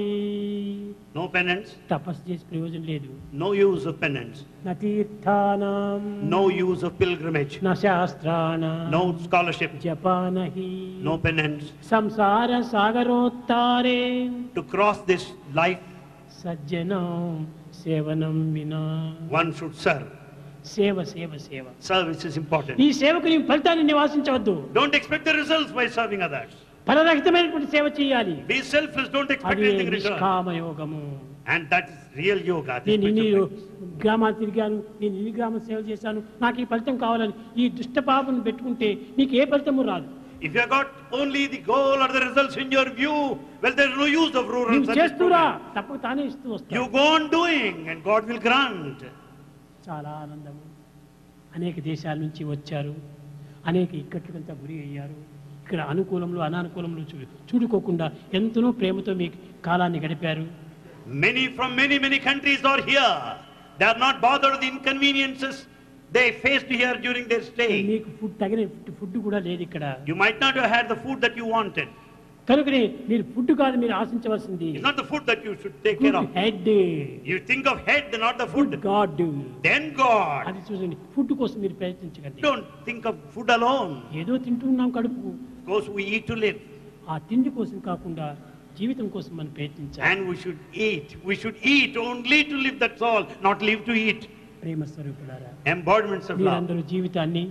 No penance, తపస్సు చేసి ప్రయోజనం లేదు. no use of penance, నా తీర్థానాం, no use of pilgrimage, నా శాస్త్రాణం, no scholarship, జపానహి, no penance. సంసార సాగరోత్తారే To cross this life, సజ్జనం సేవనం వినా. one should serve. సేవ సేవ సేవ. Service is important. ఈ సేవకు నీ ఫలితాన్ని నివాసించవద్దు. Don't expect the results by serving others. ఫలరహితమైనటువంటి సేవ చేయాలి. Be selfless, don't expect అదే anything in return. నిష్కామ యోగము. And that is real yoga. this నేను ఇన్ని spiritual practice. గ్రామాలు తిరిగాను, నేను ఇన్ని గ్రామ సేవ చేశాను, నాకు ఈ ఫలితం కావాలని ఈ దుష్ట పాపను పెట్టుకుంటే నీకు ఏ ఫలితము రాదు. If you have got only the goal or the results in your view, well, there is no use of rural నువ్వు service చేస్తురా, program. తప్పక తానే ఇస్తూ You వస్తావు. go on doing and God will grant. చాలా ఆనందము. అనేక దేశాల నుంచి వచ్చారు, అనేక ఇక్కట్లకంతా గురి అయ్యారు. ఇక్కడ అనుకూలంలో అనానుకూలంలో చూడుకోకుండా ఎంతనో ప్రేమతో మీ కాలాన్ని గడిపారు. Many from many countries are here. They are not bothered with the inconveniences they faced here during their stay. మీకు తగిన ఫుడ్ కూడా లేదు ఇక్కడ. You might not have had the food that you wanted. కనుకనే మీరు ఫుడ్ కాదు మీరు ఆశించవలసింది. It's not the food that you should take care of. Head. You think of head, not the food. God. Then God. అది చూడండి, food కోసం మీరు ప్రయత్నించకండి. Don't think of food alone. ఏదో తింటున్నాం కడుపు. Of course, we eat to live. ఆ తిండి కోసం కాకుండా జీవితం కోసం మనం ప్రయత్నించాలి. And we should eat. We should eat only to live, that's all. Not live to eat. ప్రేమ స్వరూపులారా, Embodiments of love. మీరందరూ జీవితాన్ని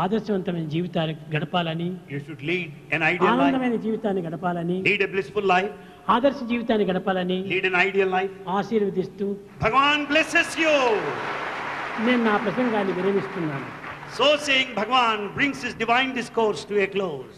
ఆదర్శవంతమైన జీవితాన్ని గడపాలని, You should lead an ideal life. ఆనందమైన జీవితాన్ని గడపాలని, Lead a blissful life. ఆదర్శ జీవితాన్ని గడపాలని Lead an ideal life. ఆశీర్వదిస్తూ Bhagavan blesses you. నేను నా ప్రసంగాన్ని విరమిస్తున్నాను. So saying, Bhagavan brings his divine discourse to a close.